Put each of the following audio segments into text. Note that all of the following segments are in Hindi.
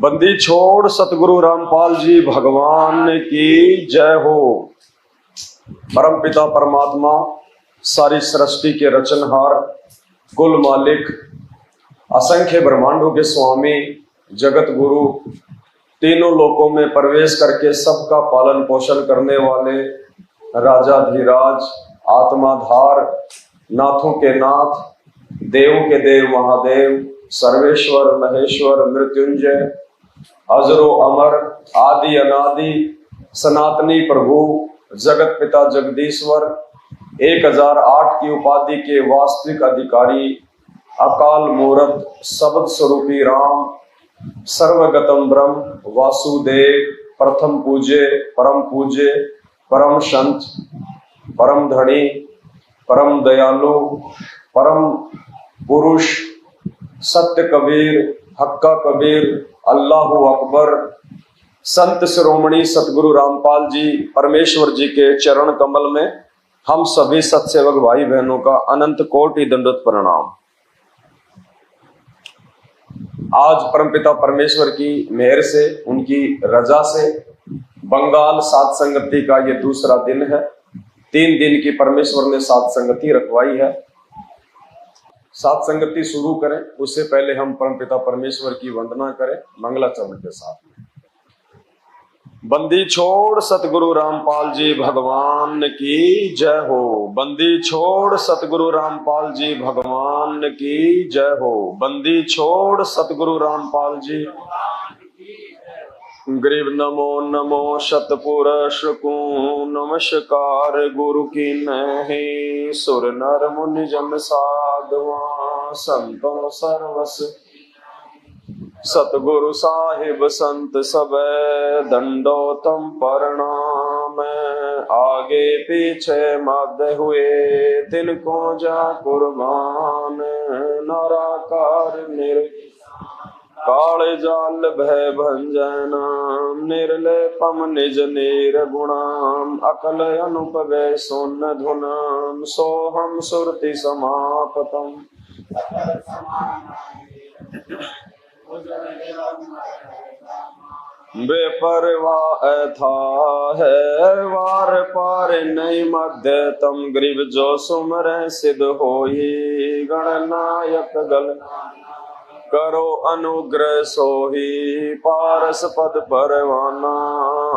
बंदी छोड़ सतगुरु रामपाल जी भगवान की जय हो। परम पिता परमात्मा, सारी सृष्टि के रचनहार, कुल मालिक, असंख्य ब्रह्मांडों के स्वामी, जगत गुरु, तीनों लोकों में प्रवेश करके सबका पालन पोषण करने वाले राजाधिराज, आत्माधार, नाथों के नाथ, देव के देव महादेव, सर्वेश्वर महेश्वर मृत्युंजय, अजरो अमर, आदि अनादि, सनातनी प्रभु, जगत पिता जगदीश्वर, 1008 की उपाधि के वास्तविक अधिकारी, अकाल मूर्त, शब्द स्वरूपी राम, सर्वगतम ब्रह्म वासुदेव, प्रथम पूजे, परम संत, परम धनी, परम दयालु, परम पुरुष, सत्य कबीर, हक्का कबीर, अल्लाहु अकबर, संत शिरोमणि सतगुरु रामपाल जी परमेश्वर जी के चरण कमल में हम सभी सत्सेवक भाई बहनों का अनंत कोटि दंडवत प्रणाम। आज परमपिता परमेश्वर की मेहर से, उनकी रजा से बंगाल सात संगति का ये दूसरा दिन है। 3 दिन की परमेश्वर ने सात संगति रखवाई है। सात संगति शुरू करें उससे पहले हम परमपिता परमेश्वर की वंदना करें मंगलाचरण के साथ में। बंदी छोड़ सतगुरु रामपाल जी भगवान की जय हो। बंदी छोड़ सतगुरु रामपाल जी भगवान की जय हो। बंदी छोड़ सतगुरु रामपाल जी। गरीब नमो नमो शतपुरुष को नमस्कार गुरु की नहीं। सुर नर मुनि जन साधुआ संतों सर्वस सतगुरु साहिब संत सब दंडोतम प्रणाम। आगे पीछे मध्य हुए तिनको जा कुर्बान। नाराकार निर काले जाल भय भंजनाम। निर्लेपम निज नीर गुणाम। अकल अनुपवे सोन धुनाम। सोहम सुरति समापतम। बेपरवाह था है वार पार नहीं मध्य तम। गरीब जो सुमर सिद्ध होई गणनायक गल करो अनुग्रह सोही। पारस पद परवाना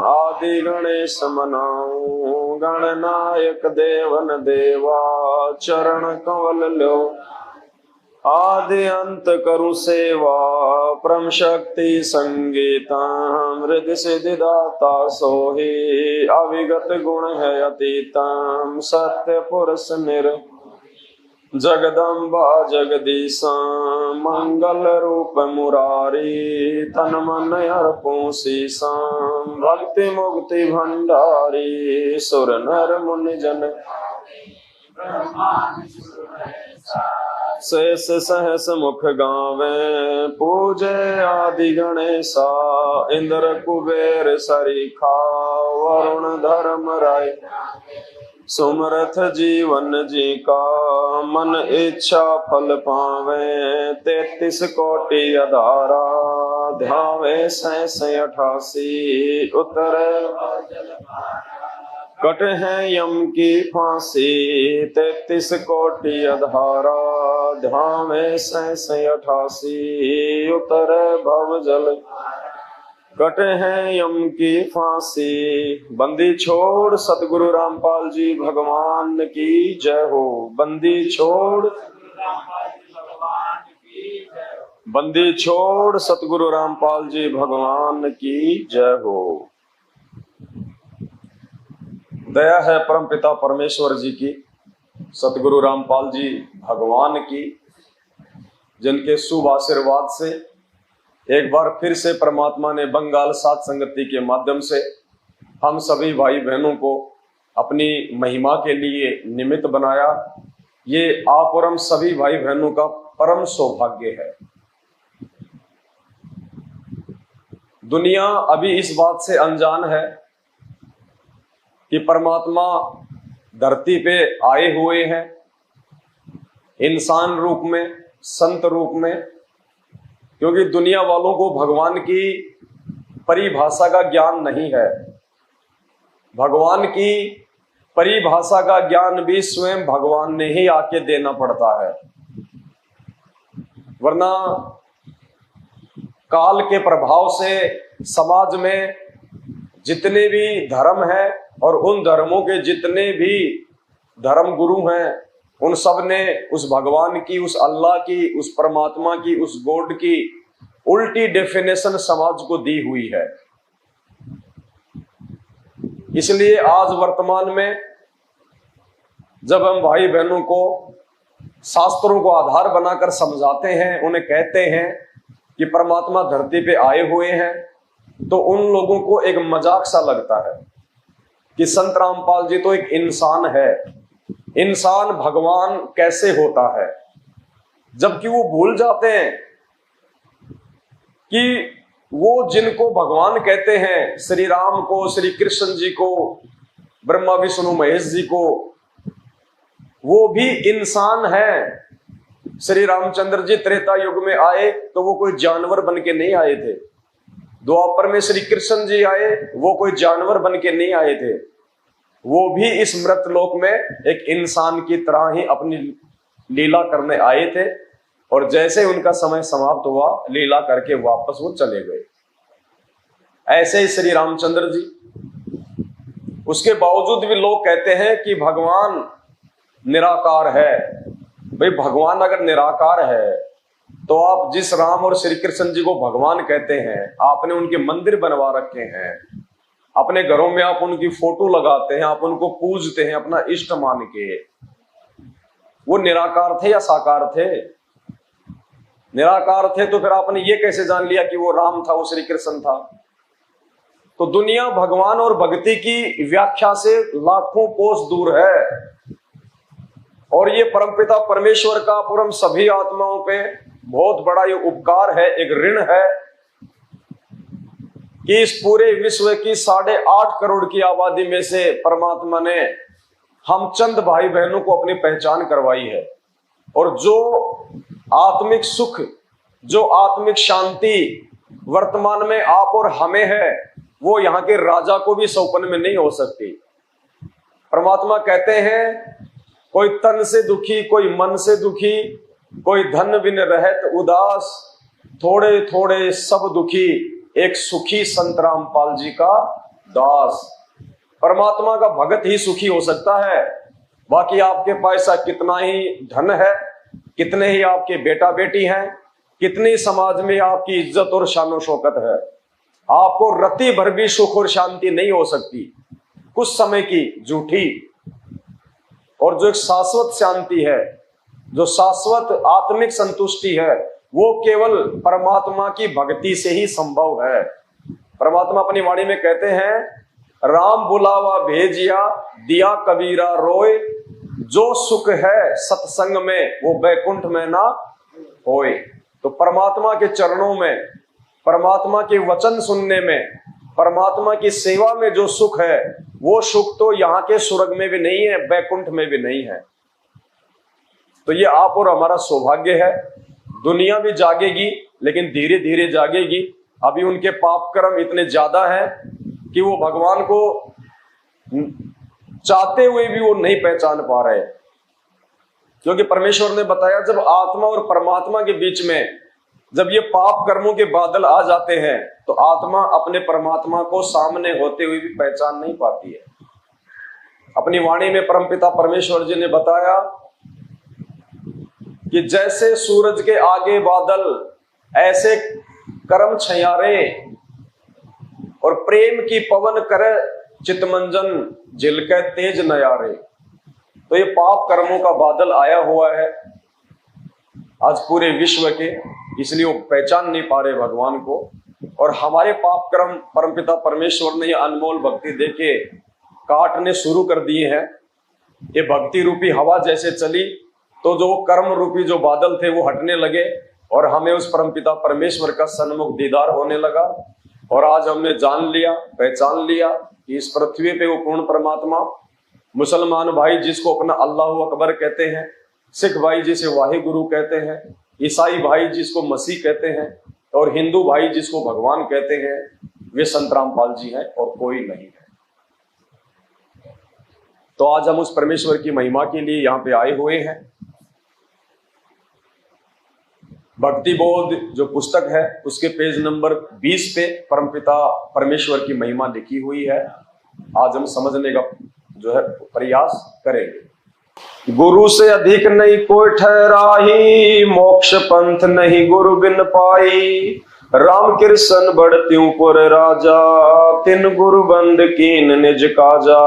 आदि गणेश मनाऊ। गणनायक देवन देवा चरण कंवल लो। आदि अंत करु सेवा परम शक्ति संगीता। हृदय सिद्धि दाता सोही अविगत गुण है अतीतम। सत्य पुरुष निर जगदम्बा जगदीशा। मंगल रूप मुरारी तन मन अर्पो सीसा। भक्ति मुक्ति भंडारी सुर नर मुनि जन। शेष सहस मुख गावे पूजे आदि गणेशा। इंद्र कुबेर सरीखा वरुण धर्म राय। सुमरथ जीवन जी का मन इच्छा फल पावे। 33 कोटि अधारा ध्यावे 88 उतरे। कट है यम की फांसी 33 कोटि अधारा ध्यावे 88 उतरे भव जल। कट है यम की फांसी। बंदी छोड़ सतगुरु रामपाल जी भगवान की जय हो। बंदी छोड़ बंदी छोड़ सतगुरु रामपाल जी भगवान की जय हो। दया है परम पिता परमेश्वर जी की, सतगुरु रामपाल जी भगवान की, जिनके शुभ आशीर्वाद से एक बार फिर से परमात्मा ने बंगाल सात संगति के माध्यम से हम सभी भाई बहनों को अपनी महिमा के लिए निमित्त बनाया। ये आप और हम सभी भाई बहनों का परम सौभाग्य है। दुनिया अभी इस बात से अनजान है कि परमात्मा धरती पे आए हुए हैं, इंसान रूप में, संत रूप में, क्योंकि दुनिया वालों को भगवान की परिभाषा का ज्ञान नहीं है। भगवान की परिभाषा का ज्ञान भी स्वयं भगवान ने ही आके देना पड़ता है, वरना काल के प्रभाव से समाज में जितने भी धर्म हैं और उन धर्मों के जितने भी धर्म गुरु हैं, उन सब ने उस भगवान की, उस अल्लाह की, उस परमात्मा की, उस गॉड की उल्टी डेफिनेशन समाज को दी हुई है। इसलिए आज वर्तमान में जब हम भाई बहनों को शास्त्रों को आधार बनाकर समझाते हैं, उन्हें कहते हैं कि परमात्मा धरती पे आए हुए हैं, तो उन लोगों को एक मजाक सा लगता है कि संत रामपाल जी तो एक इंसान है, इंसान भगवान कैसे होता है। जबकि वो भूल जाते हैं कि वो जिनको भगवान कहते हैं, श्री राम को, श्री कृष्ण जी को, ब्रह्मा विष्णु महेश जी को, वो भी इंसान है। श्री रामचंद्र जी त्रेता युग में आए तो वो कोई जानवर बन के नहीं आए थे। द्वापर में श्री कृष्ण जी आए, वो कोई जानवर बन के नहीं आए थे। वो भी इस मृत लोक में एक इंसान की तरह ही अपनी लीला करने आए थे, और जैसे उनका समय समाप्त हुआ, लीला करके वापस वो चले गए। ऐसे ही श्री रामचंद्र जी, उसके बावजूद भी लोग कहते हैं कि भगवान निराकार है। भाई भगवान अगर निराकार है तो आप जिस राम और श्री कृष्ण जी को भगवान कहते हैं, आपने उनके मंदिर बनवा रखे हैं, अपने घरों में आप उनकी फोटो लगाते हैं, आप उनको पूजते हैं अपना इष्ट मान के, वो निराकार थे या साकार थे? निराकार थे तो फिर आपने ये कैसे जान लिया कि वो राम था, वो श्री कृष्ण था? तो दुनिया भगवान और भक्ति की व्याख्या से लाखों कोस दूर है, और ये परमपिता परमेश्वर का पूर्ण सभी आत्माओं पे बहुत बड़ा ये उपकार है, एक ऋण है कि इस पूरे विश्व की 8.5 करोड़ की आबादी में से परमात्मा ने हम चंद भाई बहनों को अपनी पहचान करवाई है। और जो आत्मिक सुख, जो आत्मिक शांति वर्तमान में आप और हमें है, वो यहाँ के राजा को भी सौंपन में नहीं हो सकती। परमात्मा कहते हैं, कोई तन से दुखी, कोई मन से दुखी, कोई धन बिन रहत उदास, थोड़े थोड़े सब दुखी, एक सुखी संत रामपाल जी का दास। परमात्मा का भगत ही सुखी हो सकता है। बाकी आपके पास कितना ही धन है, कितने ही आपके बेटा बेटी हैं, कितनी समाज में आपकी इज्जत और शान शौकत है, आपको रत्ती भर भी सुख और शांति नहीं हो सकती। कुछ समय की झूठी, और जो एक शाश्वत शांति है, जो शाश्वत आत्मिक संतुष्टि है, वो केवल परमात्मा की भक्ति से ही संभव है। परमात्मा अपनी वाणी में कहते हैं, राम बुलावा भेजिया दिया कबीरा रोए, जो सुख है सत्संग में वो बैकुंठ में ना होए। तो परमात्मा के चरणों में, परमात्मा के वचन सुनने में, परमात्मा की सेवा में जो सुख है, वो सुख तो यहाँ के स्वर्ग में भी नहीं है, बैकुंठ में भी नहीं है। तो ये आप और हमारा सौभाग्य है। दुनिया भी जागेगी, लेकिन धीरे धीरे जागेगी। अभी उनके पाप कर्म इतने ज्यादा हैं कि वो भगवान को चाहते हुए भी वो नहीं पहचान पा रहे, क्योंकि परमेश्वर ने बताया, जब आत्मा और परमात्मा के बीच में जब ये पाप कर्मों के बादल आ जाते हैं, तो आत्मा अपने परमात्मा को सामने होते हुए भी पहचान नहीं पाती है। अपनी वाणी में परमपिता परमेश्वर जी ने बताया कि जैसे सूरज के आगे बादल, ऐसे कर्म छयारे, और प्रेम की पवन करे चितमंजन, झिलके तेज नयारे। तो ये पाप कर्मों का बादल आया हुआ है आज पूरे विश्व के, इसलिए वो पहचान नहीं पा रहे भगवान को। और हमारे पाप कर्म परमपिता परमेश्वर ने ये अनमोल भक्ति देके काटने शुरू कर दिए हैं। ये भक्ति रूपी हवा जैसे चली, तो जो कर्म रूपी जो बादल थे वो हटने लगे, और हमें उस परमपिता परमेश्वर का सन्मुख दीदार होने लगा। और आज हमने जान लिया, पहचान लिया कि इस पृथ्वी पे वो पूर्ण परमात्मा, मुसलमान भाई जिसको अपना अल्लाह अकबर कहते हैं, सिख भाई जिसे वाहे गुरु कहते हैं, ईसाई भाई जिसको मसीह कहते हैं और हिंदू भाई जिसको भगवान कहते हैं, वे संत रामपाल जी हैं और कोई नहीं है। तो आज हम उस परमेश्वर की महिमा के लिए यहां पे आए हुए हैं। भक्ति बोध जो पुस्तक है उसके पेज नंबर 20 पे परमपिता परमेश्वर की महिमा लिखी हुई है। आज हम समझने का जो है प्रयास करेंगे। गुरु से अधिक नहीं कोई ठहराही, मोक्ष पंथ नहीं गुरु बिन पाई। राम कृष्ण बढ़त्यूं पुर राजा, तिन गुरु बंद कीन निज काजा।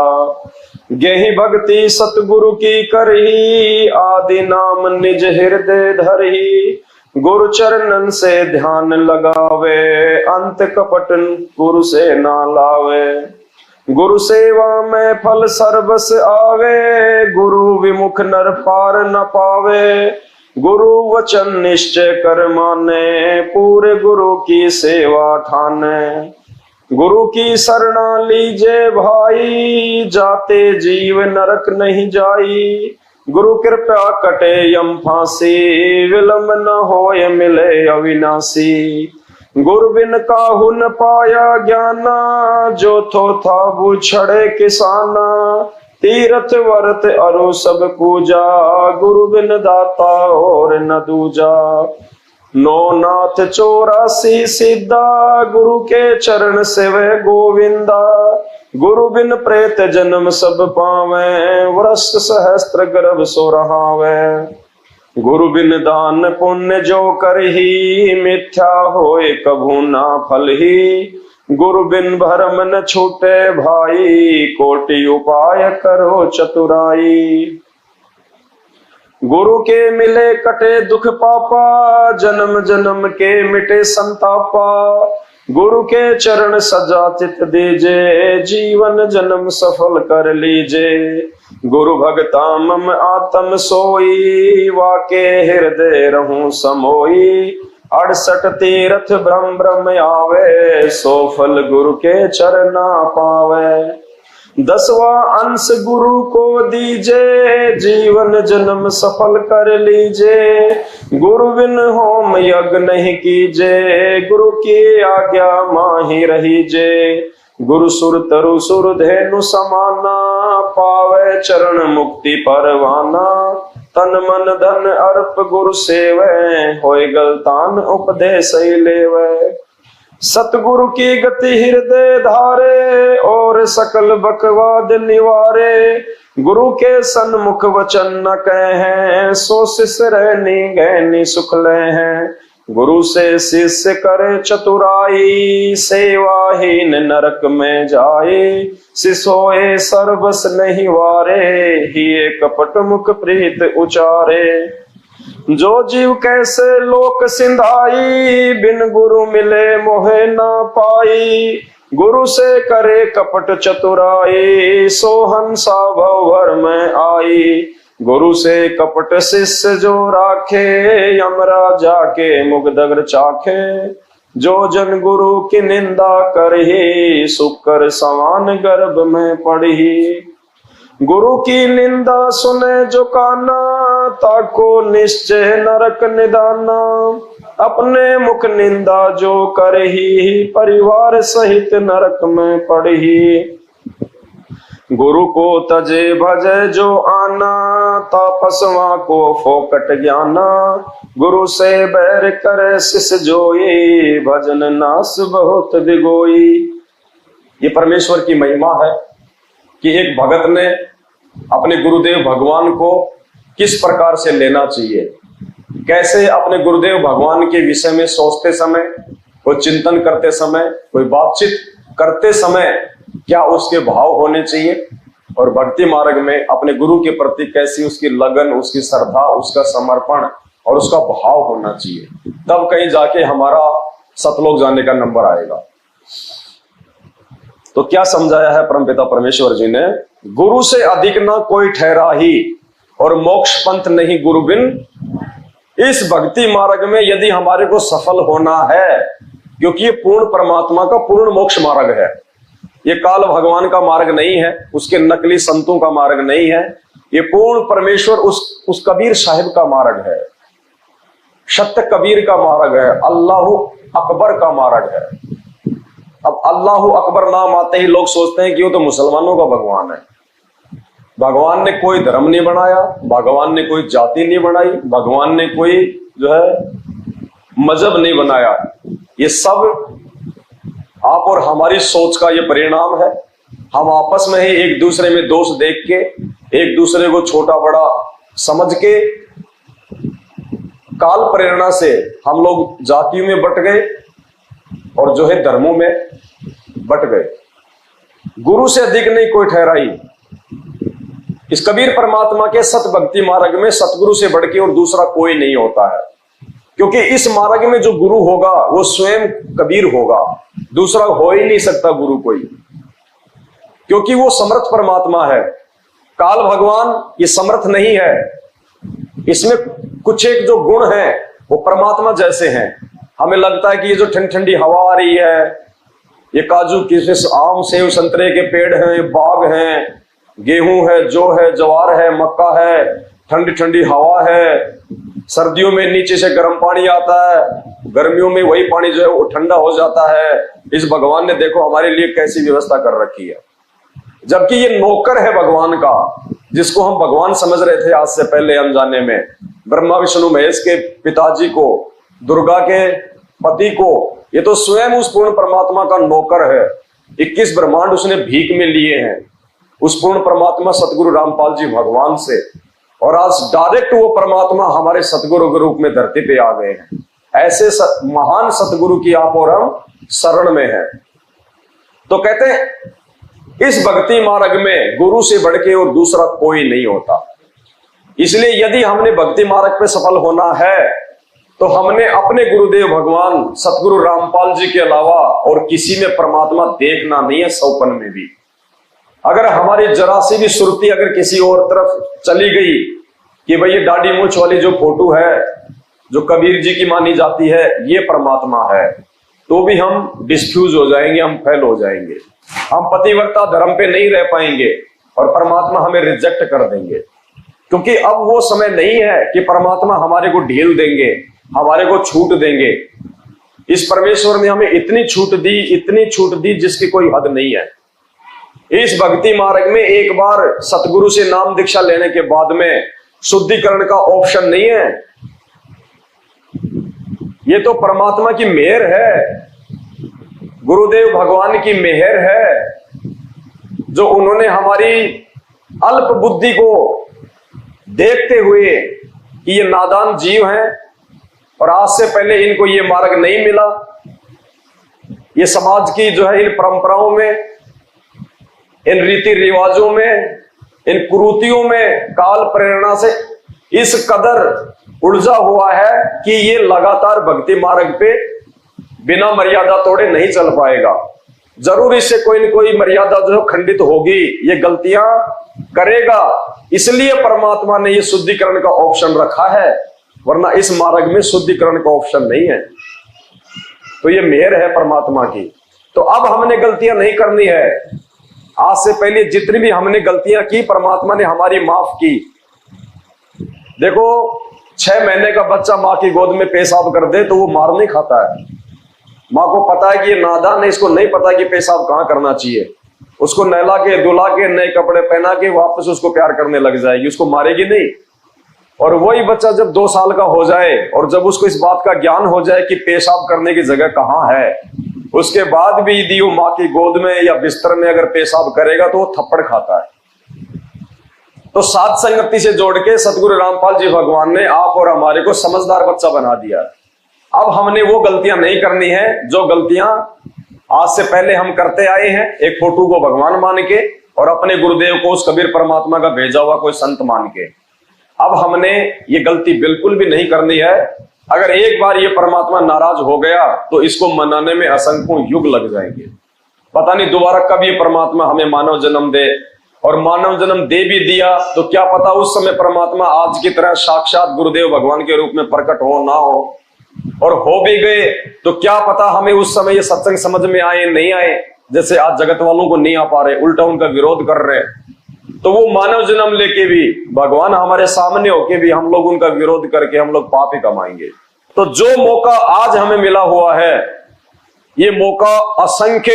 गेहि भक्ति सतगुरु की करही, आदि नाम निज हृदय धरही। गुरु चरणन से ध्यान लगावे, अंत कपट गुरु से ना लावे। गुरु सेवा में फल सर्वस आवे, गुरु विमुख नर पार न पावे। गुरु वचन निश्चय कर माने, पूरे गुरु की सेवा ठाने। गुरु की शरणा लीजे भाई, जाते जीव नरक नहीं जाई। गुरु कृपा कटे यम फांसी, विलंब न होय मिले अविनाशी। गुरु बिन काहू न पाया ज्ञाना, जो थो था बुछड़े किसाना। तीरथ वर्त अरु सब पूजा, गुरु बिन दाता और न दूजा। नो नाथ 84 सिद्धा, गुरु के चरण सेवे गोविंदा। गुरु बिन प्रेत जन्म सब पावे, वर्ष सहस्त्र गर्भ सो रहावे। गुरु बिन दान पुण्य जो करही, मिथ्या होए कभू ना फल ही। गुरु बिन भरम न छूटे भाई, कोटि उपाय करो चतुराई। गुरु के मिले कटे दुख पापा, जन्म जन्म के मिटे संतापा। गुरु के चरण सजा चित दीजे, जीवन जन्म सफल कर लीजे। गुरु भगता मम आत्म सोई, वाके हृदय रहूं समोई। 68 तीर्थ ब्रह्म ब्रह्म आवे, सो फल गुरु के चरना पावे। 10वां अंश गुरु को दीजे, जीवन जन्म सफल कर लीजे। गुरु बिन होम यज्ञ नहीं कीजे, गुरु की आज्ञा माही रहीजे। गुरु सुर तरु सुर धेनु समाना, पावे चरण मुक्ति परवाना। तन मन धन अर्प गुरु सेवे, होय गलतान उपदेश ही लेवे। सतगुरु की गति हृदय धारे, और सकल बकवाद निवारे। गुरु के सन्मुख वचन न कहें, सो शिष्य रहनी गहनी सुख ले हैं। गुरु से शिष्य करे चतुराई, सेवाहीन नरक में जाए। शिशोए सर्वस नहीं वारे, ही कपट मुख प्रीत उचारे। जो जीव कैसे लोक सिंधाई, बिन गुरु मिले मोहे ना पाई। गुरु से करे कपट चतुराई, सो हंसा भवर में आई। गुरु से कपट शिष्य जो राखे, यमराजा के मुगदग्र चाखे। जो जन गुरु की निंदा करही, सुकर समान गर्भ में पढ़ी। गुरु की निंदा सुने जो काना, ताको निश्चय नरक निदाना। अपने मुख निंदा जो करही, परिवार सहित नरक में पड़ही। गुरु को तजे भजे जो आना, तापसवा को फोकट ज्ञाना। गुरु से बैर करे शिष्य जोई, भजन नास बहुत दिगोई। ये परमेश्वर की महिमा है कि एक भगत ने अपने गुरुदेव भगवान को किस प्रकार से लेना चाहिए, कैसे अपने गुरुदेव भगवान के विषय में सोचते समय, कोई चिंतन करते समय, कोई बातचीत करते समय क्या उसके भाव होने चाहिए, और भक्ति मार्ग में अपने गुरु के प्रति कैसी उसकी लगन, उसकी श्रद्धा, उसका समर्पण और उसका भाव होना चाहिए। तब कहीं जाके हमारा सतलोक जाने का नंबर आएगा। तो क्या समझाया है परमपिता परमेश्वर जी ने? गुरु से अधिक ना कोई ठहरा ही, और मोक्ष पंथ नहीं गुरु बिन। इस भक्ति मार्ग में यदि हमारे को सफल होना है, क्योंकि ये पूर्ण परमात्मा का पूर्ण मोक्ष मार्ग है, ये काल भगवान का मार्ग नहीं है, उसके नकली संतों का मार्ग नहीं है, ये पूर्ण परमेश्वर उस कबीर साहिब का मार्ग है। सत्य कबीर का मार्ग है, अल्लाह अकबर का मार्ग है। अब अल्लाह अकबर नाम आते ही लोग सोचते हैं कि वो तो मुसलमानों का भगवान है। भगवान ने कोई धर्म नहीं बनाया, भगवान ने कोई जाति नहीं बनाई, भगवान ने कोई जो है मजहब नहीं बनाया। ये सब आप और हमारी सोच का ये परिणाम है। हम आपस में ही एक दूसरे में दोष देख के, एक दूसरे को छोटा बड़ा समझ के, काल प्रेरणा से हम लोग जातियों में बट गए और जो है धर्मों में बट गए। गुरु से अधिक नहीं कोई ठहराई। इस कबीर परमात्मा के सत भक्ति मार्ग में सतगुरु से बढ़ के और दूसरा कोई नहीं होता है, क्योंकि इस मार्ग में जो गुरु होगा वो स्वयं कबीर होगा, दूसरा हो ही नहीं सकता गुरु कोई, क्योंकि वो समर्थ परमात्मा है। काल भगवान ये समर्थ नहीं है, इसमें कुछ एक जो गुण है वो परमात्मा जैसे हैं। हमें लगता है कि ये जो ठंडी ठंडी हवा आ रही है, ये काजू किशमिश आम सेब संतरे के पेड़ हैं, बाग हैं, गेहूं है, जौ है, ज्वार है, मक्का है, ठंडी ठंडी हवा है, सर्दियों में नीचे से गर्म पानी आता है, गर्मियों में वही पानी जो है वो ठंडा हो जाता है। इस भगवान ने देखो हमारे लिए कैसी व्यवस्था कर रखी है, जबकि ये नौकर है भगवान का, जिसको हम भगवान समझ रहे थे आज से पहले अनजाने में। ब्रह्मा विष्णु महेश के पिताजी को, दुर्गा के पति को, ये तो स्वयं उस पूर्ण परमात्मा का नौकर है। 21 ब्रह्मांड उसने भीख में लिए हैं उस पूर्ण परमात्मा सतगुरु रामपाल जी भगवान से, और आज डायरेक्ट वो परमात्मा हमारे सतगुरु के रूप में धरती पे आ गए हैं। ऐसे महान सतगुरु की आप और हम शरण में हैं। तो कहते हैं इस भक्ति मार्ग में गुरु से बढ़ के और दूसरा कोई नहीं होता। इसलिए यदि हमने भक्ति मार्ग पे सफल होना है तो हमने अपने गुरुदेव भगवान सतगुरु रामपाल जी के अलावा और किसी में परमात्मा देखना नहीं है। सौपन में भी अगर हमारी जरा सी भी सुरती अगर किसी और तरफ चली गई कि भाई ये दाढ़ी मूछ वाली जो फोटो है जो कबीर जी की मानी जाती है ये परमात्मा है, तो भी हम डिस्फ्यूज हो जाएंगे, हम फेल हो जाएंगे, हम पतिव्रता धर्म पे नहीं रह पाएंगे और परमात्मा हमें रिजेक्ट कर देंगे। क्योंकि अब वो समय नहीं है कि परमात्मा हमारे को ढील देंगे, हमारे को छूट देंगे। इस परमेश्वर ने हमें इतनी छूट दी जिसकी कोई हद नहीं है। इस भक्ति मार्ग में एक बार सतगुरु से नाम दीक्षा लेने के बाद में शुद्धिकरण का ऑप्शन नहीं है। ये तो परमात्मा की मेहर है, गुरुदेव भगवान की मेहर है, जो उन्होंने हमारी अल्प बुद्धि को देखते हुए कि ये नादान जीव हैं और आज से पहले इनको ये मार्ग नहीं मिला, ये समाज की जो है इन परंपराओं में, इन रीति रिवाजों में, इन कुरीतियों में काल प्रेरणा से इस कदर उलझा हुआ है कि ये लगातार भक्ति मार्ग पे बिना मर्यादा तोड़े नहीं चल पाएगा। जरूर इससे कोई न कोई मर्यादा जो है खंडित होगी, ये गलतियां करेगा। इसलिए परमात्मा ने ये शुद्धिकरण का ऑप्शन रखा है, वरना इस मार्ग में शुद्धिकरण का ऑप्शन नहीं है। तो ये मेहर है परमात्मा की। तो अब हमने गलतियां नहीं करनी है। आज से पहले जितनी भी हमने गलतियां की परमात्मा ने हमारी माफ की। देखो 6 महीने का बच्चा माँ की गोद में पेशाब कर दे तो वो मार नहीं खाता है। माँ को पता है कि ये नादान है, इसको नहीं पता कि पेशाब कहाँ करना चाहिए। उसको नहला के धुला के नए कपड़े पहना के वापस उसको प्यार करने लग जाएगी, उसको मारेगी नहीं। और वही बच्चा जब 2 साल का हो जाए और जब उसको इस बात का ज्ञान हो जाए कि पेशाब करने की जगह कहाँ है, उसके बाद भी यदि वो माँ की गोद में या बिस्तर में अगर पेशाब करेगा तो वो थप्पड़ खाता है। तो सात संगति से जोड़ के सतगुरु रामपाल जी भगवान ने आप और हमारे को समझदार बच्चा बना दिया। अब हमने वो गलतियां नहीं करनी है जो गलतियां आज से पहले हम करते आए हैं, एक फोटो को भगवान मान के और अपने गुरुदेव को उस कबीर परमात्मा का भेजा हुआ कोई संत मान के। अब हमने ये गलती बिल्कुल भी नहीं करनी है। अगर एक बार ये परमात्मा नाराज हो गया तो इसको मनाने में असंख्यों युग लग जाएंगे। पता नहीं दोबारा कब ये परमात्मा हमें मानव जन्म दे, और मानव जन्म दे भी दिया तो क्या पता उस समय परमात्मा आज की तरह साक्षात गुरुदेव भगवान के रूप में प्रकट हो ना हो, और हो भी गए तो क्या पता हमें उस समय ये सत्संग समझ में आए नहीं आए। जैसे आज जगत वालों को नहीं आ पा रहे, उल्टा उनका विरोध कर रहे, तो वो मानव जन्म लेके भी भगवान हमारे सामने होके भी हम लोग उनका विरोध करके हम लोग पाप ही कमाएंगे। तो जो मौका आज हमें मिला हुआ है, ये मौका असंख्य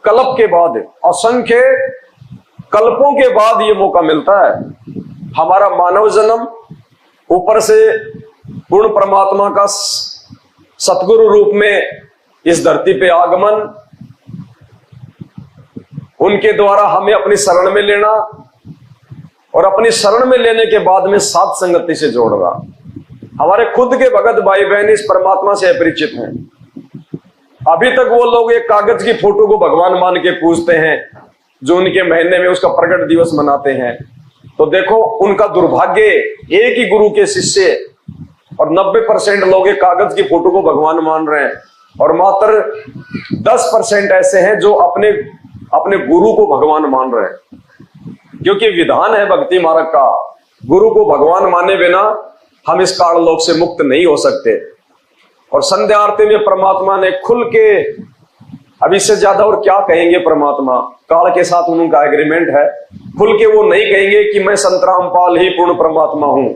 कल्प के बाद, असंख्य कल्पों के बाद ये मौका मिलता है। हमारा मानव जन्म, ऊपर से पूर्ण परमात्मा का सतगुरु रूप में इस धरती पे आगमन, उनके द्वारा हमें अपनी शरण में लेना और अपनी शरण में लेने के बाद में साध संगति से जोड़ना। हमारे खुद के भगत भाई बहन इस परमात्मा से अपरिचित हैं। अभी तक वो लोग एक कागज की फोटो को भगवान मान के पूजते हैं, जो उनके महीने में उसका प्रकट दिवस मनाते हैं। तो देखो उनका दुर्भाग्य, एक ही गुरु के शिष्य और 90% लोग एक कागज की फोटो को भगवान मान रहे हैं, और मात्र 10% ऐसे हैं जो अपने अपने गुरु को भगवान मान रहे हैं। क्योंकि विधान है भक्ति मार्ग का, गुरु को भगवान माने बिना हम इस काल लोक से मुक्त नहीं हो सकते। और संध्या आरती में परमात्मा ने खुल के, अब इससे ज्यादा और क्या कहेंगे परमात्मा, काल के साथ उनका एग्रीमेंट है, खुल के वो नहीं कहेंगे कि मैं संत रामपाल ही पूर्ण परमात्मा हूं,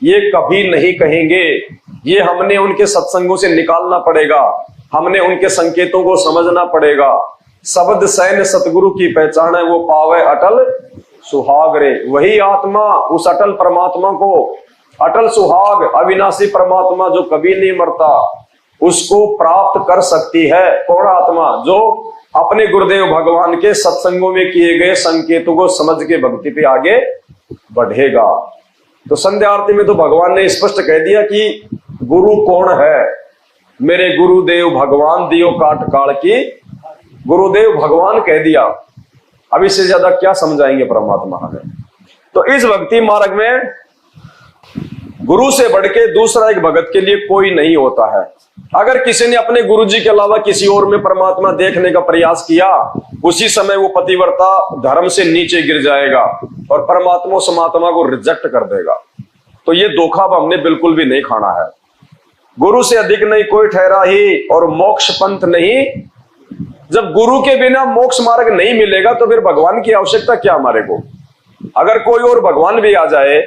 ये कभी नहीं कहेंगे। ये हमने उनके सत्संगों से निकालना पड़ेगा, हमने उनके संकेतों को समझना पड़ेगा। शब्द सैन सतगुरु की पहचान है, वो पावे अटल सुहाग रे। वही आत्मा उस अटल परमात्मा को, अटल सुहाग अविनाशी परमात्मा जो कभी नहीं मरता, उसको प्राप्त कर सकती है। कौन आत्मा? जो अपने गुरुदेव भगवान के सत्संगों में किए गए संकेतों को समझ के भक्ति पे आगे बढ़ेगा। तो संध्या आरती में तो भगवान ने स्पष्ट कह दिया कि गुरु कौन है। मेरे गुरुदेव भगवान दियो काट काल की, गुरुदेव भगवान कह दिया। अब इससे ज्यादा क्या समझाएंगे परमात्मा हमें। तो इस भक्ति मार्ग में गुरु से बढ़ के दूसरा एक भगत के लिए कोई नहीं होता है। अगर किसी ने अपने गुरु जी के अलावा किसी और में परमात्मा देखने का प्रयास किया, उसी समय वो पतिव्रता धर्म से नीचे गिर जाएगा और परमात्मा समात्मा को रिजेक्ट कर देगा। तो ये धोखा अब हमने बिल्कुल भी नहीं खाना है। गुरु से अधिक नहीं कोई ठहरा ही और मोक्ष पंथ नहीं। जब गुरु के बिना मोक्ष मार्ग नहीं मिलेगा तो फिर भगवान की आवश्यकता क्या हमारे को। अगर कोई और भगवान भी आ जाए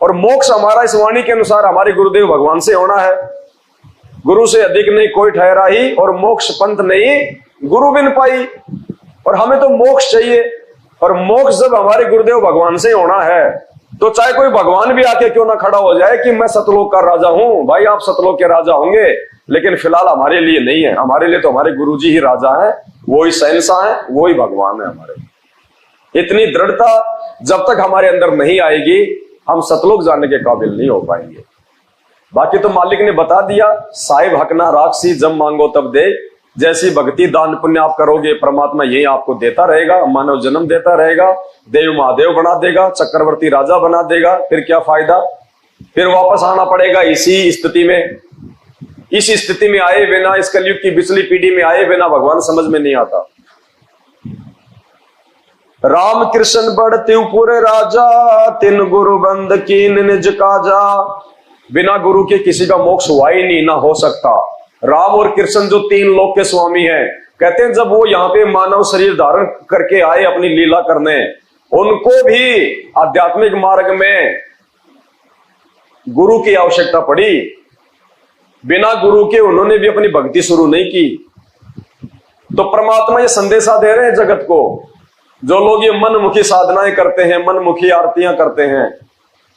और मोक्ष हमारा इस वाणी के अनुसार हमारे गुरुदेव भगवान से होना है, गुरु से अधिक नहीं कोई ठहरा ही और मोक्ष पंथ नहीं गुरु बिन पाई। और हमें तो मोक्ष चाहिए, और मोक्ष जब हमारे गुरुदेव भगवान से होना है तो चाहे कोई भगवान भी आके क्यों ना खड़ा हो जाए कि मैं सतलोक का राजा हूं, भाई आप सतलोक के राजा होंगे, लेकिन फिलहाल हमारे लिए नहीं है। हमारे लिए तो हमारे गुरुजी ही राजा है, वो ही शहंशाह है, वो ही भगवान है हमारे। इतनी दृढ़ता जब तक हमारे अंदर नहीं आएगी, हम सतलोक जाने के काबिल नहीं हो पाएंगे। बाकी तो मालिक ने बता दिया, साहिब हकना राक्षसी जब मांगो तब दे। जैसी भक्ति दान पुण्य आप करोगे, परमात्मा यही आपको देता रहेगा, मानव जन्म देता रहेगा, देव महादेव बना देगा, चक्रवर्ती राजा बना देगा। फिर क्या फायदा? फिर वापस आना पड़ेगा इसी स्थिति में। इस स्थिति में आए बिना, इस कलयुग की बिचली पीढ़ी में आए बिना भगवान समझ में नहीं आता। राम कृष्ण बढ़ते पूरे राजा, तिन गुरु बंद कीन निज काजा। बिना गुरु के किसी का मोक्ष हुआ ही नहीं, ना हो सकता। राम और कृष्ण जो तीन लोक के स्वामी हैं, कहते हैं जब वो यहाँ पे मानव शरीर धारण करके आए अपनी लीला करने, उनको भी आध्यात्मिक मार्ग में गुरु की आवश्यकता पड़ी। बिना गुरु के उन्होंने भी अपनी भक्ति शुरू नहीं की। तो परमात्मा ये संदेशा दे रहे हैं जगत को। जो लोग ये मनमुखी साधनाएं करते हैं, मनमुखी आरतियां करते हैं,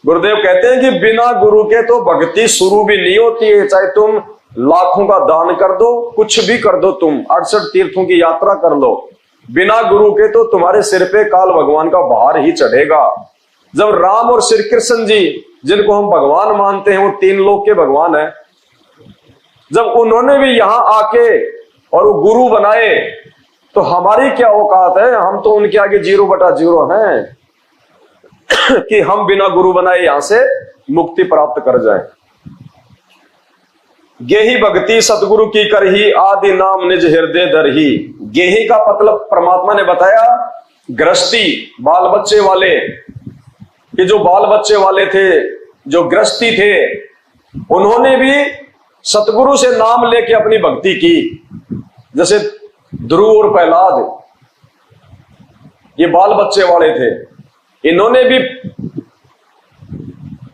गुरुदेव कहते हैं कि बिना गुरु के तो भक्ति शुरू भी नहीं होती है। चाहे तुम लाखों का दान कर दो, कुछ भी कर दो, तुम 68 तीर्थों की यात्रा कर लो, बिना गुरु के तो तुम्हारे सिर पे काल भगवान का भार ही चढ़ेगा। जब राम और श्री कृष्ण जी, जिनको हम भगवान मानते हैं, वो तीन लोक के भगवान है, जब उन्होंने भी यहां आके और वो गुरु बनाए, तो हमारी क्या औकात है? हम तो उनके आगे 0/0 हैं कि हम बिना गुरु बनाए यहां से मुक्ति प्राप्त कर जाएं। गेही भक्ति सतगुरु की करही, आदि नाम निज हृदय दरही। गेही का मतलब परमात्मा ने बताया गृहस्थी, बाल बच्चे वाले। कि जो बाल बच्चे वाले थे, जो गृहस्थी थे, उन्होंने भी सतगुरु से नाम लेके अपनी भक्ति की। जैसे ध्रुव और प्रहलाद, ये बाल बच्चे वाले थे, इन्होंने भी,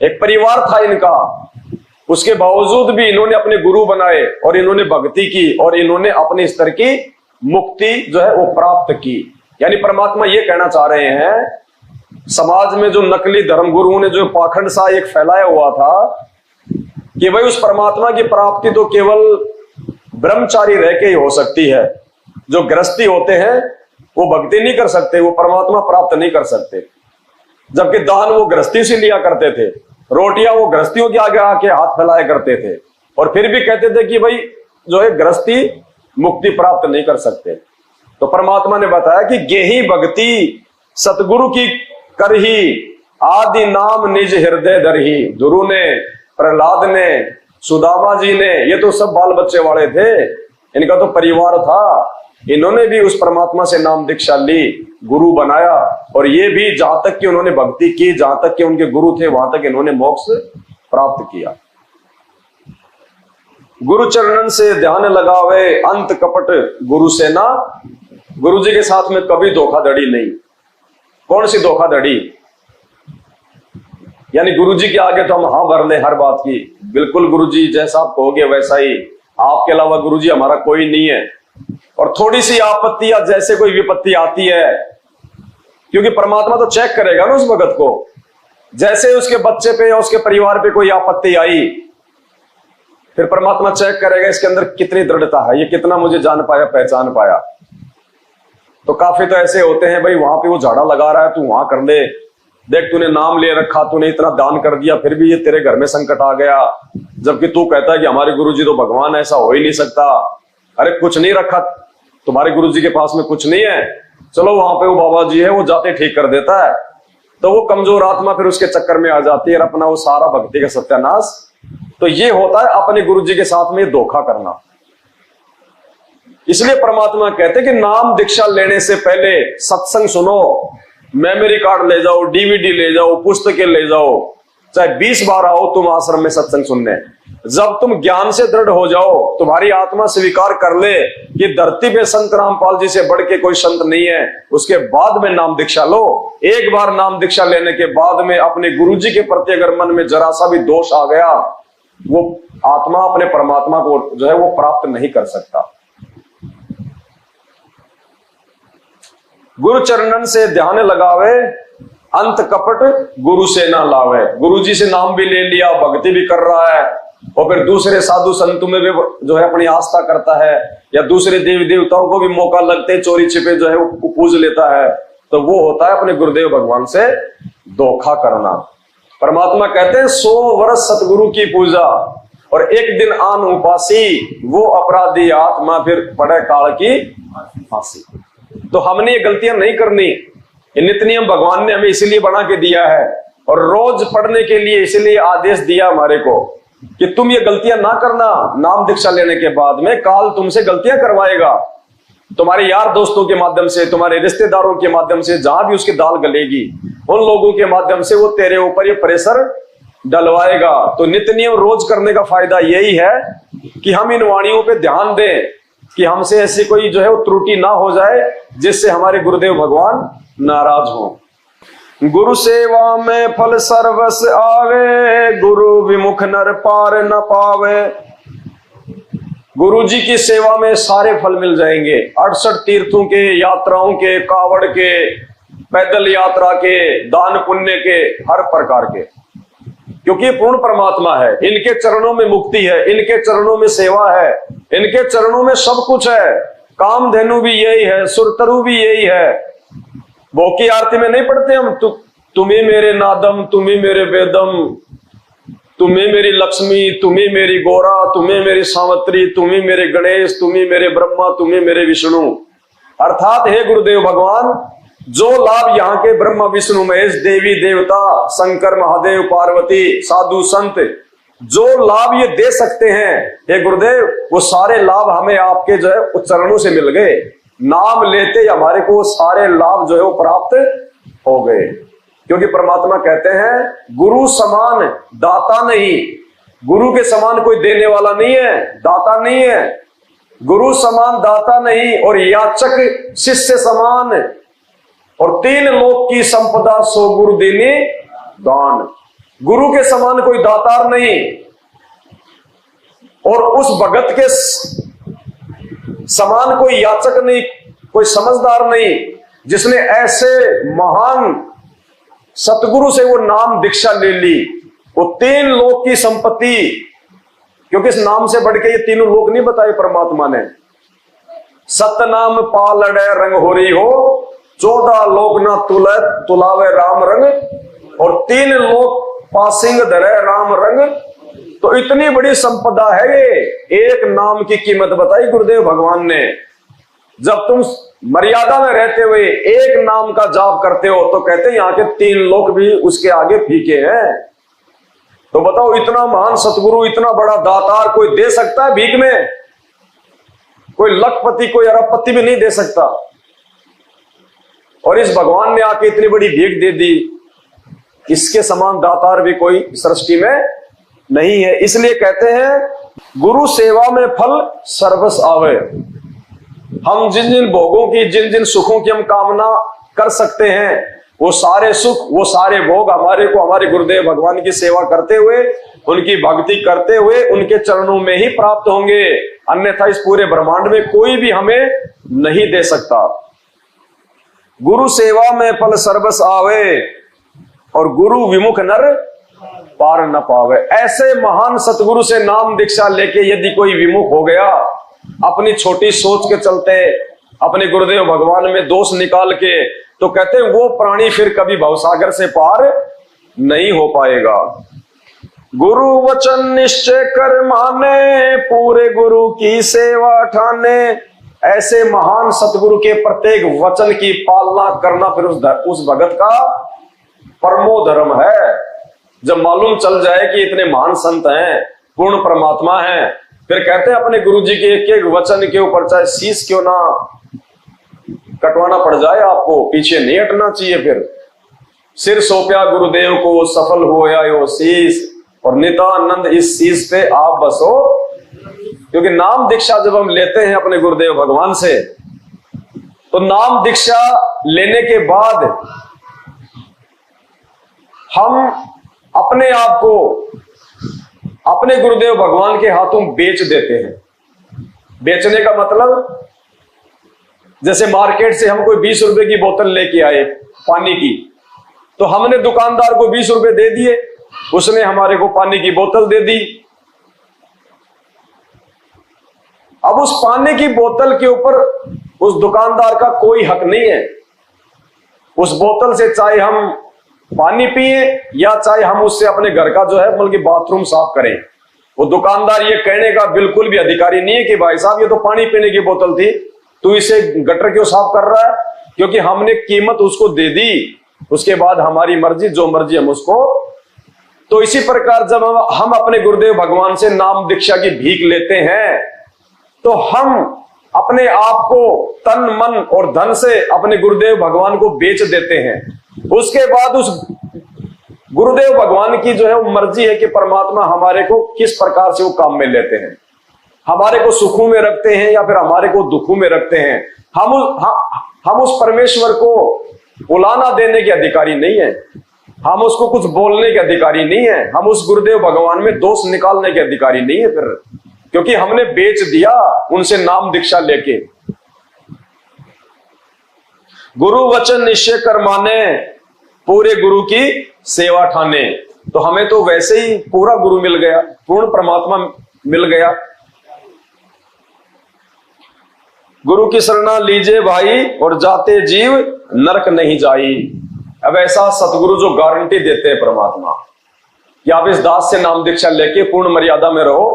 एक परिवार था इनका, उसके बावजूद भी इन्होंने अपने गुरु बनाए और इन्होंने भक्ति की और इन्होंने अपने स्तर की मुक्ति जो है वो प्राप्त की। यानी परमात्मा ये कहना चाह रहे हैं, समाज में जो नकली धर्मगुरुओं ने जो पाखंड सा एक फैलाया हुआ था कि भाई उस परमात्मा की प्राप्ति तो केवल ब्रह्मचारी रह के ही हो सकती है, जो गृहस्थी होते हैं वो भक्ति नहीं कर सकते, वो परमात्मा प्राप्त नहीं कर सकते। जबकि दान वो गृहस्थी से लिया करते थे, रोटियां वो गृहस्थियों के आगे आके हाथ फैलाया करते थे, और फिर भी कहते थे कि भाई जो है गृहस्थी मुक्ति प्राप्त नहीं कर सकते। तो परमात्मा ने बताया कि गेही भक्ति सतगुरु की करही, आदि नाम निज हृदय धरही। गुरु ने, प्रहलाद ने, सुदामा जी ने, ये तो सब बाल बच्चे वाले थे, इनका तो परिवार था। इन्होंने भी उस परमात्मा से नाम दीक्षा ली, गुरु बनाया, और ये भी जहां तक कि उन्होंने भक्ति की, जहां तक कि उनके गुरु थे वहां तक इन्होंने मोक्ष प्राप्त किया। गुरु चरणन से ध्यान लगावे, अंत कपट गुरु से ना। गुरु जी के साथ में कभी धोखाधड़ी नहीं। कौन सी धोखाधड़ी? यानी गुरु जी के आगे तो हम हाँ भर ले हर बात की, बिल्कुल गुरु जी जैसा आप कहोगे वैसा ही, आपके अलावा गुरु जी हमारा कोई नहीं है। और थोड़ी सी आपत्ति या जैसे कोई विपत्ति आती है, क्योंकि परमात्मा तो चेक करेगा ना उस भगत को, जैसे उसके बच्चे पे या उसके परिवार पे कोई आपत्ति आई, फिर परमात्मा चेक करेगा इसके अंदर कितनी दृढ़ता है, ये कितना मुझे जान पाया, पहचान पाया। तो काफी तो ऐसे होते हैं, भाई वहां पे वो झाड़ा लगा रहा है, तू वहां कर ले, देख तूने नाम ले रखा, तूने इतना दान कर दिया, फिर भी ये तेरे घर में संकट आ गया, जबकि तू कहता है कि हमारे गुरुजी तो भगवान, ऐसा हो ही नहीं सकता। अरे कुछ नहीं रखा तुम्हारे गुरुजी के पास में, कुछ नहीं है, चलो वहां पे वो बाबा जी है, वो जाते ठीक कर देता है। तो वो कमजोर आत्मा फिर उसके चक्कर में आ जाती है और अपना वो सारा भक्ति का सत्यानाश। तो ये होता है अपने गुरुजी के साथ में धोखा करना। इसलिए परमात्मा कहते कि नाम दीक्षा लेने से पहले सत्संग सुनो, मेमोरी कार्ड ले जाओ, डीवीडी ले जाओ, पुस्तकें ले जाओ, चाहे 20 बार आओ तुम आश्रम में सत्संग सुनने। जब तुम ज्ञान से दृढ़ हो जाओ, तुम्हारी आत्मा स्वीकार कर ले कि धरती पे संत रामपाल जी से बढ़ के कोई संत नहीं है, उसके बाद में नाम दीक्षा लो। एक बार नाम दीक्षा लेने के बाद में अपने गुरुजी के प्रति अगर मन में जरा सा भी दोष आ गया, वो आत्मा अपने परमात्मा को जो है वो प्राप्त नहीं कर सकता। गुरु चरणन से ध्यान लगावे, अंत कपट गुरु से ना लावे। गुरु जी से नाम भी ले लिया, भक्ति भी कर रहा है, और फिर दूसरे साधु संतों में भी जो है अपनी आस्था करता है, या दूसरे देवी देवताओं को भी मौका लगते चोरी छिपे जो है वो पूज लेता है, तो वो होता है अपने गुरुदेव भगवान से धोखा करना। परमात्मा कहते हैं 100 वर्ष सतगुरु की पूजा और एक दिन आन उपासी, वो अपराधी आत्मा फिर पड़े काल की फांसी। तो हमने ये गलतियां नहीं करनी, ये नित्य नियम भगवान ने हमें इसीलिए बना के दिया है, और रोज पढ़ने के लिए इसीलिए आदेश दिया हमारे को कि तुम ये गलतियां ना करना। नाम दीक्षा लेने के बाद में काल तुमसे गलतियां करवाएगा, तुम्हारे यार दोस्तों के माध्यम से, तुम्हारे रिश्तेदारों के माध्यम से, जहां भी उसकी दाल गलेगी उन लोगों के माध्यम से वो तेरे ऊपर ये प्रेशर डलवाएगा। तो नित्य नियम रोज करने का फायदा यही है कि हम इन वाणियों पे ध्यान दें कि हमसे ऐसी कोई जो है वो त्रुटि ना हो जाए जिससे हमारे गुरुदेव भगवान नाराज हो। गुरु सेवा में फल सर्वस आवे, गुरु विमुख नर पार न पावे। गुरु जी की सेवा में सारे फल मिल जाएंगे, 68 तीर्थों के, यात्राओं के, कावड़ के, पैदल यात्रा के, दान पुण्य के, हर प्रकार के, क्योंकि पूर्ण परमात्मा है। इनके चरणों में मुक्ति है, इनके चरणों में सेवा है, इनके चरणों में सब कुछ है। कामधेनु भी यही है, सुरतरु भी यही है। भोग की आरती में नहीं पढ़ते हम, तुम्ही मेरे नादम, तुम्ही मेरे वेदम, तुम्ही मेरी लक्ष्मी, तुम्ही मेरी गौरा, तुम्ही मेरी सावित्री, तुम्ही मेरे गणेश, तुम्ही मेरे ब्रह्मा, तुम्ही मेरे विष्णु। अर्थात हे गुरुदेव भगवान, जो लाभ यहाँ के ब्रह्मा विष्णु महेश, देवी देवता, शंकर महादेव, पार्वती, साधु संत जो लाभ ये दे सकते हैं, हे गुरुदेव, वो सारे लाभ हमें आपके जो है चरणों से मिल गए। नाम लेते हमारे को सारे लाभ जो है वो प्राप्त हो गए, क्योंकि परमात्मा कहते हैं गुरु समान दाता नहीं। गुरु के समान कोई देने वाला नहीं है, दाता नहीं है। गुरु समान दाता नहीं, और याचक शिष्य समान, और 3 लोक की संपदा सो गुरु देने दान। गुरु के समान कोई दातार नहीं, और उस भगत के समान कोई याचक नहीं, कोई समझदार नहीं, जिसने ऐसे महान सतगुरु से वो नाम दीक्षा ले ली। वो 3 लोक की संपत्ति, क्योंकि इस नाम से बढ़ के ये तीनों लोक नहीं बताए परमात्मा ने। सतनाम पालड़े रंग होरी हो, 14 लोक ना तुलावे राम रंग, और 3 लोक पासिंग धरे राम रंग। तो इतनी बड़ी संपदा है ये। एक नाम की कीमत बताई गुरुदेव भगवान ने। जब तुम मर्यादा में रहते हुए एक नाम का जाप करते हो तो कहते हैं यहाँ के 3 लोक भी उसके आगे फीके हैं। तो बताओ, इतना महान सतगुरु, इतना बड़ा दातार कोई दे सकता है भीख में? कोई लखपति, कोई अरबपति भी नहीं दे सकता। और इस भगवान ने आके इतनी बड़ी भीख दे दी। इसके समान दातार भी कोई सृष्टि में नहीं है। इसलिए कहते हैं गुरु सेवा में फल सर्वस आवे। हम जिन जिन भोगों की, जिन जिन सुखों की हम कामना कर सकते हैं, वो सारे सुख, वो सारे भोग हमारे को हमारे गुरुदेव भगवान की सेवा करते हुए, उनकी भक्ति करते हुए, उनके चरणों में ही प्राप्त होंगे। अन्यथा इस पूरे ब्रह्मांड में कोई भी हमें नहीं दे सकता। गुरु सेवा में फल सर्वस आवे, और गुरु विमुख नर पार न पावे। ऐसे महान सतगुरु से नाम दीक्षा लेके यदि कोई विमुख हो गया, अपनी छोटी सोच के चलते, अपने गुरुदेव भगवान में दोष निकाल के, तो कहते हैं वो प्राणी फिर कभी भवसागर से पार नहीं हो पाएगा। गुरु वचन निश्चय कर माने, पूरे गुरु की सेवा ठाने। ऐसे महान सतगुरु के प्रत्येक वचन की पालना करना फिर उस भगत का परमो धर्म है। जब मालूम चल जाए कि इतने महान संत हैं, पूर्ण परमात्मा हैं, फिर कहते हैं अपने गुरु जी के एक एक वचन के ऊपर चाहे शीश क्यों ना कटवाना पड़ जाए, आपको पीछे नहीं हटना चाहिए। फिर सिर सौंपया गुरुदेव को, सफल होया यो शीश, और नितानंद इस शीश पे आप बसो। क्योंकि नाम दीक्षा जब हम लेते हैं अपने गुरुदेव भगवान से, तो नाम दीक्षा लेने के बाद हम अपने आप को अपने गुरुदेव भगवान के हाथों बेच देते हैं। बेचने का मतलब, जैसे मार्केट से हम कोई 20 रुपए की बोतल लेके आए पानी की, तो हमने दुकानदार को 20 रुपए दे दिए, उसने हमारे को पानी की बोतल दे दी। अब उस पानी की बोतल के ऊपर उस दुकानदार का कोई हक नहीं है। उस बोतल से चाहे हम पानी पिए या चाहे हम उससे अपने घर का जो है बल्कि बाथरूम साफ करें, वो दुकानदार ये कहने का बिल्कुल भी अधिकारी नहीं है कि भाई साहब ये तो पानी पीने की बोतल थी, तू इसे गटर क्यों साफ कर रहा है? क्योंकि हमने कीमत उसको दे दी, उसके बाद हमारी मर्जी, जो मर्जी हम उसको। तो इसी प्रकार जब हम अपने गुरुदेव भगवान से नाम दीक्षा की भीख लेते हैं, तो हम अपने आप को तन मन और धन से अपने गुरुदेव भगवान को बेच देते हैं। उसके बाद उस गुरुदेव भगवान की जो है वो मर्जी है कि परमात्मा हमारे को किस प्रकार से वो काम में लेते हैं, हमारे को सुखों में रखते हैं या फिर हमारे को दुखों में रखते हैं। हम उस परमेश्वर को उलाना देने के अधिकारी नहीं है, हम उसको कुछ बोलने के अधिकारी नहीं है, हम उस गुरुदेव भगवान में दोष निकालने के अधिकारी नहीं है फिर, क्योंकि हमने बेच दिया उनसे नाम दीक्षा लेके। गुरु वचन निश्चय कर माने, पूरे गुरु की सेवा ठाने। तो हमें तो वैसे ही पूरा गुरु मिल गया, पूर्ण परमात्मा मिल गया। गुरु की शरणा लीजिए भाई, और जाते जीव नरक नहीं जाई। अब ऐसा सतगुरु जो गारंटी देते हैं परमात्मा कि आप इस दास से नाम दीक्षा लेके पूर्ण मर्यादा में रहो,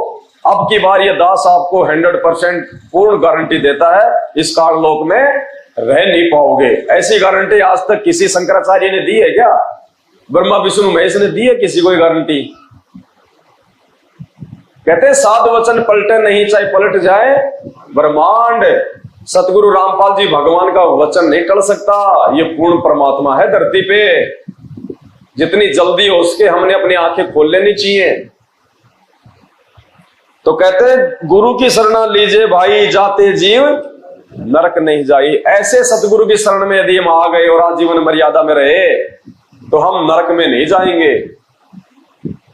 अब की बार ये दास आपको 100% पूर्ण गारंटी देता है, इस काललोक में रह नहीं पाओगे। ऐसी गारंटी आज तक किसी शंकराचार्य ने दी है क्या? ब्रह्मा विष्णु महेश ने दी है किसी को गारंटी? कहते हैं साध वचन पलटे नहीं, चाहे पलट जाए ब्रह्मांड। सतगुरु रामपाल जी भगवान का वचन नहीं टल सकता, ये पूर्ण परमात्मा है धरती पे। जितनी जल्दी हो उसके हमने अपनी आंखें खोल लेनी चाहिए। तो कहते हैं गुरु की शरणा लीजिए भाई, जाते जीव नरक नहीं जाई। ऐसे सतगुरु की शरण में यदि हम आ गए और आजीवन मर्यादा में रहे तो हम नरक में नहीं जाएंगे।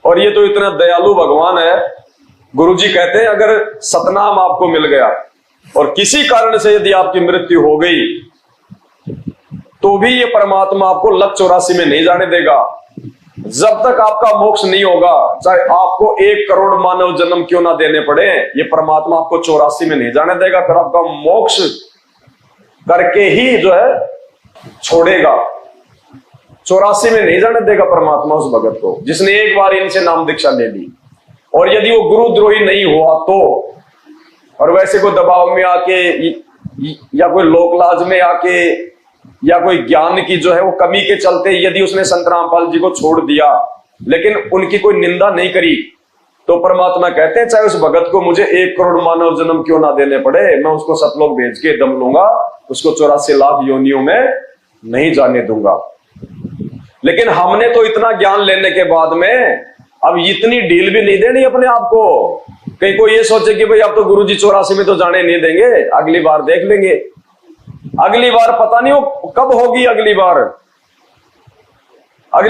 और ये तो इतना दयालु भगवान है गुरुजी कहते हैं अगर सतनाम आपको मिल गया और किसी कारण से यदि आपकी मृत्यु हो गई तो भी ये परमात्मा आपको लख 84 में नहीं जाने देगा। जब तक आपका मोक्ष नहीं होगा, चाहे आपको 1 करोड़ मानव जन्म क्यों ना देने पड़े, ये परमात्मा आपको 84 में नहीं जाने देगा। फिर आपका मोक्ष करके ही जो है छोड़ेगा। 84 में नहीं जाने देगा परमात्मा उस भगत को जिसने एक बार इनसे नाम दीक्षा ले ली। और यदि वो गुरुद्रोही नहीं हुआ तो, और वैसे कोई दबाव में आके या कोई लोकलाज में आके या कोई ज्ञान की जो है वो कमी के चलते यदि उसने संत रामपाल जी को छोड़ दिया लेकिन उनकी कोई निंदा नहीं करी, तो परमात्मा कहते हैं चाहे उस भगत को मुझे 1 करोड़ मानव जन्म क्यों ना देने पड़े, मैं उसको सतलोक भेज के दम लूंगा, उसको 84 लाख योनियों में नहीं जाने दूंगा। लेकिन हमने तो इतना ज्ञान लेने के बाद में अब इतनी ढील भी नहीं देनी अपने आप को। कहीं कोई ये सोचे कि भाई अब तो गुरुजी 84 में तो जाने नहीं देंगे, अगली बार देख लेंगे। अगली बार पता नहीं वो कब होगी। अगली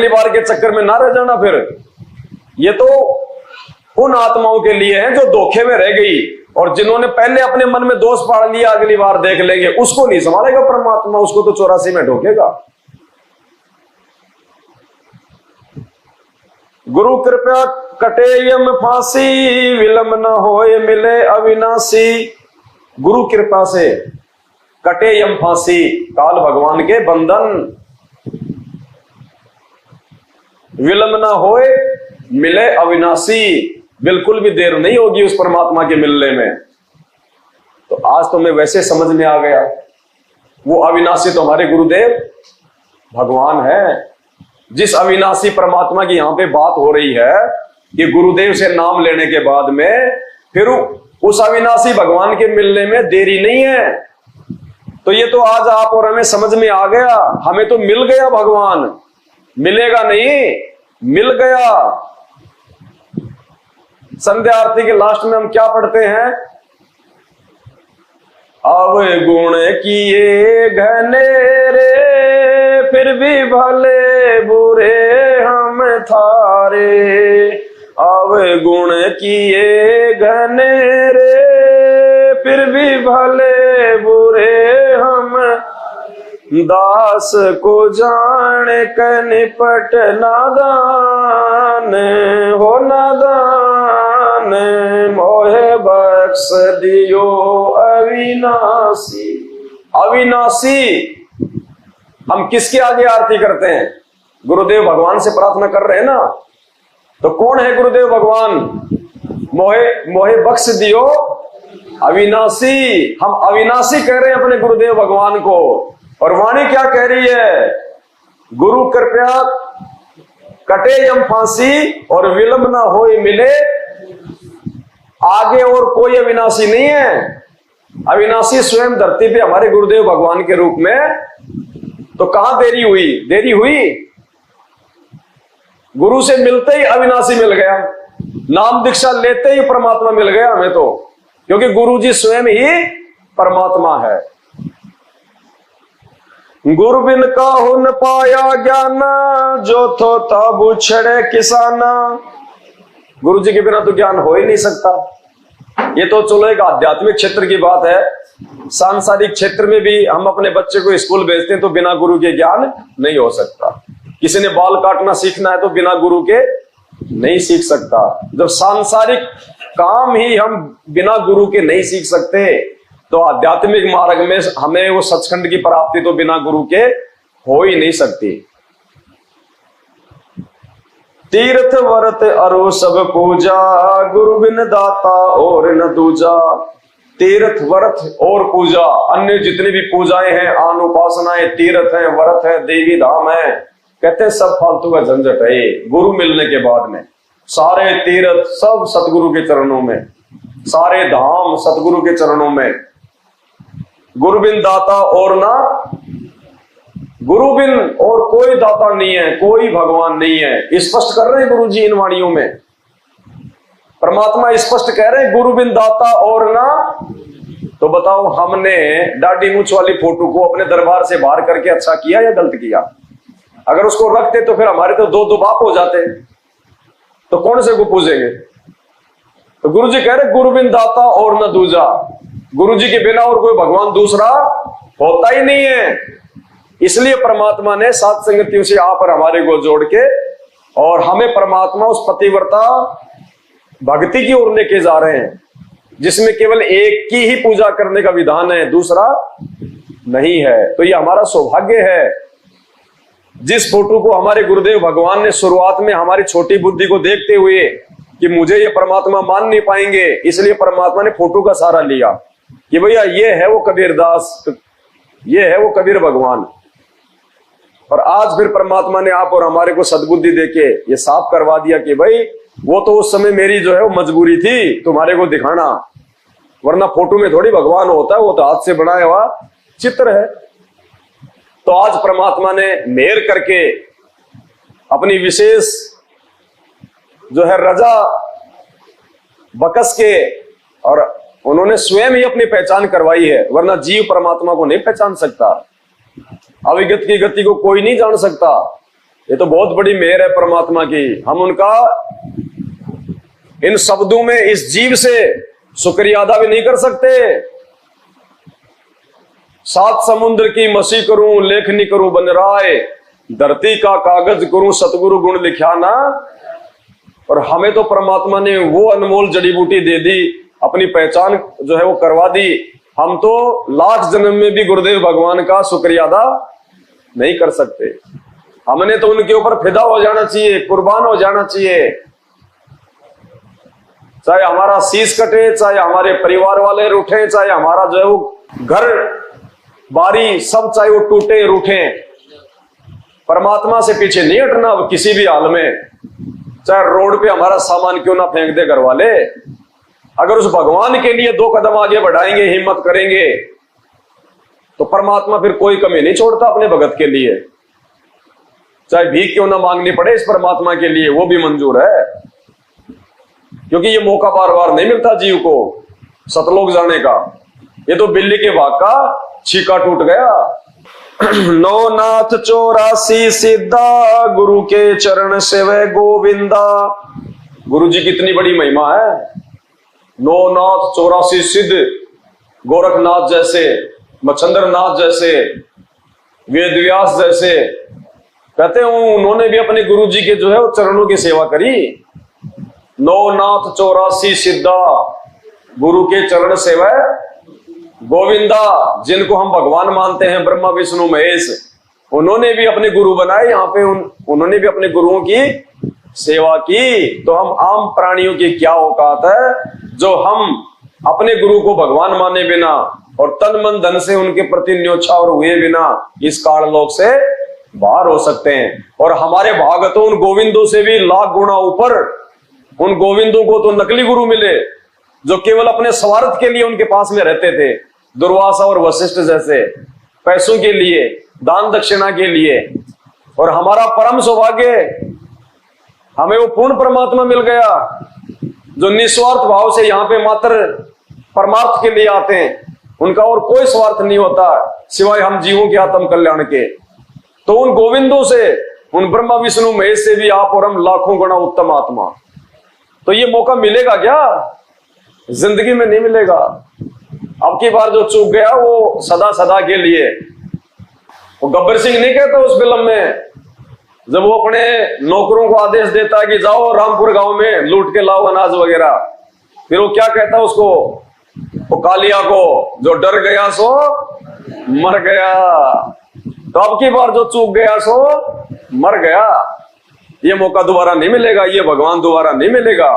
बार के चक्कर में ना रह जाना। फिर ये तो उन आत्माओं के लिए है जो धोखे में रह गई और जिन्होंने पहले अपने मन में दोष पाड़ लिया, अगली बार देख लेंगे, उसको नहीं संभालेगा परमात्मा, उसको तो 84 में ढोकेगा। गुरु कृपया कटे यम फांसी, विलंब न होए मिले अविनाशी। गुरु कृपा से कटे यम फांसी, काल भगवान के बंधन, विलंब ना होए मिले अविनाशी, बिल्कुल भी देर नहीं होगी उस परमात्मा के मिलने में। तो आज तो मैं वैसे समझ में आ गया, वो अविनाशी तो हमारे गुरुदेव भगवान है। जिस अविनाशी परमात्मा की यहां पे बात हो रही है कि गुरुदेव से नाम लेने के बाद में फिर उस अविनाशी भगवान के मिलने में देरी नहीं है। तो ये तो आज आप और हमें समझ में आ गया, हमें तो मिल गया भगवान, मिलेगा नहीं, मिल गया। संध्या आरती के लास्ट में हम क्या पढ़ते हैं? अवगुण किए घनेरे, फिर भी भले बुरे हम थारे। अवगुण किए घनेरे, फिर भी भले बुरे हम दास को जान के निपट नादान हो नादान, मोहे बख्श दियो अविनाशी। अविनाशी हम किसके आगे आरती करते हैं? गुरुदेव भगवान से प्रार्थना कर रहे हैं ना। तो कौन है गुरुदेव भगवान? मोहे बख्श दियो अविनाशी। हम अविनाशी कह रहे हैं अपने गुरुदेव भगवान को। और वाणी क्या कह रही है? गुरु कृपया कटे यम फांसी और विलंब ना होए मिले। आगे और कोई अविनाशी नहीं है। अविनाशी स्वयं धरती पे हमारे गुरुदेव भगवान के रूप में। तो कहां देरी हुई? देरी हुई गुरु से मिलते ही अविनाशी मिल गया, नाम दीक्षा लेते ही परमात्मा मिल गया हमें तो, क्योंकि गुरु जी स्वयं ही परमात्मा है। गुरु बिन काहू न पाया ज्ञान, जो थो तब उछड़े किसाना। गुरु जी के बिना तो ज्ञान हो ही नहीं सकता। ये तो चलो एक आध्यात्मिक क्षेत्र की बात है। सांसारिक क्षेत्र में भी हम अपने बच्चे को स्कूल भेजते हैं तो बिना गुरु के ज्ञान नहीं हो सकता। किसी ने बाल काटना सीखना है तो बिना गुरु के नहीं सीख सकता। जब सांसारिक काम ही हम बिना गुरु के नहीं सीख सकते तो आध्यात्मिक मार्ग में हमें वो सचखंड की प्राप्ति तो बिना गुरु के हो ही नहीं सकती। तीर्थ व्रत अरु सब पूजा, गुरु बिन दाता और न दूजा। तीर्थ व्रत और पूजा, अन्य जितनी भी पूजाएं हैं, आन उपासनाएं, तीर्थ है, व्रत है, देवी धाम है, कहते हैं सब फालतू का झंझट है। गुरु मिलने के बाद में सारे तीर्थ सब सतगुरु के चरणों में, सारे धाम सतगुरु के चरणों में। गुरु बिन दाता और ना, गुरु बिन और कोई दाता नहीं है, कोई भगवान नहीं है। स्पष्ट कर रहे हैं गुरु जी इन वाणियों में। परमात्मा स्पष्ट कह रहे हैं गुरु बिन दाता और ना। तो बताओ हमने दाढ़ी मूंछ वाली फोटो को अपने दरबार से बाहर करके अच्छा किया या गलत किया? अगर उसको रखते तो फिर हमारे तो दो बाप हो जाते, तो कौन से को पूजेंगे? तो तो गुरु जी कह रहे गुरु बिन दाता और न दूजा, गुरु जी के बिना और कोई भगवान दूसरा होता ही नहीं है। इसलिए परमात्मा ने सात संगतियों से आप और हमारे को जोड़ के और हमें परमात्मा उस पतिव्रता भक्ति की ओर लेके जा रहे हैं, जिसमें केवल एक की ही पूजा करने का विधान है, दूसरा नहीं है। तो ये हमारा सौभाग्य है। जिस फोटो को हमारे गुरुदेव भगवान ने शुरुआत में हमारी छोटी बुद्धि को देखते हुए कि मुझे ये परमात्मा मान नहीं पाएंगे, इसलिए परमात्मा ने फोटो का सहारा लिया कि भैया ये है वो कबीरदास, ये है वो कबीर भगवान। और आज फिर परमात्मा ने आप और हमारे को सद्बुद्धि देके ये साफ करवा दिया कि भाई वो तो उस समय मेरी जो है वो मजबूरी थी तुम्हारे को दिखाना, वरना फोटो में थोड़ी भगवान होता है, वो तो हाथ से बनाया हुआ चित्र है। तो आज परमात्मा ने मेहर करके अपनी विशेष जो है रजा बकस के, और उन्होंने स्वयं ही अपनी पहचान करवाई है, वरना जीव परमात्मा को नहीं पहचान सकता। अविगत की गति को कोई नहीं जान सकता। ये तो बहुत बड़ी मेहर है परमात्मा की। हम उनका इन शब्दों में इस जीव से शुक्रिया अदा भी नहीं कर सकते। सात समुद्र की मसी करूं, लेखनी करूं बन राय, धरती का कागज करूं, सतगुरु गुण लिखा ना। और हमें तो परमात्मा ने वो अनमोल जड़ी बूटी दे दी, अपनी पहचान जो है वो करवा दी। हम तो लाख जन्म में भी गुरुदेव भगवान का शुक्रिया अदा नहीं कर सकते। हमने तो उनके ऊपर फिदा हो जाना चाहिए, कुर्बान हो जाना चाहिए। चाहे हमारा शीश कटे, चाहे हमारे परिवार वाले रूठे, चाहे हमारा जो है वो घर बारी सब चाहे वो टूटे रूठे, परमात्मा से पीछे नहीं हटना किसी भी हाल में। चाहे रोड पे हमारा सामान क्यों ना फेंक दे घर वाले, अगर उस भगवान के लिए दो कदम आगे बढ़ाएंगे, हिम्मत करेंगे, तो परमात्मा फिर कोई कमी नहीं छोड़ता अपने भगत के लिए। चाहे भीख क्यों ना मांगनी पड़े इस परमात्मा के लिए, वो भी मंजूर है। क्योंकि ये मौका बार बार नहीं मिलता जीव को सतलोक जाने का। ये तो बिल्ली के भाग का छीका टूट गया। नौ नाथ 84 सिद्धा, गुरु के चरण सेवे गोविंदा। गुरु जी की इतनी बड़ी महिमा है। 9 नाथ 84 सिद्ध, गोरखनाथ जैसे, मच्छंद्रनाथ जैसे, वेदव्यास जैसे, कहते हैं उन्होंने भी अपने गुरु जी के जो है वो चरणों की सेवा करी। 9 नाथ 84 सिद्धा, गुरु के चरण सेवा गोविंदा। जिनको हम भगवान मानते हैं, ब्रह्मा विष्णु महेश, उन्होंने भी अपने गुरु बनाए। यहाँ पे उन्होंने भी अपने गुरुओं की सेवा की। तो हम आम प्राणियों की क्या औकात है जो हम अपने गुरु को भगवान माने बिना और तन मन धन से उनके प्रति न्योछावर हुए बिना इस काल लोक से बाहर हो सकते हैं। और हमारे भाग तो उन गोविंदों से भी लाख गुना ऊपर। उन गोविंदों को तो नकली गुरु मिले जो केवल अपने स्वार्थ के लिए उनके पास में रहते थे, दुर्वासा और वशिष्ठ जैसे, पैसों के लिए, दान दक्षिणा के लिए। और हमारा परम सौभाग्य, हमें वो पूर्ण परमात्मा मिल गया जो निस्वार्थ भाव से यहाँ पे मात्र परमार्थ के लिए आते हैं। उनका और कोई स्वार्थ नहीं होता सिवाय हम जीवों के आत्म कल्याण के। तो उन गोविंदों से, उन ब्रह्मा विष्णु महेश से भी आप और हम लाखों गुना उत्तम आत्मा। तो ये मौका मिलेगा क्या? जिंदगी में नहीं मिलेगा। अब की बार जो चूक गया वो सदा सदा के लिए। वो गब्बर सिंह नहीं कहता उस फिल्म में, जब वो अपने नौकरों को आदेश देता है कि जाओ रामपुर गांव में लूट के लाओ अनाज वगैरह, फिर वो क्या कहता उसको, वो कालिया को, जो डर गया सो मर गया। तो अब की बार जो चूक गया सो मर गया। ये मौका दोबारा नहीं मिलेगा, ये भगवान दोबारा नहीं मिलेगा।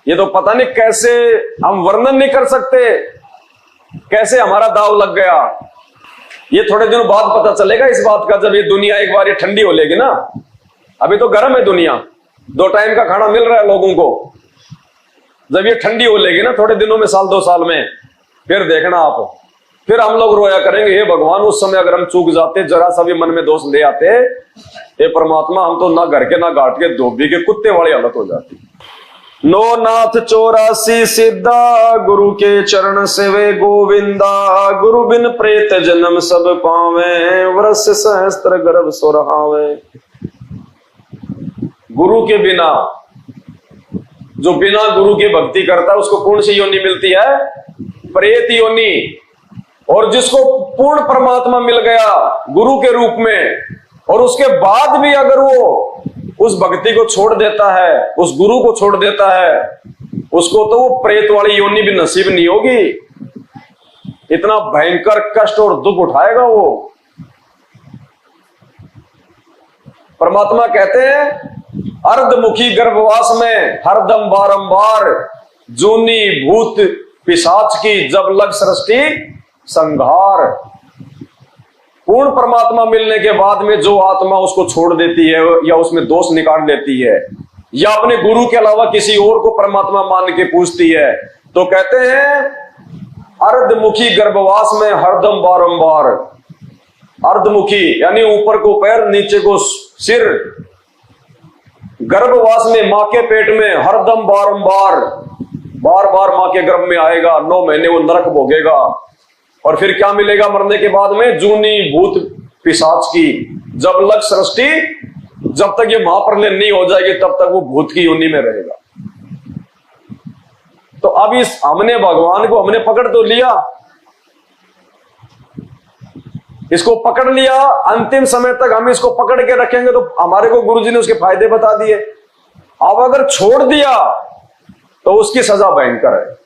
ये तो पता नहीं कैसे हम वर्णन नहीं कर सकते, कैसे हमारा दाव लग गया। ये थोड़े दिनों बाद पता चलेगा इस बात का, जब ये दुनिया एक बार ये ठंडी हो लेगी ना। अभी तो गर्म है दुनिया, 2 टाइम का खाना मिल रहा है लोगों को। जब ये ठंडी हो लेगी ना थोड़े दिनों में, साल 2 साल में, फिर देखना आप, फिर हम लोग रोया करेंगे, हे भगवान उस समय अगर हम चूक जाते, जरा सा भी मन में दोष ले आते, हे परमात्मा हम तो ना घर के ना घाट के धोबी के कुत्ते वाली हालत हो जाती। 9 नाथ 84 सिद्धा, गुरु के चरण सेवे गोविंदा। गुरु बिन प्रेत जन्म सब पावे, वर्ष सहस्त्र गर्भ सोरहावे। गुरु के बिना जो बिना गुरु की भक्ति करता है उसको कौन सी योनि मिलती है? प्रेत योनि। और जिसको पूर्ण परमात्मा मिल गया गुरु के रूप में, और उसके बाद भी अगर वो उस भक्ति को छोड़ देता है, उस गुरु को छोड़ देता है, उसको तो वो प्रेत वाली योनि भी नसीब नहीं होगी। इतना भयंकर कष्ट और दुख उठाएगा वो। परमात्मा कहते हैं अर्धमुखी गर्भवास में हरदम बारंबार जूनी भूत पिशाच की जब लग सृष्टि संघार। पूर्ण परमात्मा मिलने के बाद में जो आत्मा उसको छोड़ देती है या उसमें दोष निकाल लेती है या अपने गुरु के अलावा किसी और को परमात्मा मान के पूछती है, तो कहते हैं अर्धमुखी गर्भवास में हरदम बारंबार। अर्धमुखी यानी ऊपर को पैर नीचे को सिर, गर्भवास में मां के पेट में हरदम बारंबार, बार बार मां के गर्भ में आएगा, 9 महीने वो नरक भोगेगा। और फिर क्या मिलेगा मरने के बाद में? जूनी भूत पिशाच की जब लग सृष्टि, जब तक ये महाप्रलय नहीं हो जाएगी तब तक वो भूत की योनि में रहेगा। तो अब इस हमने भगवान को हमने पकड़ तो लिया, इसको पकड़ लिया, अंतिम समय तक हम इसको पकड़ के रखेंगे तो हमारे को गुरुजी ने उसके फायदे बता दिए। अब अगर छोड़ दिया तो उसकी सजा भयंकर है।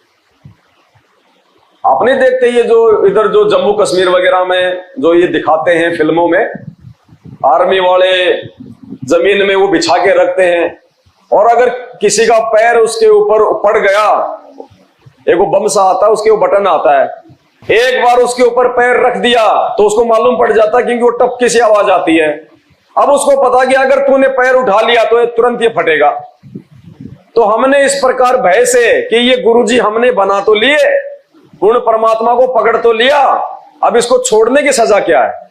आपने देखते ये जो इधर जो जम्मू कश्मीर वगैरह में जो ये दिखाते हैं फिल्मों में, आर्मी वाले जमीन में वो बिछा के रखते हैं, और अगर किसी का पैर उसके ऊपर पड़ गया, एक वो बम सा आता है उसके वो बटन आता है, एक बार उसके ऊपर पैर रख दिया तो उसको मालूम पड़ जाता है क्योंकि वो टपकी सी आवाज आती है। अब उसको पता कि अगर तूने पैर उठा लिया तो ये तुरंत ये फटेगा। तो हमने इस प्रकार भय से कि ये गुरुजी हमने बना तो लिए, पूर्ण परमात्मा को पकड़ तो लिया, अब इसको छोड़ने की सजा क्या है?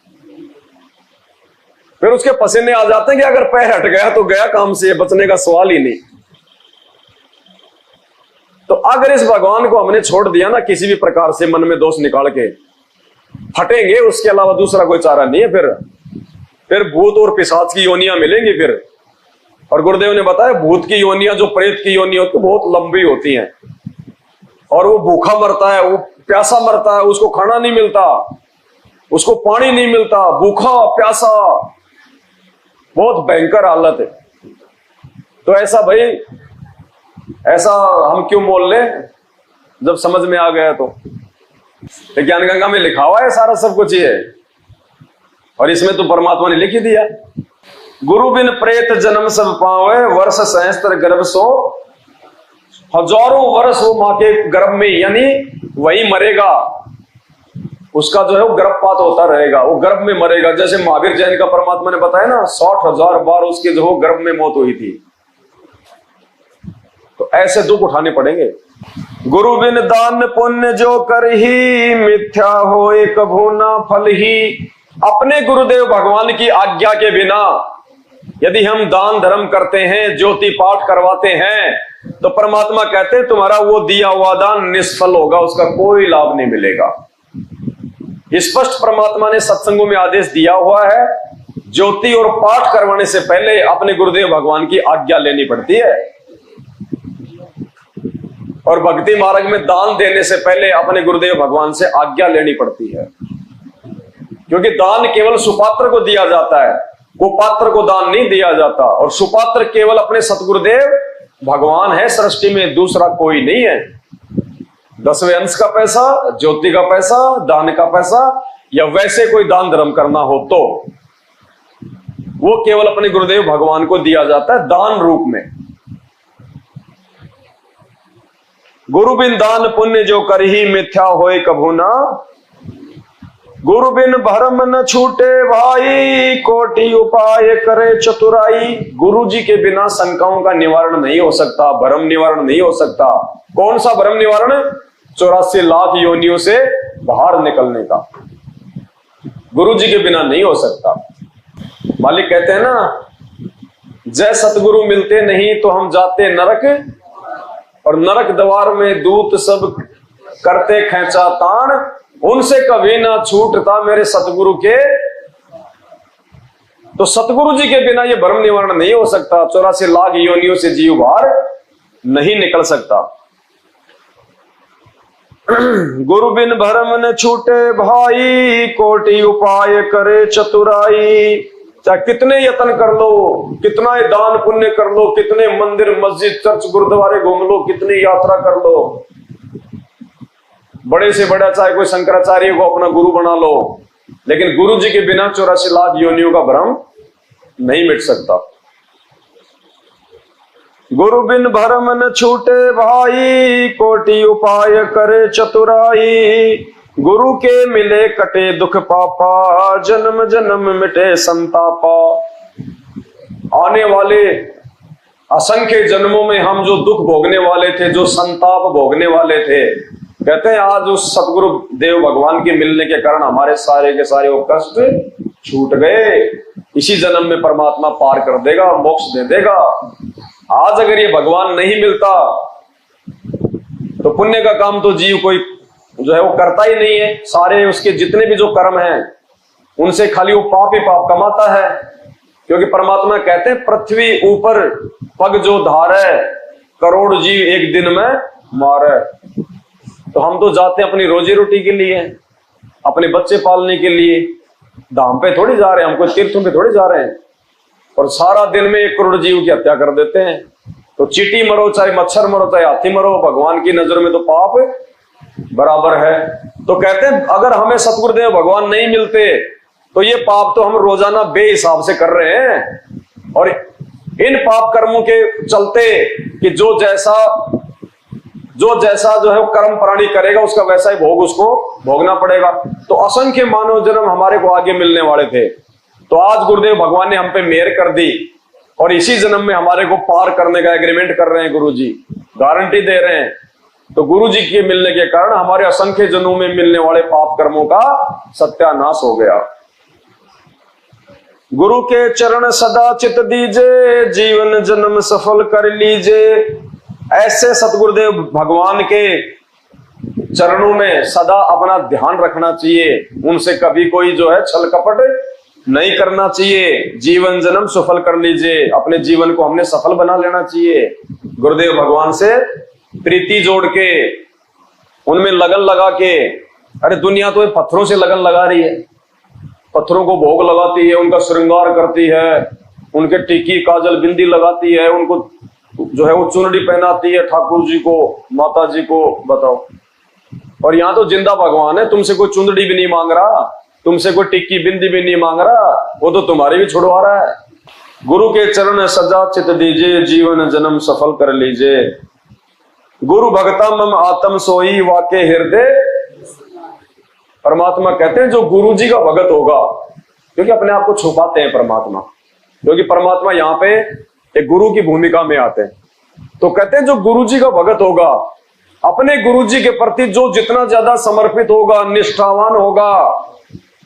फिर उसके पसीने आ जाते हैं कि अगर पैर हट गया तो गया काम से, बचने का सवाल ही नहीं। तो अगर इस भगवान को हमने छोड़ दिया ना, किसी भी प्रकार से मन में दोष निकाल के, फटेंगे, उसके अलावा दूसरा कोई चारा नहीं है। फिर भूत और पिशाच की योनियां मिलेंगी फिर। और गुरुदेव ने बताया भूत की योनियां, जो प्रेत की योनियां होती है, बहुत लंबी होती हैं, और वो भूखा मरता है, वो प्यासा मरता है, उसको खाना नहीं मिलता, उसको पानी नहीं मिलता, भूखा प्यासा, बहुत भयंकर हालत है। तो ऐसा भाई, ऐसा हम क्यों बोल ले? जब समझ में आ गया तो ज्ञान गंगा में लिखा हुआ है सारा सब कुछ ये, और इसमें तो परमात्मा ने लिख ही दिया। गुरु बिन प्रेत जन्म सब पावे, वर्ष सहस्त्र गर्भ सो। हजारों वर्ष वो मां के गर्भ में, यानी वही मरेगा, उसका जो है वो गर्भपात होता रहेगा, वो गर्भ में मरेगा। जैसे महावीर जैन का परमात्मा ने बताया ना, 60,000 बार उसके जो गर्भ में मौत हुई थी। तो ऐसे दुख उठाने पड़ेंगे। गुरु बिन दान पुण्य जो कर ही, मिथ्या होए कभू ना फल ही। अपने गुरुदेव भगवान की आज्ञा के बिना यदि हम दान धर्म करते हैं, ज्योति पाठ करवाते हैं, तो परमात्मा कहते हैं तुम्हारा वो दिया हुआ दान निष्फल होगा, उसका कोई लाभ नहीं मिलेगा। स्पष्ट परमात्मा ने सत्संगों में आदेश दिया हुआ है, ज्योति और पाठ करवाने से पहले अपने गुरुदेव भगवान की आज्ञा लेनी पड़ती है, और भक्ति मार्ग में दान देने से पहले अपने गुरुदेव भगवान से आज्ञा लेनी पड़ती है। क्योंकि दान केवल सुपात्र को दिया जाता है, कुपात्र को दान नहीं दिया जाता, और सुपात्र केवल अपने सतगुरुदेव भगवान है, सृष्टि में दूसरा कोई नहीं है। 10वें अंश का पैसा, ज्योति का पैसा, दान का पैसा, या वैसे कोई दान धर्म करना हो तो वो केवल अपने गुरुदेव भगवान को दिया जाता है दान रूप में। गुरु बिन दान पुण्य जो करही, मिथ्या होए कभू ना। गुरु बिन भरम न छूटे भाई, कोटि उपाय करे चतुराई। गुरु जी के बिना शंकाओं का निवारण नहीं हो सकता, भरम निवारण नहीं हो सकता। कौन सा भरम निवारण? 84 लाख योनियों से बाहर निकलने का गुरु जी के बिना नहीं हो सकता। मालिक कहते हैं ना, जय सतगुरु मिलते नहीं तो हम जाते नरक, और नरक द्वार में दूत सब करते खेचा ताण, उनसे कभी ना छूटता मेरे सतगुरु के। तो सतगुरु जी के बिना ये भ्रम निवारण नहीं हो सकता। 84 लाख योनियों से जीव बाहर नहीं निकल सकता। गुरु बिन भरम न छूटे भाई, कोटि उपाय करे चतुराई। चाहे कितने यत्न कर लो, कितना ही दान पुण्य कर लो, कितने मंदिर मस्जिद चर्च गुरुद्वारे घूम लो, कितनी यात्रा कर लो, बड़े से बड़ा चाहे कोई शंकराचार्य को अपना गुरु बना लो, लेकिन गुरु जी के बिना 84 लाख योनियों का भ्रम नहीं मिट सकता। गुरु बिन भरम न छूटे भाई, कोटि उपाय करे चतुराई। गुरु के मिले कटे दुख पापा, जन्म जन्म मिटे संतापा। आने वाले असंख्य जन्मों में हम जो दुख भोगने वाले थे, जो संताप भोगने वाले थे, कहते हैं आज उस सतगुरु देव भगवान के मिलने के कारण हमारे सारे के सारे वो कष्ट छूट गए। इसी जन्म में परमात्मा पार कर देगा, मोक्ष दे देगा। आज अगर ये भगवान नहीं मिलता तो पुण्य का काम तो जीव कोई जो है वो करता ही नहीं है। सारे उसके जितने भी जो कर्म हैं उनसे खाली वो पाप ही पाप कमाता है। क्योंकि परमात्मा कहते हैं पृथ्वी ऊपर पग जो धारे, करोड़ जीव एक दिन में मारे। तो हम तो जाते हैं अपनी रोजी रोटी के लिए, अपने बच्चे पालने के लिए। धाम पे थोड़ी जा रहे हैं, हम कोई तीर्थों पे थोड़ी जा रहे हैं। और सारा दिन में 1 करोड़ जीव की हत्या कर देते हैं। तो चींटी मरो, चाहे मच्छर मरो, चाहे हाथी मरो, भगवान की नजर में तो पाप बराबर है। तो कहते हैं अगर हमें सतगुरुदेव भगवान नहीं मिलते तो ये पाप तो हम रोजाना बेहिसाब से कर रहे हैं। और इन पाप कर्मों के चलते कि जो जैसा जो है वो कर्म प्राणी करेगा उसका वैसा ही भोग उसको भोगना पड़ेगा। तो असंख्य मानव जन्म हमारे को आगे मिलने वाले थे। तो आज गुरुदेव भगवान ने हम पे मेहर कर दी और इसी जन्म में हमारे को पार करने का एग्रीमेंट कर रहे हैं। गुरु जी गारंटी दे रहे हैं। तो गुरु जी के मिलने के कारण हमारे असंख्य जन्मों में मिलने वाले पाप कर्मों का सत्यानाश हो गया। गुरु के चरण सदा चित दीजे, जीवन जन्म सफल कर लीजे। ऐसे सतगुरुदेव भगवान के चरणों में सदा अपना ध्यान रखना चाहिए। उनसे कभी कोई जो है छल कपट नहीं करना चाहिए। जीवन जन्म सफल कर लीजिए। अपने जीवन को हमने सफल बना लेना चाहिए। गुरुदेव भगवान से प्रीति जोड़ के, उनमें लगन लगा के। अरे दुनिया तो पत्थरों से लगन लगा रही है, पत्थरों को भोग लगाती है, उनका श्रृंगार करती है, उनके टिक्की काजल बिंदी लगाती है, उनको जो है वो चुनरी पहनाती है ठाकुर जी को, माता जी को। बताओ। और यहाँ तो जिंदा भगवान है, तुमसे कोई चुंदड़ी भी नहीं मांग रहा, तुमसे कोई टिक्की बिंदी भी नहीं मांग रहा, वो तो तुम्हारी भी छुड़वा रहा है। गुरु के चरण सजा चित दीजिए, जीवन जन्म सफल कर लीजिए। गुरु भगता मम आत्म सोई, वाके हृदय। परमात्मा कहते हैं जो गुरु जी का भगत होगा, क्योंकि अपने आप को छुपाते हैं परमात्मा, क्योंकि परमात्मा यहाँ पे एक गुरु की भूमिका में आते हैं। तो कहते हैं जो गुरु जी का भगत होगा, अपने गुरु जी के प्रति जो जितना ज्यादा समर्पित होगा, निष्ठावान होगा,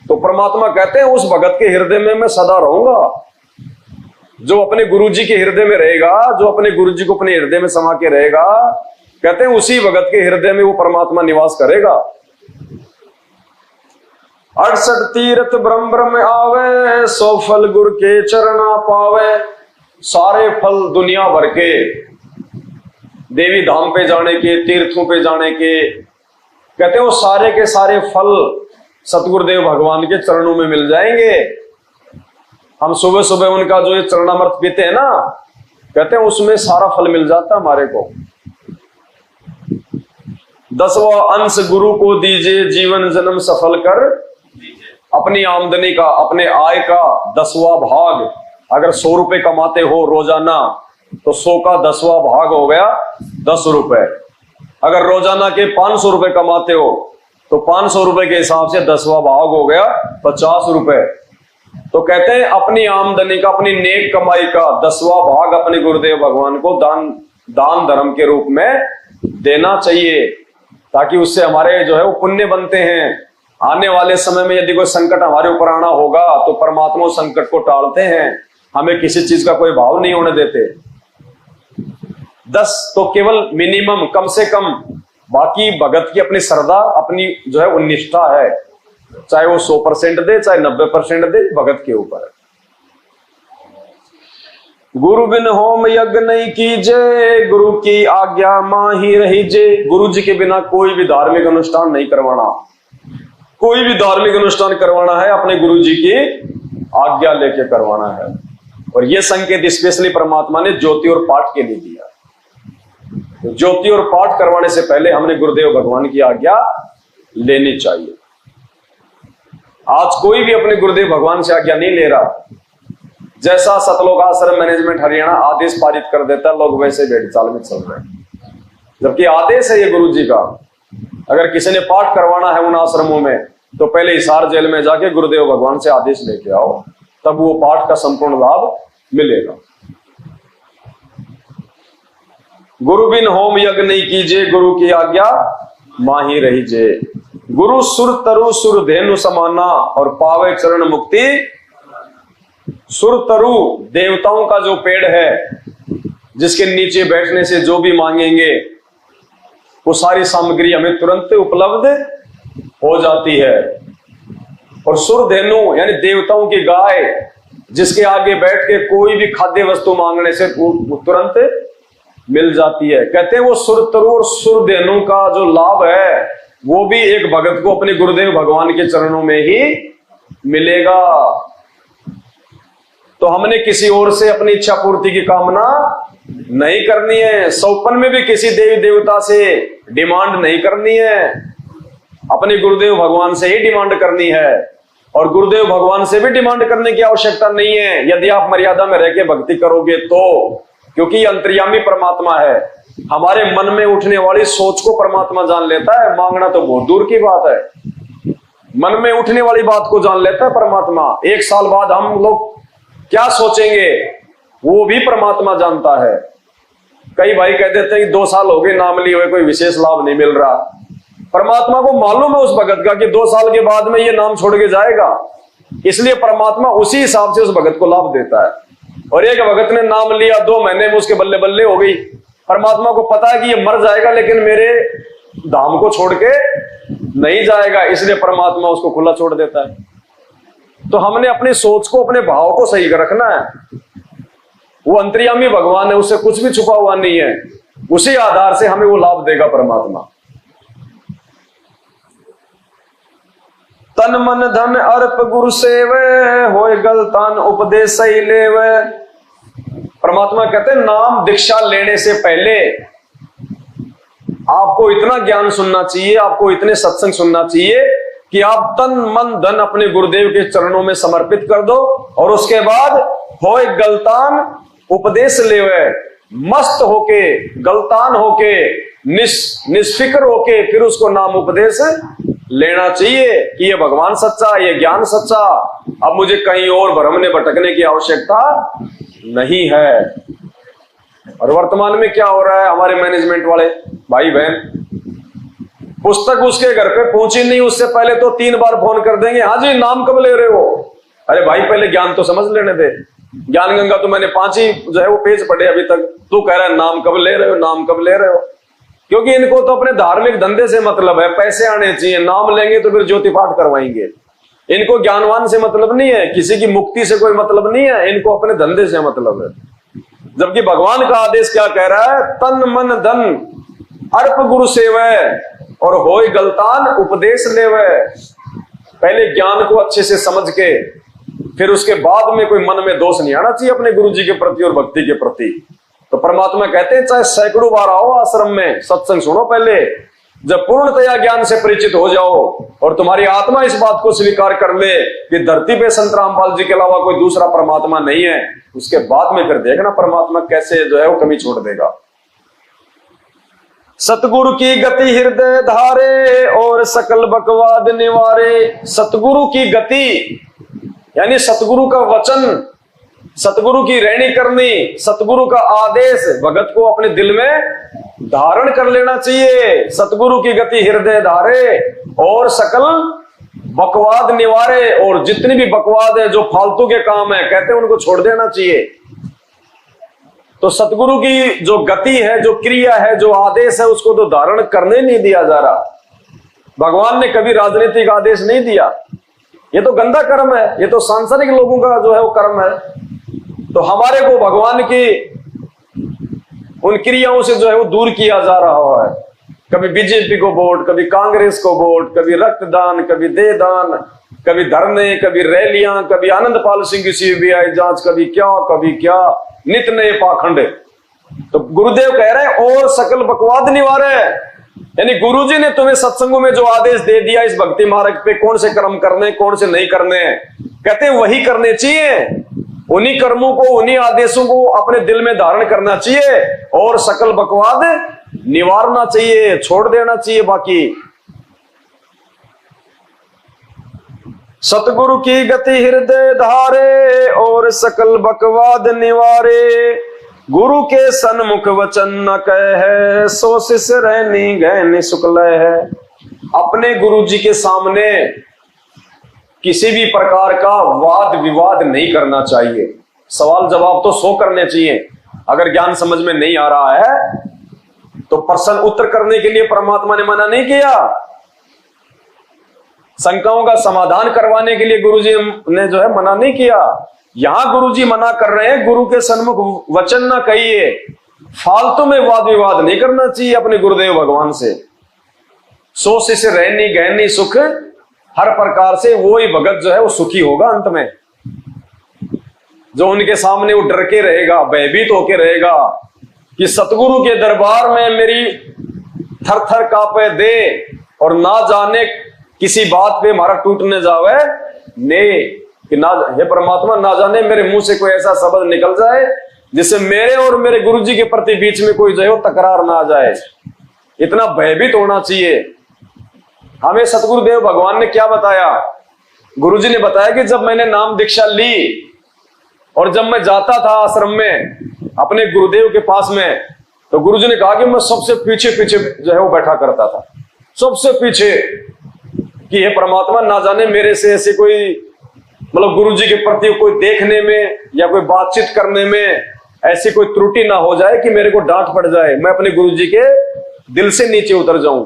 तो परमात्मा कहते हैं उस भगत के हृदय में मैं सदा रहूंगा। जो अपने गुरु जी के हृदय में रहेगा, जो अपने गुरु जी को अपने हृदय में समा के रहेगा, कहते हैं उसी भगत के हृदय में वो परमात्मा निवास करेगा। 68 तीर्थ ब्रह्म ब्रह्म आवे, 100 फल गुरु के चरणा पावे। सारे फल दुनिया भर के, देवी धाम पे जाने के, तीर्थों पे जाने के, कहते हैं वो सारे के सारे फल सतगुरुदेव भगवान के चरणों में मिल जाएंगे। हम सुबह सुबह उनका जो ये चरणामृत पीते हैं ना, कहते हैं उसमें सारा फल मिल जाता है हमारे को। 10वां अंश गुरु को दीजिए, जीवन जन्म सफल कर। अपनी आमदनी का, अपने आय का 10वां भाग, अगर 100 रुपए कमाते हो रोजाना, तो 100 का 10वां भाग हो गया 10 रुपए। अगर रोजाना के 500 रुपए कमाते हो, तो 500 रुपए के हिसाब से 10वां भाग हो गया 50 रुपए। तो कहते हैं अपनी आमदनी का, अपनी नेक कमाई का 10वां भाग अपने गुरुदेव भगवान को दान धर्म के रूप में देना चाहिए, ताकि उससे हमारे जो है वो पुण्य बनते हैं। आने वाले समय में यदि कोई संकट हमारे ऊपर आना होगा तो परमात्मा उस संकट को टालते हैं, हमें किसी चीज का कोई भाव नहीं होने देते। 10 तो केवल मिनिमम, कम से कम। बाकी भगत की अपनी श्रद्धा, अपनी जो है वो निष्ठा है, चाहे वो 100% दे, चाहे 90% दे, भगत के ऊपर है। गुरु बिन होम यज्ञ नहीं कीजे, गुरु की आज्ञा माही रहीजे। गुरु जी के बिना कोई भी धार्मिक अनुष्ठान नहीं करवाना। कोई भी धार्मिक अनुष्ठान करवाना है अपने गुरु जी की आज्ञा लेके करवाना है। और यह संकेत स्पेशली परमात्मा ने ज्योति और पाठ के लिए दिया। तो ज्योति और पाठ करवाने से पहले हमने गुरुदेव भगवान की आज्ञा लेनी चाहिए। आज कोई भी अपने गुरुदेव भगवान से आज्ञा नहीं ले रहा। जैसा सतलोक आश्रम मैनेजमेंट हरियाणा आदेश पारित कर देता है, लोग वैसे भेड़ चाल में चल रहे हैं, जबकि आदेश है ये गुरु जी का। अगर किसी ने पाठ करवाना है उन आश्रमों में तो पहले हिसार जेल में जाके गुरुदेव भगवान से आदेश लेके आओ, तब वो पाठ का संपूर्ण लाभ मिलेगा। गुरु बिन होम यज्ञ नहीं कीजिए, गुरु की आज्ञा माही रहीजे। गुरु सुर तरु सुर धेनु समाना और पावे चरण मुक्ति। सुर तरु देवताओं का जो पेड़ है, जिसके नीचे बैठने से जो भी मांगेंगे वो सारी सामग्री हमें तुरंत उपलब्ध हो जाती है। और सुर धेनु यानी देवताओं की गाय, जिसके आगे बैठ के कोई भी खाद्य वस्तु मांगने से तुरंत मिल जाती है। कहते हैं वो सुर तरु और सुर धेनु का जो लाभ है वो भी एक भगत को अपने गुरुदेव भगवान के चरणों में ही मिलेगा। तो हमने किसी और से अपनी इच्छा पूर्ति की कामना नहीं करनी है। सौपन में भी किसी देवी देवता से डिमांड नहीं करनी है, अपने गुरुदेव भगवान से ही डिमांड करनी है। और गुरुदेव भगवान से भी डिमांड करने की आवश्यकता नहीं है यदि आप मर्यादा में रह के भक्ति करोगे तो, क्योंकि ये अंतर्यामी परमात्मा है। हमारे मन में उठने वाली सोच को परमात्मा जान लेता है, मांगना तो बहुत दूर की बात है। मन में उठने वाली बात को जान लेता है परमात्मा। 1 साल बाद हम लोग क्या सोचेंगे वो भी परमात्मा जानता है। कई भाई कह देते हैं कि 2 साल हो गए नाम लिए हुए, कोई विशेष लाभ नहीं मिल रहा। परमात्मा को मालूम है उस भगत का कि 2 साल के बाद में ये नाम छोड़ के जाएगा, इसलिए परमात्मा उसी हिसाब से उस भगत को लाभ देता है। और एक भगत ने नाम लिया, 2 महीने में उसके बल्ले बल्ले हो गई। परमात्मा को पता है कि ये मर जाएगा लेकिन मेरे धाम को छोड़ के नहीं जाएगा, इसलिए परमात्मा उसको खुला छोड़ देता है। तो हमने अपनी सोच को, अपने भाव को सही रखना है। वो अंतर्यामी भगवान है, उससे कुछ भी छुपा हुआ नहीं है। उसी आधार से हमें वो लाभ देगा परमात्मा। तन मन धन अर्प गुरु सेवे, होए गलतान उपदेश सही लेवे। परमात्मा कहते हैं नाम दीक्षा लेने से पहले आपको इतना ज्ञान सुनना चाहिए, आपको इतने सत्संग सुनना चाहिए कि आप तन मन धन अपने गुरुदेव के चरणों में समर्पित कर दो। और उसके बाद होए गलतान उपदेश लेवे, मस्त होके, गलतान होके, निष्फिक्र होके फिर उसको नाम उपदेश लेना चाहिए कि ये भगवान सच्चा, ये ज्ञान सच्चा, अब मुझे कहीं और भ्रमने भटकने की आवश्यकता नहीं है। और वर्तमान में क्या हो रहा है, हमारे मैनेजमेंट वाले भाई बहन, पुस्तक उसके घर पे पहुंची नहीं उससे पहले तो 3 बार फोन कर देंगे, हाँ जी नाम कब ले रहे हो। अरे भाई पहले ज्ञान तो समझ लेने दे। ज्ञान गंगा तो मैंने 5 ही जो है वो पेज पढ़े अभी तक, तू कह रहा है नाम कब ले रहे हो, नाम कब ले रहे हो। क्योंकि इनको तो अपने धार्मिक धंधे से मतलब है, पैसे आने चाहिए, नाम लेंगे तो फिर ज्योति पाठ करवाएंगे। इनको ज्ञानवान से मतलब नहीं है, किसी की मुक्ति से कोई मतलब नहीं है, इनको अपने धंधे से मतलब है। जबकि भगवान का आदेश क्या कह रहा है, तन मन धन अर्प गुरु सेवै और होय गलतान उपदेश लेवै। पहले ज्ञान को अच्छे से समझ के फिर उसके बाद में कोई मन में दोष नहीं आना चाहिए अपने गुरु जी के प्रति और भक्ति के प्रति। तो परमात्मा कहते हैं चाहे सैकड़ों बार आओ आश्रम में, सत्संग सुनो पहले, जब पूर्णतया ज्ञान से परिचित हो जाओ और तुम्हारी आत्मा इस बात को स्वीकार कर ले कि धरती पे संत रामपाल जी के अलावा कोई दूसरा परमात्मा नहीं है, उसके बाद में फिर देखना परमात्मा कैसे जो है वो कमी छोड़ देगा। सतगुरु की गति हृदय धारे और सकल बकवाद निवारे। सतगुरु की गति यानी सतगुरु का वचन, सतगुरु की रहनी करनी, सतगुरु का आदेश भगत को अपने दिल में धारण कर लेना चाहिए। सतगुरु की गति हृदय धारे और सकल बकवाद निवारे। और जितनी भी बकवाद है, जो फालतू के काम है, कहते हैं उनको छोड़ देना चाहिए। तो सतगुरु की जो गति है, जो क्रिया है, जो आदेश है, उसको तो धारण करने नहीं दिया जा रहा। भगवान ने कभी राजनीतिक आदेश नहीं दिया, ये तो गंदा कर्म है, ये तो सांसारिक लोगों का जो है वो कर्म है। तो हमारे को भगवान की उन क्रियाओं से जो है वो दूर किया जा रहा है। कभी बीजेपी को वोट, कभी कांग्रेस को वोट, कभी रक्तदान, कभी देहदान, कभी धरने, कभी रैलियां, कभी आनंदपाल सिंह की सीबीआई जांच, कभी क्या नित नए पाखंड। तो गुरुदेव कह रहे हैं और सकल बकवाद निवारे, यानी गुरुजी ने तुम्हें सत्संगों में जो आदेश दे दिया इस भक्ति मार्ग पे कौन से कर्म करने कौन से नहीं करने, कहते हैं वही करने चाहिए। उन्हीं कर्मों को, उन्हीं आदेशों को अपने दिल में धारण करना चाहिए और सकल बकवाद निवारना चाहिए, छोड़ देना चाहिए बाकी। सतगुरु की गति हृदय धारे और सकल बकवाद निवारे। गुरु के सन्मुख वचन न कहे सो शिष्य रहनी गहनी शुक्ल है। अपने गुरु जी के सामने किसी भी प्रकार का वाद विवाद नहीं करना चाहिए। सवाल जवाब तो 100 करने चाहिए। अगर ज्ञान समझ में नहीं आ रहा है तो प्रश्न उत्तर करने के लिए परमात्मा ने मना नहीं किया। शंकाओं का समाधान करवाने के लिए गुरुजी ने जो है मना नहीं किया। यहां गुरुजी मना कर रहे हैं, गुरु के सन्मुख वचन ना कहिए, फालतू में वाद विवाद नहीं करना चाहिए अपने गुरुदेव भगवान से। सो शिष्य रहनी गहनी सुख, हर प्रकार से वो ही भगत जो है वो सुखी होगा अंत में। जो उनके सामने वो डर के रहेगा, भयभीत होके रहेगा कि सतगुरु के दरबार में मेरी थर थर कांपे दे और ना जाने किसी बात पे हमारा टूटने जावे ने, कि ना हे परमात्मा ना जाने मेरे मुंह से कोई ऐसा शब्द निकल जाए जिससे मेरे और मेरे गुरुजी के प्रति बीच में कोई जो है तकरार ना आ जाए। इतना भयभीत होना चाहिए। हमें सतगुरुदेव भगवान ने क्या बताया? गुरुजी ने बताया कि जब मैंने नाम दीक्षा ली और जब मैं जाता था आश्रम में अपने गुरुदेव के पास में, तो गुरुजी ने कहा कि मैं सबसे पीछे पीछे जो है वो बैठा करता था, सबसे पीछे, कि हे परमात्मा ना जाने मेरे से ऐसे कोई मतलब गुरुजी के प्रति कोई देखने में या कोई बातचीत करने में ऐसी कोई त्रुटि ना हो जाए कि मेरे को डांट पड़ जाए, मैं अपने गुरुजी के दिल से नीचे उतर जाऊं।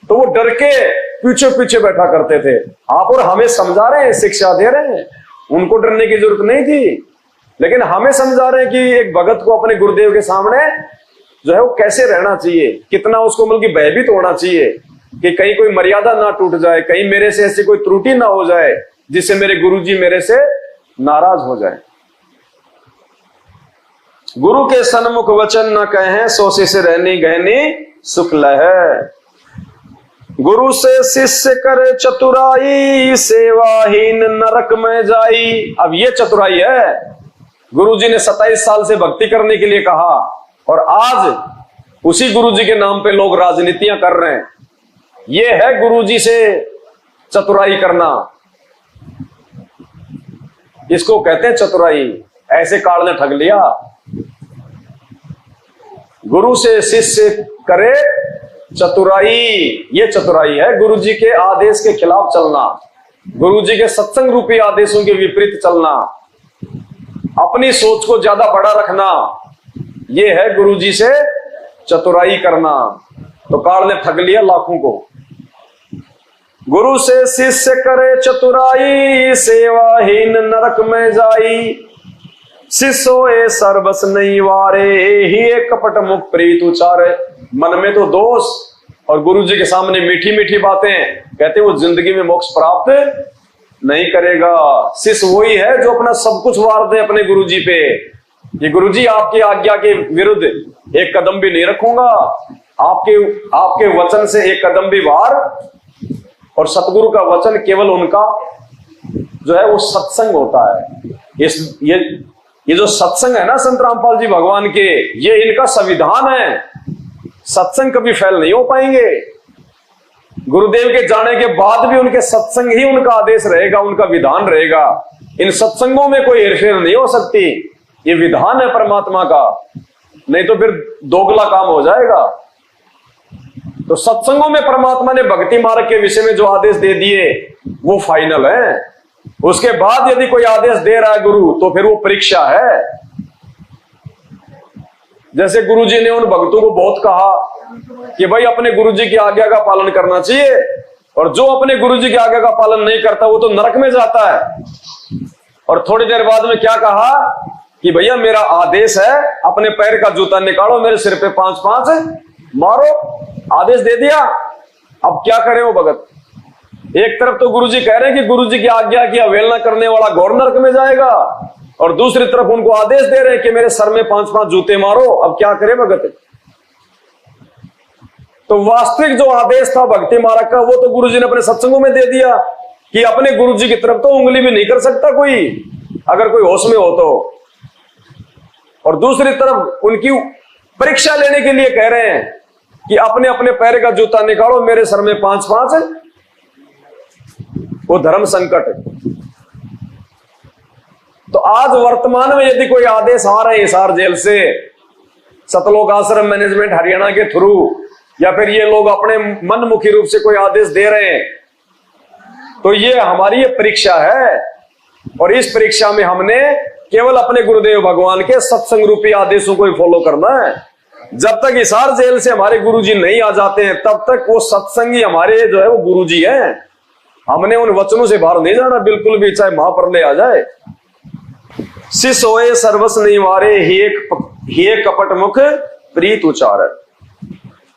तो वो डर के पीछे पीछे बैठा करते थे। आप और हमें समझा रहे हैं, शिक्षा दे रहे हैं, उनको डरने की जरूरत नहीं थी, लेकिन हमें समझा रहे हैं कि एक भगत को अपने गुरुदेव के सामने जो है वो कैसे रहना चाहिए, कितना उसको मतलब भयभीत होना चाहिए कि कहीं कोई मर्यादा ना टूट जाए, कहीं मेरे से ऐसी कोई त्रुटि ना हो जाए जिससे मेरे गुरुजी मेरे से नाराज हो जाए। गुरु के सन्मुख वचन न कहें सो शिष्य रहनी गहनी सुख लहे। गुरु से शिष्य करे चतुराई सेवाहीन नरक में जाई। अब ये चतुराई है। गुरुजी ने 27 साल से भक्ति करने के लिए कहा और आज उसी गुरुजी के नाम पे लोग राजनीतियां कर रहे हैं। ये है गुरुजी से चतुराई करना, इसको कहते हैं चतुराई। ऐसे काल ने ठग लिया। गुरु से शिष्य करे चतुराई, ये चतुराई है। गुरुजी के आदेश के खिलाफ चलना, गुरुजी के सत्संग रूपी आदेशों के विपरीत चलना, अपनी सोच को ज्यादा बड़ा रखना, ये है गुरुजी से चतुराई करना। तो काल ने ठग लिया लाखों को। गुरु से शिष्य करे चतुराई सेवाहीन नरक में जाई। शिष्यो ए सर्वस नहीं वारे ही एक कपट मुख प्रीत उचारे। मन में तो दोष और गुरुजी के सामने मीठी मीठी बातें, कहते वो जिंदगी में मोक्ष प्राप्त नहीं करेगा। शिष्य वही है जो अपना सब कुछ वार दे अपने गुरुजी पे, कि गुरुजी आपकी आज्ञा के विरुद्ध एक कदम भी नहीं रखूंगा, आपके वचन से एक कदम भी वार। और सतगुरु का वचन केवल उनका जो है वो सत्संग होता है। ये जो सत्संग है ना संत रामपाल जी भगवान के, ये इनका संविधान है। सत्संग कभी फेल नहीं हो पाएंगे। गुरुदेव के जाने के बाद भी उनके सत्संग ही उनका आदेश रहेगा, उनका विधान रहेगा। इन सत्संगों में कोई हेरफेर नहीं हो सकती। ये विधान है परमात्मा का, नहीं तो फिर दोगला काम हो जाएगा। तो सत्संगों में परमात्मा ने भक्ति मार्ग के विषय में जो आदेश दे दिए वो फाइनल है। उसके बाद यदि कोई आदेश दे रहा है गुरु, तो फिर वो परीक्षा है। जैसे गुरुजी ने उन भक्तों को बहुत कहा कि भाई अपने गुरुजी की आज्ञा का पालन करना चाहिए, और जो अपने गुरुजी की आज्ञा का पालन नहीं करता वो तो नरक में जाता है। और थोड़ी देर बाद में क्या कहा कि भैया मेरा आदेश है, अपने पैर का जूता निकालो, मेरे सिर पे 5-5 मारो, आदेश दे दिया। अब क्या करे वो भगत? एक तरफ तो गुरुजी कह रहे हैं कि गुरुजी की आज्ञा की अवहेलना करने वाला घोर नरक में जाएगा, और दूसरी तरफ उनको आदेश दे रहे हैं कि मेरे सर में 5-5 जूते मारो। अब क्या करे भगत? तो वास्तविक जो आदेश था भक्ति मार्ग का, वो तो गुरुजी ने अपने सत्संगों में दे दिया कि अपने गुरुजी की तरफ तो उंगली भी नहीं कर सकता कोई, अगर कोई होश में हो तो। और दूसरी तरफ उनकी परीक्षा लेने के लिए कह रहे हैं कि अपने अपने पैर का जूता निकालो, मेरे सर में 5-5। वो धर्म संकट है। तो आज वर्तमान में यदि कोई आदेश आ रहे हैं हिसार जेल से, सतलोक आश्रम मैनेजमेंट हरियाणा के थ्रू, या फिर ये लोग अपने मनमुखी रूप से कोई आदेश दे रहे हैं, तो ये हमारी ये परीक्षा है। और इस परीक्षा में हमने केवल अपने गुरुदेव भगवान के सत्संग रूपी आदेशों को ही फॉलो करना है। जब तक हिसार जेल से हमारे गुरुजी नहीं आ जाते हैं, तब तक वो सत्संगी हमारे जो है वो गुरुजी हैं। हमने उन वचनों से बाहर नहीं जाना बिल्कुल भी, चाहे महाप्रलय आ जाए। शिष होए सर्वस नहीं मारे, ही एक कपट मुख प्रीत उचार।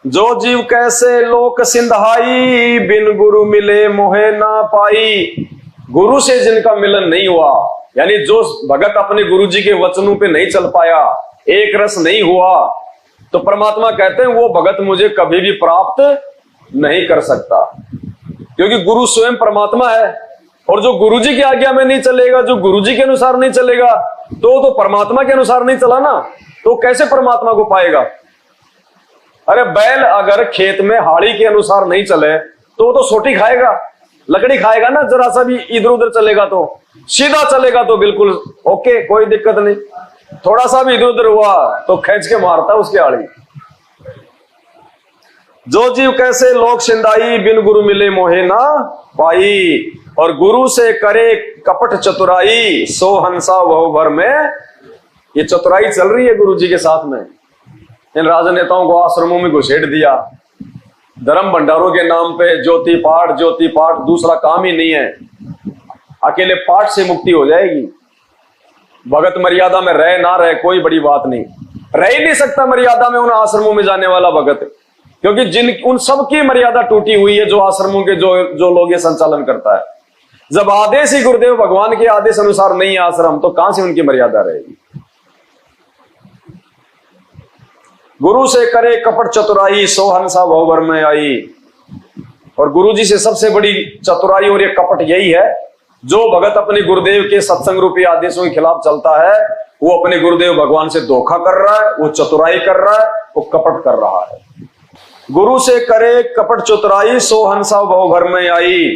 जो जीव कैसे लोक सिंधाई, बिन गुरु मिले मोहे ना पाई। गुरु से जिनका मिलन नहीं हुआ, यानी जो भगत अपने गुरु जी के वचनों पे नहीं चल पाया, एक रस नहीं हुआ, तो परमात्मा कहते हैं वो भगत मुझे कभी भी प्राप्त नहीं कर सकता, क्योंकि गुरु स्वयं परमात्मा है। और जो गुरु जी की आज्ञा में नहीं चलेगा, जो गुरु जी के अनुसार नहीं चलेगा, तो परमात्मा के अनुसार नहीं चला ना, तो कैसे परमात्मा को पाएगा? अरे बैल अगर खेत में हाड़ी के अनुसार नहीं चले तो सोटी खाएगा, लकड़ी खाएगा ना। जरा सा भी इधर उधर चलेगा तो, सीधा चलेगा तो बिल्कुल ओके, कोई दिक्कत नहीं। थोड़ा सा भी इधर उधर हुआ तो खींच के मारता उसकी हाड़ी। जो जीव कैसे लोक सिंदाई, बिन गुरु मिले मोहे ना पाई। और गुरु से करे कपट चतुराई, सो हंसा वह भर में। ये चतुराई चल रही है गुरु जी के साथ में। इन राजनेताओं को आश्रमों में घुसेड़ दिया, धर्म भंडारों के नाम पे ज्योति पाठ, दूसरा काम ही नहीं है। अकेले पाठ से मुक्ति हो जाएगी। भगत मर्यादा में रहे ना रहे कोई बड़ी बात नहीं, रह ही नहीं सकता मर्यादा में उन आश्रमों में जाने वाला भगत, क्योंकि उन सब की मर्यादा टूटी हुई है, जो आश्रमों के जो लोग ये संचालन करता है। जब आदेश ही गुरुदेव भगवान के आदेश अनुसार नहीं है आश्रम, तो कहां से उनकी मर्यादा रहेगी? गुरु से करे कपट चतुराई, सो हंसा भवभर में आई। और गुरु जी से सबसे बड़ी चतुराई और ये कपट यही है, जो भगत अपने गुरुदेव के सत्संग रूपी आदेशों के खिलाफ चलता है, वो अपने गुरुदेव भगवान से धोखा कर रहा है, वो चतुराई कर रहा है, वो कपट कर रहा है। गुरु से करे कपट चतुराई, सो हंसा भवभर में आई।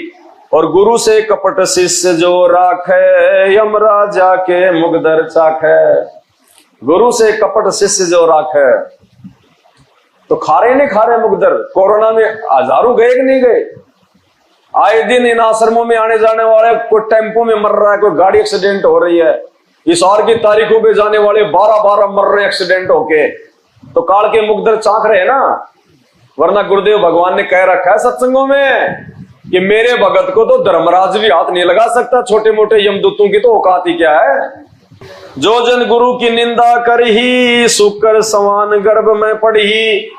और गुरु से कपट शिष्य जो राखे, यमराजा के मुगदर चाखे। गुरु से कपट शिष्य जो राखे, तो खा रहे मुगदर। कोरोना में हजारों गए कि नहीं गए? आए दिन इन आश्रमों में आने जाने वाले, कोई टेम्पो में मर रहा है, कोई गाड़ी एक्सीडेंट हो रही है। इस और की तारीखों पे जाने वाले 12 मर रहे एक्सीडेंट होके, तो काल के मुगदर चाख रहे हैं ना। वरना गुरुदेव भगवान ने कह रखा है सत्संगों में कि मेरे भगत को तो धर्मराज भी हाथ नहीं लगा सकता, छोटे मोटे यमदूतों की तो औकात ही क्या है। जो जन गुरु की निंदा करही, शुक्र समान गर्भ में पढ़ी।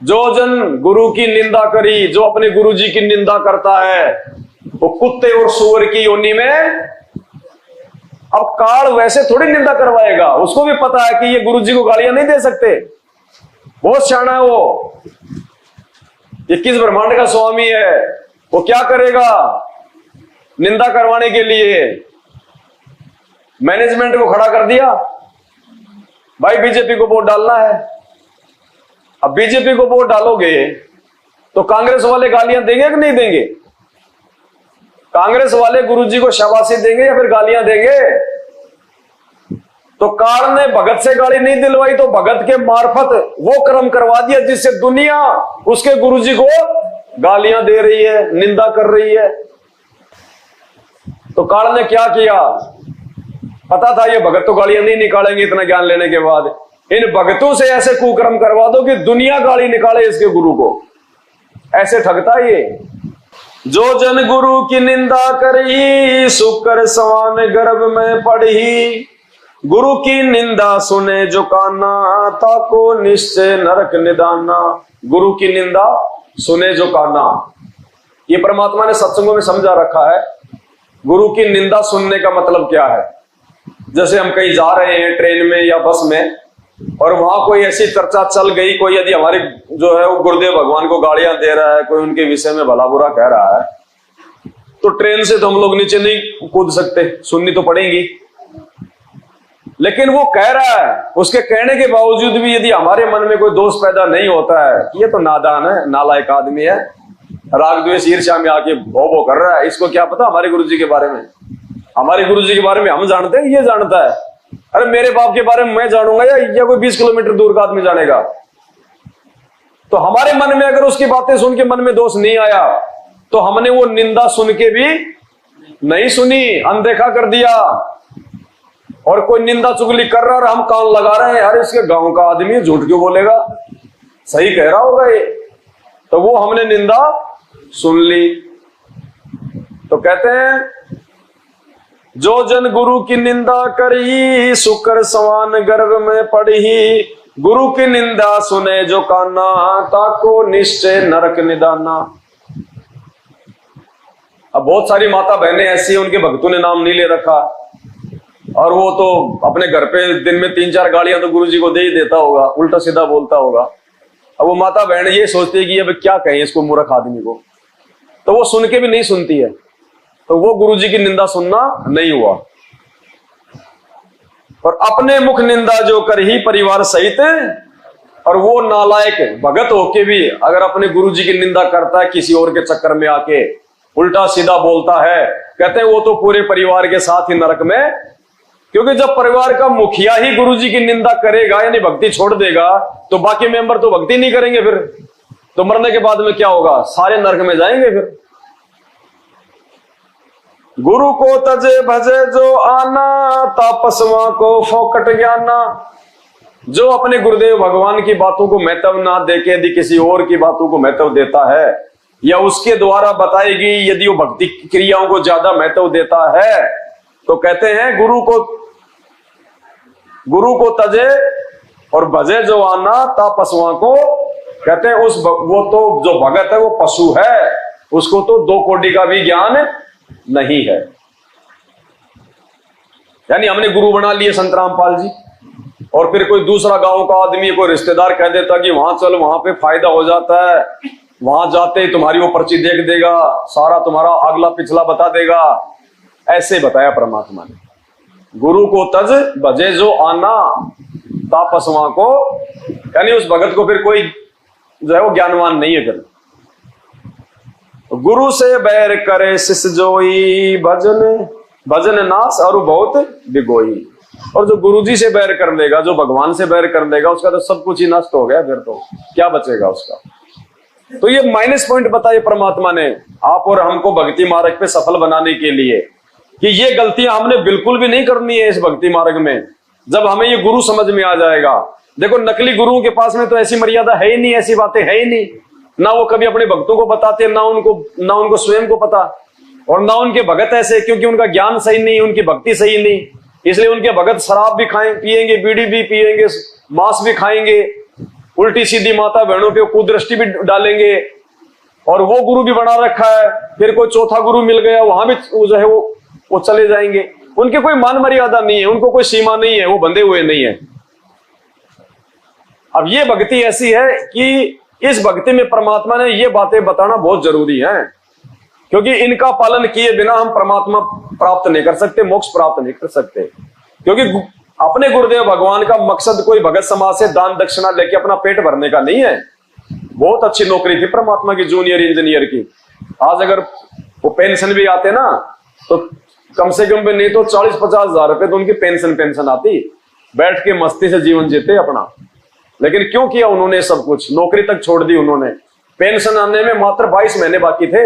जो जन गुरु की निंदा करी, जो अपने गुरु जी की निंदा करता है, वो कुत्ते और सूअर की योनि में। अब काल वैसे थोड़ी निंदा करवाएगा, उसको भी पता है कि ये गुरु जी को गालियां नहीं दे सकते, बहुत शाना है वो। 21 ब्रह्मांड का स्वामी है, वो क्या करेगा निंदा करवाने के लिए? मैनेजमेंट को खड़ा कर दिया, भाई बीजेपी को वोट डालना है। अब बीजेपी को वोट डालोगे तो कांग्रेस वाले गालियां देंगे कि नहीं देंगे? कांग्रेस वाले गुरुजी को शाबाशी देंगे या फिर गालियां देंगे? तो काल ने भगत से गाली नहीं दिलवाई, तो भगत के मार्फत वो कर्म करवा दिया जिससे दुनिया उसके गुरुजी को गालियां दे रही है, निंदा कर रही है। तो काल ने क्या किया? पता था ये भगत तो गालियां नहीं निकालेंगे इतना ज्ञान लेने के बाद, इन भगतों से ऐसे कुकर्म करवा दो कि दुनिया गाली निकाले इसके गुरु को। ऐसे ठगता ये। जो जन गुरु की निंदा करी, शुक्र समान गर्भ में पढ़ी। गुरु की निंदा सुने जो काना, ताको निश्चय नरक निदाना। गुरु की निंदा सुने जो काना, ये परमात्मा ने सत्संगों में समझा रखा है। गुरु की निंदा सुनने का मतलब क्या है? जैसे हम कहीं जा रहे हैं ट्रेन में या बस में, और वहां कोई ऐसी चर्चा चल गई, कोई यदि हमारे जो है वो गुरुदेव भगवान को गालियां दे रहा है, कोई उनके विषय में भला बुरा कह रहा है, तो ट्रेन से तो हम लोग नीचे नहीं कूद सकते, सुननी तो पड़ेगी। लेकिन वो कह रहा है, उसके कहने के बावजूद भी यदि हमारे मन में कोई दोष पैदा नहीं होता है, ये तो नादान है, नालायक आदमी है, राग द्वेष ईर्ष्या में आके भो भो कर रहा है, इसको क्या पता हमारे गुरुजी के बारे में। हमारे गुरुजी के बारे में हम जानते हैं, ये जानता है। अरे मेरे बाप के बारे में मैं जानूंगा या कोई 20 किलोमीटर दूर का आदमी जानेगा? तो हमारे मन में अगर उसकी बातें सुन के मन में दोष नहीं आया, तो हमने वो निंदा सुन के भी नहीं सुनी, अनदेखा कर दिया। और कोई निंदा चुगली कर रहा है, हम कान लगा रहे हैं, अरे इसके गांव का आदमी झूठ क्यों बोलेगा, सही कह रहा होगा ये, तो वो हमने निंदा सुन ली। तो कहते हैं जो जन गुरु की निंदा करी, शुक्र सवान गर्भ में पड़ी। गुरु की निंदा सुने जो काना, ताको निश्चय नरक निदाना। अब बहुत सारी माता बहनें ऐसी हैं, उनके भक्तों ने नाम नहीं ले रखा, और वो तो अपने घर पे दिन में 3-4 गालियां तो गुरुजी को दे ही देता होगा, उल्टा सीधा बोलता होगा। अब वो माता बहन ये सोचती है कि अब क्या कहें इसको मूर्ख आदमी को, तो वो सुन के भी नहीं सुनती है, तो वो गुरुजी की निंदा सुनना नहीं हुआ। और अपने मुख निंदा जो कर ही परिवार सहित, और वो नालायक भगत होके भी अगर अपने गुरुजी की निंदा करता है, किसी और के चक्कर में आके उल्टा सीधा बोलता है, कहते हैं वो तो पूरे परिवार के साथ ही नरक में। क्योंकि जब परिवार का मुखिया ही गुरुजी की निंदा करेगा, यानी भक्ति छोड़ देगा, तो बाकी मेंबर तो भक्ति नहीं करेंगे, फिर तो मरने के बाद में क्या होगा? सारे नरक में जाएंगे। फिर गुरु को तजे भजे जो आना, तापसवा को फोकट ज्ञाना। जो अपने गुरुदेव भगवान की बातों को महत्व ना देके यदि किसी और की बातों को महत्व देता है, या उसके द्वारा बताएगी यदि वो भक्ति क्रियाओं को ज्यादा महत्व देता है, तो कहते हैं गुरु को तजे और भजे जो आना, तापसवा को। कहते हैं वो तो जो भगत है वो पशु है, उसको तो 2 कोटि का भी ज्ञान नहीं है। यानी हमने गुरु बना लिए संत रामपाल जी, और फिर कोई दूसरा गांव का आदमी, कोई रिश्तेदार कह देता कि वहां चल, वहां पे फायदा हो जाता है, वहां जाते ही तुम्हारी वो पर्ची देख देगा, सारा तुम्हारा अगला पिछला बता देगा। ऐसे बताया परमात्मा ने। गुरु को तज भजे जो आना, तापसवा को, यानी उस भगत को फिर कोई जो है वो ज्ञानवान नहीं है। फिर गुरु से बैर करे शिष्य जोई, भजन नाश और बहुत बिगोई। और जो गुरुजी से बैर कर लेगा, जो भगवान से बैर कर लेगा, उसका तो सब कुछ ही नष्ट हो गया, फिर तो क्या बचेगा उसका। तो ये माइनस पॉइंट बताए परमात्मा ने आप और हमको भक्ति मार्ग पे सफल बनाने के लिए, कि ये गलतियां हमने बिल्कुल भी नहीं करनी है इस भक्ति मार्ग में। जब हमें ये गुरु समझ में आ जाएगा, देखो नकली गुरुओं के पास में तो ऐसी मर्यादा है ही नहीं, ऐसी बातें है ही नहीं, ना वो कभी अपने भक्तों को बताते, ना उनको स्वयं को पता, और ना उनके भगत ऐसे, क्योंकि उनका ज्ञान सही नहीं, उनकी भक्ति सही नहीं, इसलिए उनके भगत शराब भी पिएंगे, बीड़ी भी पिएंगे, मांस भी खाएंगे, उल्टी सीधी माता बहनों पे कुदृष्टि भी डालेंगे, और वो गुरु भी बना रखा है। फिर कोई चौथा गुरु मिल गया, वहां भी जो है वो चले जाएंगे। उनके कोई मान मर्यादा नहीं है, उनको कोई सीमा नहीं है, वो बंधे हुए नहीं है। अब ये भक्ति ऐसी है कि इस भक्ति में परमात्मा ने ये बातें बताना बहुत जरूरी है, क्योंकि इनका पालन किए बिना हम परमात्मा प्राप्त नहीं कर सकते, मोक्ष प्राप्त नहीं कर सकते। क्योंकि अपने गुरुदेव भगवान का मकसद कोई भगत समाज से दान दक्षिणा लेके अपना पेट भरने का नहीं है। बहुत अच्छी नौकरी थी परमात्मा की, जूनियर इंजीनियर की। आज अगर वो पेंशन भी आते ना, तो कम से कम भी नहीं तो 40-50 हजार रुपए तो उनकी पेंशन आती, बैठ के मस्ती से जीवन जीते अपना। लेकिन क्यों किया उन्होंने सब कुछ? नौकरी तक छोड़ दी उन्होंने। पेंशन आने में मात्र 22 महीने बाकी थे।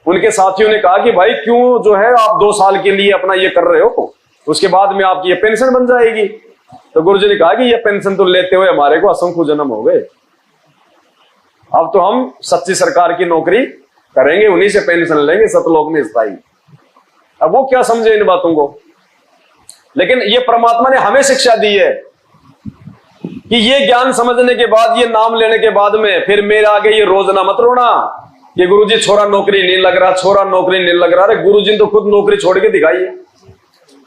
उनके साथियों ने कहा कि भाई क्यों जो है आप 2 साल के लिए अपना ये कर रहे हो, उसके बाद में आपकी ये पेंशन बन जाएगी। तो गुरुजी ने कहा कि ये पेंशन तो लेते हुए हमारे को असंख्य जन्म हो गए, अब तो हम सच्ची सरकार की नौकरी करेंगे, उन्हीं से पेंशन लेंगे सतलोक में स्थायी। अब वो क्या समझे इन बातों को? लेकिन ये परमात्मा ने हमें शिक्षा दी है कि ये ज्ञान समझने के बाद, ये नाम लेने के बाद में फिर मेरे आगे ये रोजना मत रोना कि गुरुजी छोरा नौकरी नहीं लग रहा, छोरा नौकरी नहीं लग रहा। अरे गुरुजी ने तो खुद नौकरी छोड़ के दिखाई है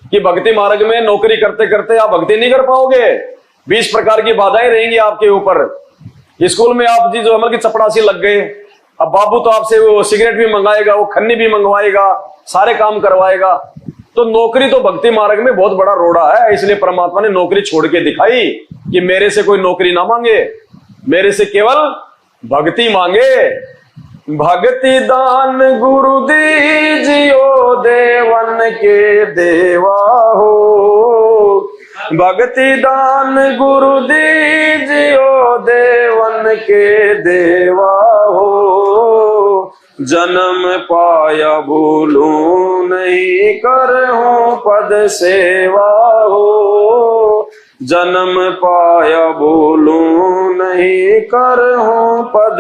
कि भक्ति मार्ग में नौकरी करते करते आप भक्ति नहीं कर पाओगे। 20 प्रकार की बाधाएं रहेंगी आपके ऊपर। स्कूल में आप जी जो अमल की चपड़ासी लग गए, अब बाबू तो आपसे वो सिगरेट भी मंगाएगा, वो खन्नी भी मंगवाएगा, सारे काम करवाएगा। तो नौकरी तो भक्ति मार्ग में बहुत बड़ा रोड़ा है। इसलिए परमात्मा ने नौकरी छोड़ के दिखाई कि मेरे से कोई नौकरी ना मांगे, मेरे से केवल भक्ति मांगे। भक्ति दान गुरु दीजियो देवन के देवा हो, भक्ति दान गुरु दीजियो देवन के देवा हो। जन्म पाया भूलूं नहीं करहूं पद सेवा हो, जन्म पाया भूलूं नहीं करहूं पद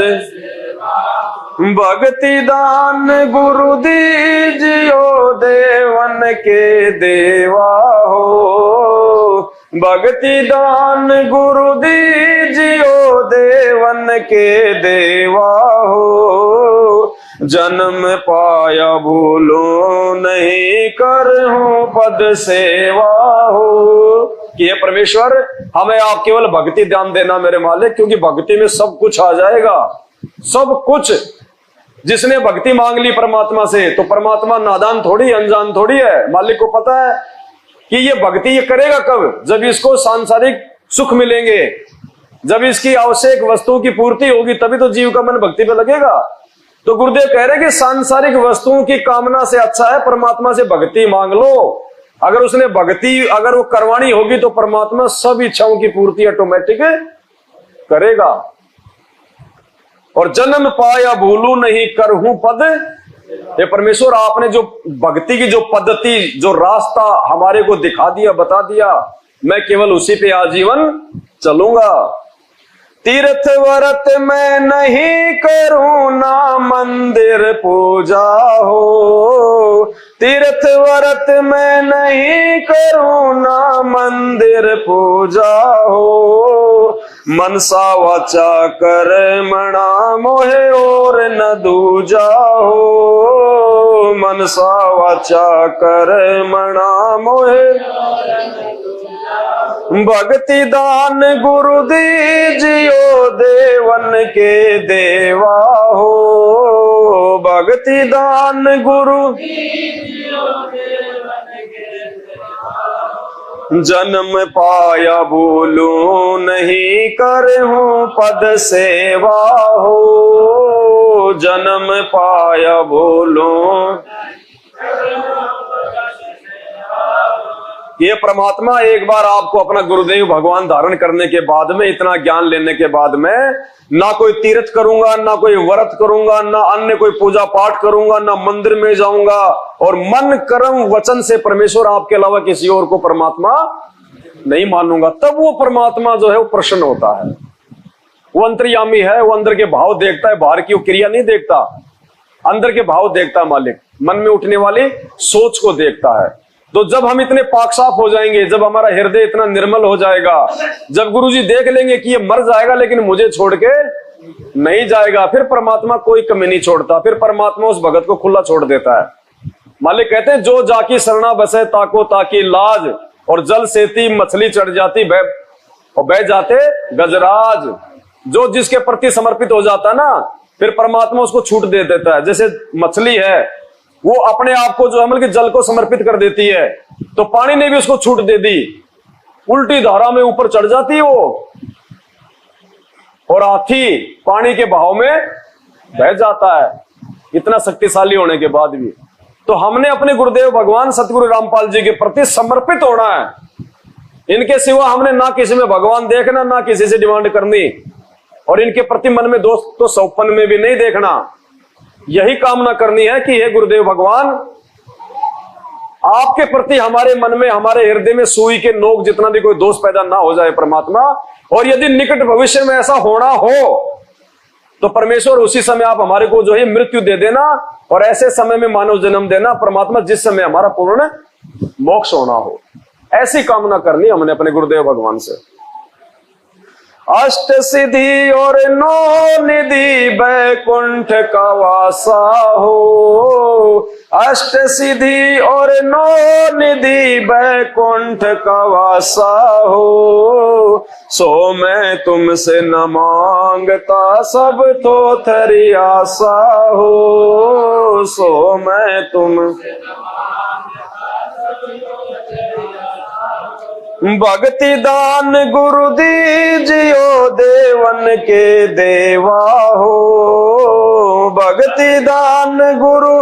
भक्ति दान गुरु दीजियो देवन के देवा हो, भक्ति दान गुरु दीजियो देवन के देवा हो। जन्म पाया भूलो नहीं करहूं पद सेवा हो। कि ये परमेश्वर हमें आप केवल भक्ति ध्यान देना मेरे मालिक, क्योंकि भक्ति में सब कुछ आ जाएगा, सब कुछ। जिसने भक्ति मांग ली परमात्मा से, तो परमात्मा नादान थोड़ी, अनजान थोड़ी है। मालिक को पता है कि ये भक्ति ये करेगा कब, जब इसको सांसारिक सुख मिलेंगे, जब इसकी आवश्यक वस्तुओं की पूर्ति होगी, तभी तो जीव का मन भक्ति पे लगेगा। तो गुरुदेव कह रहे कि सांसारिक वस्तुओं की कामना से अच्छा है परमात्मा से भक्ति मांग लो। अगर उसने भक्ति अगर वो करवानी होगी तो परमात्मा सब इच्छाओं की पूर्ति ऑटोमेटिक करेगा। और जन्म पाया भूलू नहीं करहूं पद, ये परमेश्वर आपने जो भक्ति की जो पद्धति, जो रास्ता हमारे को दिखा दिया, बता दिया, मैं केवल उसी पे आजीवन चलूंगा। तीर्थ व्रत मैं नहीं करूं ना मंदिर पूजा हो, तीर्थ व्रत मैं नहीं करूं ना मंदिर पूजा हो। मनसा वाचा कर्मणा मोहे और न दूजा हो, मनसा वाचा कर्मणा मोहे। भक्ति दान गुरु दीजियो देवन के देवा हो, भक्ति दान गुरु जन्म पाया भूलूं नहीं करहूं पद सेवा हो, जन्म पाया भूलूं। ये परमात्मा एक बार आपको अपना गुरुदेव भगवान धारण करने के बाद में, इतना ज्ञान लेने के बाद में, ना कोई तीर्थ करूंगा, ना कोई व्रत करूंगा, ना अन्य कोई पूजा पाठ करूंगा, ना मंदिर में जाऊंगा, और मन कर्म वचन से परमेश्वर आपके अलावा किसी और को परमात्मा नहीं मानूंगा। तब वो परमात्मा जो है वो प्रसन्न होता है। वो अंतर्यामी है, वो अंदर के भाव देखता है, बाहर की वो क्रिया नहीं देखता, अंदर के भाव देखता है मालिक। मन में उठने वाली सोच को देखता है। तो जब हम इतने पाक साफ हो जाएंगे, जब हमारा हृदय इतना निर्मल हो जाएगा, जब गुरुजी देख लेंगे कि ये मर जाएगा लेकिन मुझे छोड़ के नहीं जाएगा, फिर परमात्मा कोई कमी नहीं छोड़ता, फिर परमात्मा उस भगत को खुला छोड़ देता है। मालिक कहते हैं जो जाकी शरणा बसे ताको ताकी लाज, और जल सेती मछली चढ़ जाती बह जाते गजराज। जो जिसके प्रति समर्पित हो जाता ना, फिर परमात्मा उसको छूट दे देता है। जैसे मछली है, वो अपने आप को जो अमल के जल को समर्पित कर देती है, तो पानी ने भी उसको छूट दे दी, उल्टी धारा में ऊपर चढ़ जाती है वो, और हाथी पानी के बहाव में बह जाता है, इतना शक्तिशाली होने के बाद भी। तो हमने अपने गुरुदेव भगवान सतगुरु रामपाल जी के प्रति समर्पित होना है। इनके सिवा हमने ना किसी में भगवान देखना, ना किसी से डिमांड करनी, और इनके प्रति मन में दोष तो सौपन में भी नहीं देखना। यही कामना करनी है कि हे गुरुदेव भगवान, आपके प्रति हमारे मन में, हमारे हृदय में सुई के नोक जितना भी कोई दोष पैदा ना हो जाए परमात्मा। और यदि निकट भविष्य में ऐसा होना हो तो परमेश्वर उसी समय आप हमारे को जो है मृत्यु दे देना, और ऐसे समय में मानव जन्म देना परमात्मा जिस समय हमारा पूर्ण मोक्ष होना हो। ऐसी कामना करनी हमने अपने गुरुदेव भगवान से। अष्ट सिद्धि और नौ निधि बैकुंठ का वासा हो, अष्ट सिद्धि और नौ निधि बैकुंठ का वासा हो, सो मैं तुमसे न मांगता सब तो थरी आशा हो, सो मैं तुमसे भक्ति दान गुरु दीजियो देवन के देवा हो, भक्ति दान गुरु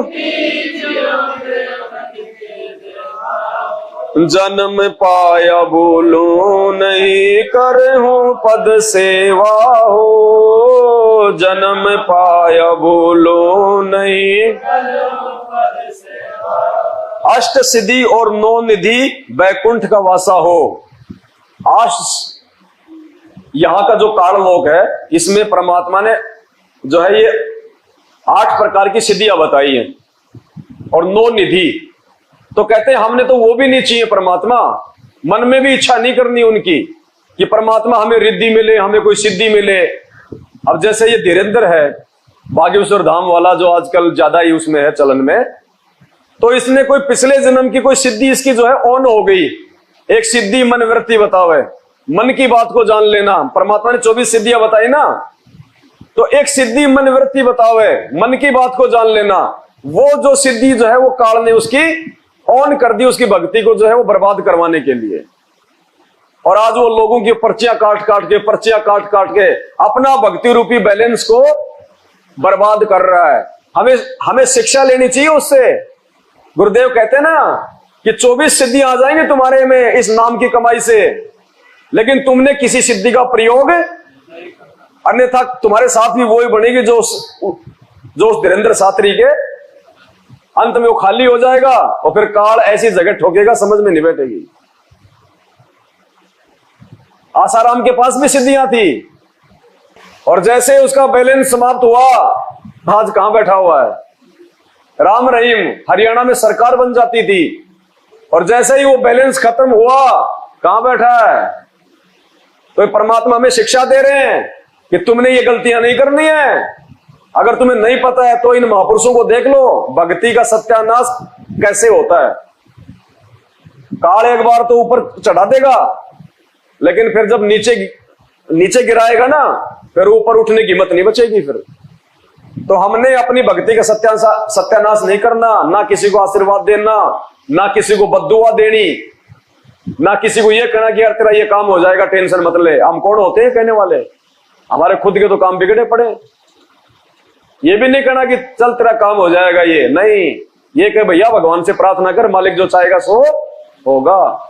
जन्म पाया बोलो नहीं करहूं पद सेवा हो, जन्म पाया बोलो नहीं। अष्ट सिद्धि और नौ निधि बैकुंठ का वासा हो। यहां का जो काललोक है इसमें परमात्मा ने जो है ये 8 प्रकार की सिद्धियां बताई हैं और 9 निधि। तो कहते हैं हमने तो वो भी नहीं चाहिए परमात्मा, मन में भी इच्छा नहीं करनी उनकी कि परमात्मा हमें रिद्धि मिले, हमें कोई सिद्धि मिले। अब जैसे ये धीरेन्द्र है बागेश्वर धाम वाला जो आजकल ज्यादा ही उसमें है चलन में, तो इसने कोई पिछले जन्म की कोई सिद्धि इसकी जो है ऑन हो गई। एक सिद्धि मन वृत्ति बतावे, मन की बात को जान लेना। परमात्मा ने 24 सिद्धियां बताई ना, तो एक सिद्धि मन वृत्ति बतावे, मन की बात को जान लेना। वो जो सिद्धि जो है वो काल ने उसकी ऑन कर दी, उसकी भक्ति को जो है वो बर्बाद करवाने के लिए। और आज वो लोगों की पर्चियां काट काट के अपना भक्ति रूपी बैलेंस को बर्बाद कर रहा है। हमें शिक्षा लेनी चाहिए उससे। गुरुदेव कहते हैं ना कि 24 सिद्धियां आ जाएंगे तुम्हारे में इस नाम की कमाई से, लेकिन तुमने किसी सिद्धि का प्रयोग, अन्यथा तुम्हारे साथ भी वही बनेगी जो उस धीरेन्द्र शास्त्री के अंत में वो खाली हो जाएगा और फिर काल ऐसी जगह ठोकेगा समझ में नहीं बैठेगी। आसाराम के पास भी सिद्धियां थी और जैसे उसका बैलेंस समाप्त हुआ, आज कहां बैठा हुआ है, राम रहीम हरियाणा में सरकार बन जाती थी। और जैसे ही वो बैलेंस खत्म हुआ, कहां बैठा है। तो परमात्मा हमें शिक्षा दे रहे हैं कि तुमने ये गलतियां नहीं करनी है। अगर तुम्हें नहीं पता है तो इन महापुरुषों को देख लो, भक्ति का सत्यानाश कैसे होता है। काल एक बार तो ऊपर चढ़ा देगा, लेकिन फिर जब नीचे गिराएगा ना, फिर ऊपर उठने की हिम्मत नहीं बचेगी फिर। तो हमने अपनी भक्ति का सत्यानाश नहीं करना, ना किसी को आशीर्वाद देना, ना किसी को बद्दुआ देनी, ना किसी को यह कहना कि यार तेरा ये काम हो जाएगा टेंशन मत ले। हम कौन होते हैं कहने वाले, हमारे खुद के तो काम बिगड़े पड़े। ये भी नहीं कहना कि चल तेरा काम हो जाएगा, ये नहीं, ये कह भैया भगवान से प्रार्थना कर, मालिक जो चाहेगा सो होगा।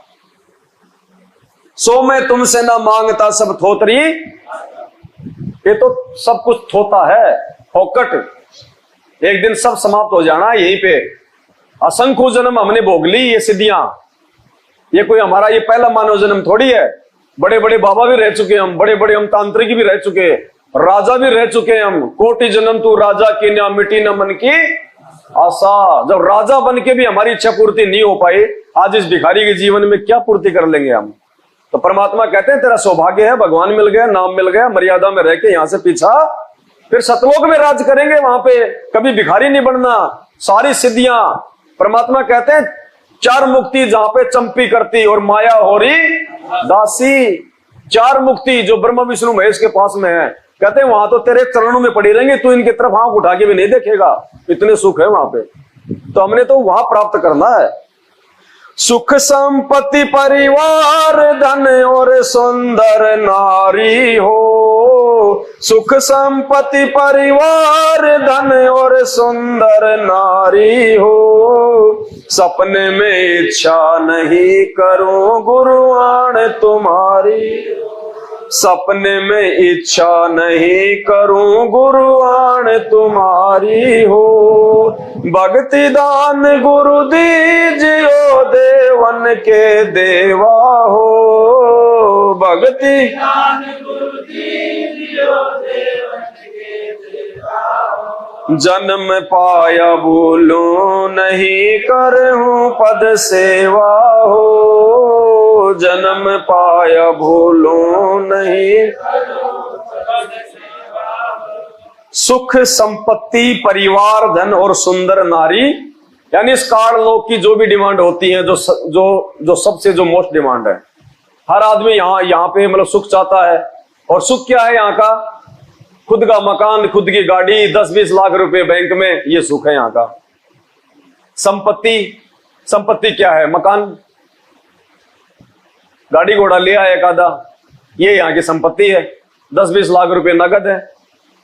सो मैं तुमसे ना मांगता सब थोतरी, ये तो सब कुछ थोता है, फोकट। एक दिन सब समाप्त हो जाना यहीं पे। असंख्य जन्म हमने भोग ली ये सिद्धियां, ये कोई हमारा ये पहला मानव जन्म थोड़ी है। बड़े बड़े बाबा भी रह चुके हम, बड़े बड़े हम तांत्रिक भी रह चुके, राजा भी रह चुके हम। कोटि जन्म तू राजा की ना मिटी न मन की आशा। जब राजा बन के भी हमारी इच्छा पूर्ति नहीं हो पाई, आज इस भिखारी के जीवन में क्या पूर्ति कर लेंगे हम। तो परमात्मा कहते हैं तेरा सौभाग्य है, भगवान मिल गया, नाम मिल गया, मर्यादा में रह के यहां से पीछा फिर सतलोक में राज करेंगे, वहां पे कभी भिखारी नहीं बनना। सारी सिद्धियां परमात्मा कहते हैं 4 मुक्ति जहां पे चंपी करती और माया हो रही दासी। 4 मुक्ति जो ब्रह्मा विष्णु महेश के पास में है, कहते हैं वहां तो तेरे चरणों में पड़ी रहेंगे, तू इनकी तरफ आंख उठा के भी नहीं देखेगा, इतने सुख है वहां पे। तो हमने तो वहां प्राप्त करना है। सुख संपत्ति परिवार धन और सुंदर नारी हो, सुख संपत्ति परिवार धन और सुंदर नारी हो, सपने में इच्छा नहीं करूं गुरुआण तुम्हारी, सपने में इच्छा नहीं करूं गुरुआण तुम्हारी हो, भक्ति दान गुरु दीजियो देवन के देवा हो, भक्ति दान गुरु दीजियो देवन के देवा हो, जन्म पाया बोलो नहीं करहूं पद सेवा हो, जन्म पाया भूलो नहीं। सुख संपत्ति परिवार धन और सुंदर नारी, यानी इस काल लोक की जो भी डिमांड होती है, जो सबसे जो मोस्ट डिमांड है, हर आदमी यहाँ पे मतलब सुख चाहता है। और सुख क्या है यहाँ का? खुद का मकान, खुद की गाड़ी, 10-20 लाख रुपए बैंक में, ये सुख है यहाँ का। संपत्ति क्या है? मकान, गाड़ी घोड़ा लिया है एक आधा, ये यहाँ की संपत्ति है। 10-20 लाख रुपए नगद है,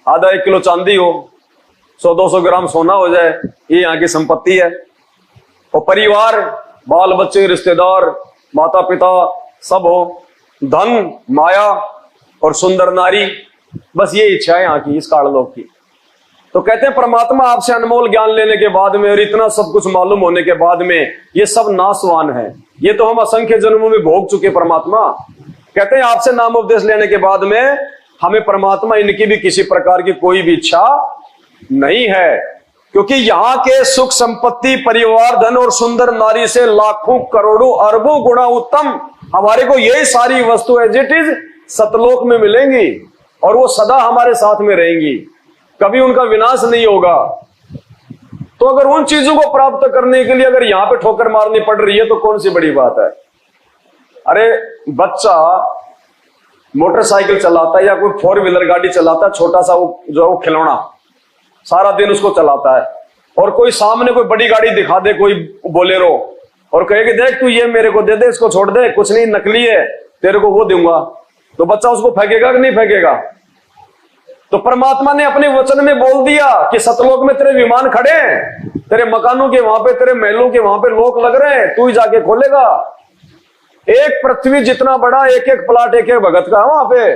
आधा 1 किलो चांदी हो, 100-200 ग्राम सोना हो जाए, ये यहाँ की संपत्ति है। और परिवार, बाल बच्चे, रिश्तेदार, माता पिता सब हो, धन माया और सुंदर नारी, बस ये इच्छा है यहाँ की, इस काललोक की। तो कहते हैं परमात्मा आपसे अनमोल ज्ञान लेने के बाद में और इतना सब कुछ मालूम होने के बाद में ये सब नाशवान है, ये तो हम असंख्य जन्मों में भोग चुके परमात्मा। कहते हैं आपसे नाम उपदेश लेने के बाद में हमें परमात्मा इनकी भी किसी प्रकार की कोई भी इच्छा नहीं है, क्योंकि यहाँ के सुख संपत्ति परिवार धन और सुंदर नारी से लाखों करोड़ों अरबों गुना उत्तम हमारे को यही सारी वस्तु एज इट इज सतलोक में मिलेंगी और वो सदा हमारे साथ में रहेंगी, कभी उनका विनाश नहीं होगा। तो अगर उन चीजों को प्राप्त करने के लिए अगर यहां पे ठोकर मारनी पड़ रही है तो कौन सी बड़ी बात है। अरे बच्चा मोटरसाइकिल चलाता है या कोई 4 व्हीलर गाड़ी चलाता है, छोटा सा वो जो है वो खिलौना, सारा दिन उसको चलाता है, और कोई सामने कोई बड़ी गाड़ी दिखा दे, कोई बोलेरो, और कहे कि देख तू ये मेरे को दे दे, इसको छोड़ दे, कुछ नहीं नकली है, तेरे को वो दूंगा, तो बच्चा उसको फेंकेगा कि नहीं फेंकेगा? तो परमात्मा ने अपने वचन में बोल दिया कि सतलोक में तेरे विमान खड़े हैं, तेरे मकानों के वहां पे, तेरे महलों के वहां पे लोक लग रहे हैं, तू ही जाके खोलेगा। एक पृथ्वी जितना बड़ा एक एक प्लाट एक एक भगत का है वहां पे,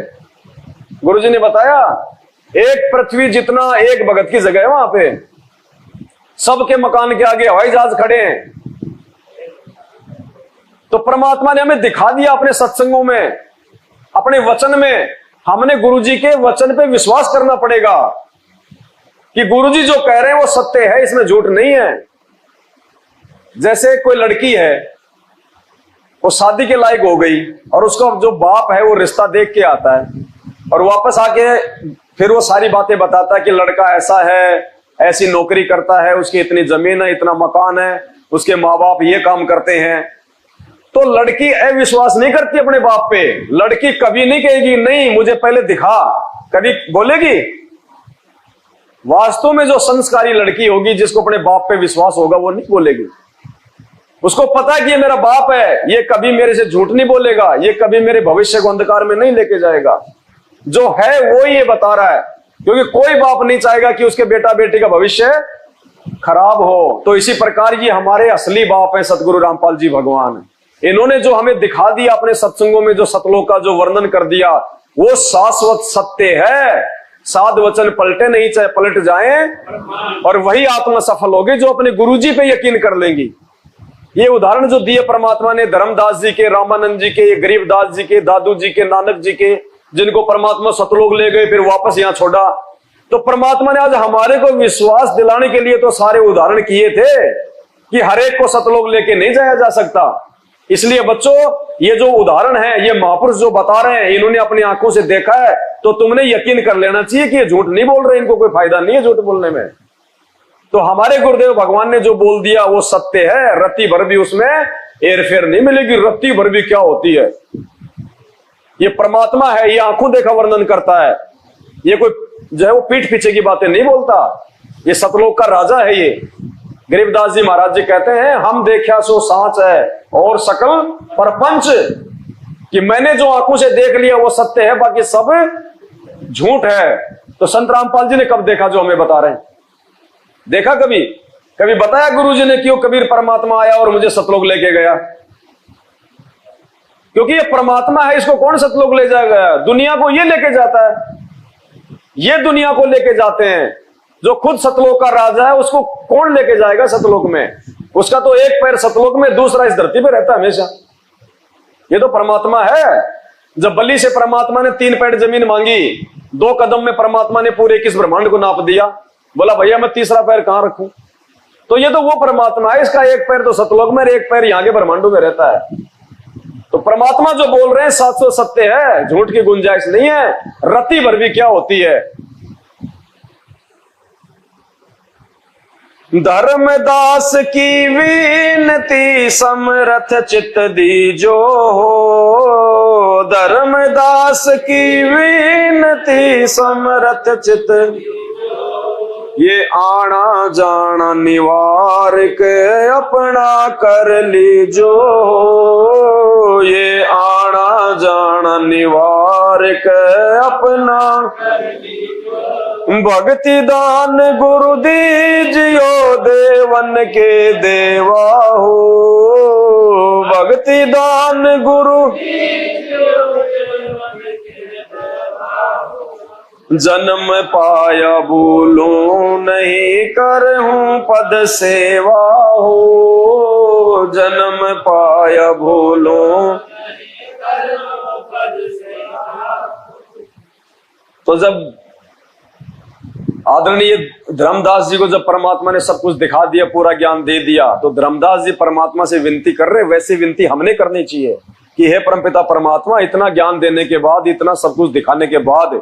गुरुजी ने बताया, एक पृथ्वी जितना एक भगत की जगह है वहां पे, सबके मकान के आगे हवाई जहाज खड़े हैं। तो परमात्मा ने हमें दिखा दिया अपने सत्संगों में, अपने वचन में। हमने गुरुजी के वचन पे विश्वास करना पड़ेगा कि गुरुजी जो कह रहे हैं वो सत्य है, इसमें झूठ नहीं है। जैसे कोई लड़की है, वो शादी के लायक हो गई और उसका जो बाप है वो रिश्ता देख के आता है और वापस आके फिर वो सारी बातें बताता है कि लड़का ऐसा है, ऐसी नौकरी करता है, उसकी इतनी जमीन है, इतना मकान है, उसके माँ बाप ये काम करते हैं। तो लड़की अविश्वास नहीं करती अपने बाप पे, लड़की कभी नहीं कहेगी नहीं मुझे पहले दिखा, कभी बोलेगी? वास्तव में जो संस्कारी लड़की होगी, जिसको अपने बाप पे विश्वास होगा, वो नहीं बोलेगी। उसको पता है कि ये मेरा बाप है, ये कभी मेरे से झूठ नहीं बोलेगा, ये कभी मेरे भविष्य को अंधकार में नहीं लेके जाएगा। जो है वो ही ये बता रहा है, क्योंकि कोई बाप नहीं चाहेगा कि उसके बेटा बेटी का भविष्य खराब हो। तो इसी प्रकार ये हमारे असली बाप है सतगुरु रामपाल जी भगवान। इन्होंने जो हमें दिखा दिया अपने सत्संगों में, जो सतलोक का जो वर्णन कर दिया, वो शाश्वत सत्य है। साध वचन पलटे नहीं, चाहे पलट जाएं, और वही आत्मा सफल होगी जो अपने गुरुजी पे यकीन कर लेंगी। ये उदाहरण जो दिए परमात्मा ने धर्मदास जी के, रामानंद जी के, गरीबदास जी के, दादू जी के, नानक जी के, जिनको परमात्मा सतलोक ले गए फिर वापस यहां छोड़ा, तो परमात्मा ने आज हमारे को विश्वास दिलाने के लिए तो सारे उदाहरण किए थे कि हर एक को सतलोक लेके नहीं जाया जा सकता। इसलिए बच्चों, ये जो उदाहरण है, ये महापुरुष जो बता रहे हैं, इन्होंने अपनी आंखों से देखा है, तो तुमने यकीन कर लेना चाहिए कि ये झूठ नहीं बोल रहे, इनको कोई फायदा नहीं है झूठ बोलने में। तो हमारे गुरुदेव भगवान ने जो बोल दिया वो सत्य है, रत्ती भर भी उसमें हेर फेर नहीं मिलेगी। रत्ती भर भी क्या होती है? ये परमात्मा है, ये आंखों देखा वर्णन करता है, ये कोई जो है वो पीठ पीछे की बातें नहीं बोलता। ये सतलोक का राजा है। ये गरीबदास जी महाराज जी कहते हैं, हम देखा सो सांच है और सकल परपंच, कि मैंने जो आंखों से देख लिया वो सत्य है, बाकी सब झूठ है। तो संत रामपाल जी ने कब देखा जो हमें बता रहे हैं? देखा कभी? कभी बताया गुरुजी ने क्यों कबीर परमात्मा आया और मुझे सतलोक लेके गया? क्योंकि ये परमात्मा है, इसको कौन सतलोक ले जाएगा? दुनिया को ये लेके जाता है, ये दुनिया को लेके जाते हैं। जो खुद सतलोक का राजा है उसको कौन लेके जाएगा सतलोक में? उसका तो एक पैर सतलोक में, दूसरा इस धरती पे रहता है हमेशा। ये तो परमात्मा है। जब बलि से परमात्मा ने 3 पैर जमीन मांगी, 2 कदम में परमात्मा ने पूरे 21 ब्रह्मांड को नाप दिया। बोला भैया मैं तीसरा पैर कहां रखूं? तो ये तो वो परमात्मा है, इसका एक पैर तो सतलोक में, एक पैर यहां के ब्रह्मांडों में रहता है। तो परमात्मा जो बोल रहे हैं शाश्वत सत्य है, झूठ की गुंजाइश नहीं है। रति भर भी क्या होती है। धर्मदास की विनती समरथ चित्त दीजो हो, धर्मदास की विनती समरथ चित्त, ये आना जाना निवार के अपना कर लीजो, ये आना जाना निवार के अपना भक्ति दान गुरु दीजियो देवन के देवा हो, भक्ति दान गुरु जन्म पाया भूलूं नहीं करहूं पद सेवा हो, जन्म पाया भूलूं। तो जब आदरणीय धर्मदास जी को जब परमात्मा ने सब कुछ दिखा दिया, पूरा ज्ञान दे दिया, तो धर्मदास जी परमात्मा से विनती कर रहे, वैसी विनती हमने करनी चाहिए कि हे परमपिता परमात्मा, इतना ज्ञान देने के बाद, इतना सब कुछ दिखाने के बाद,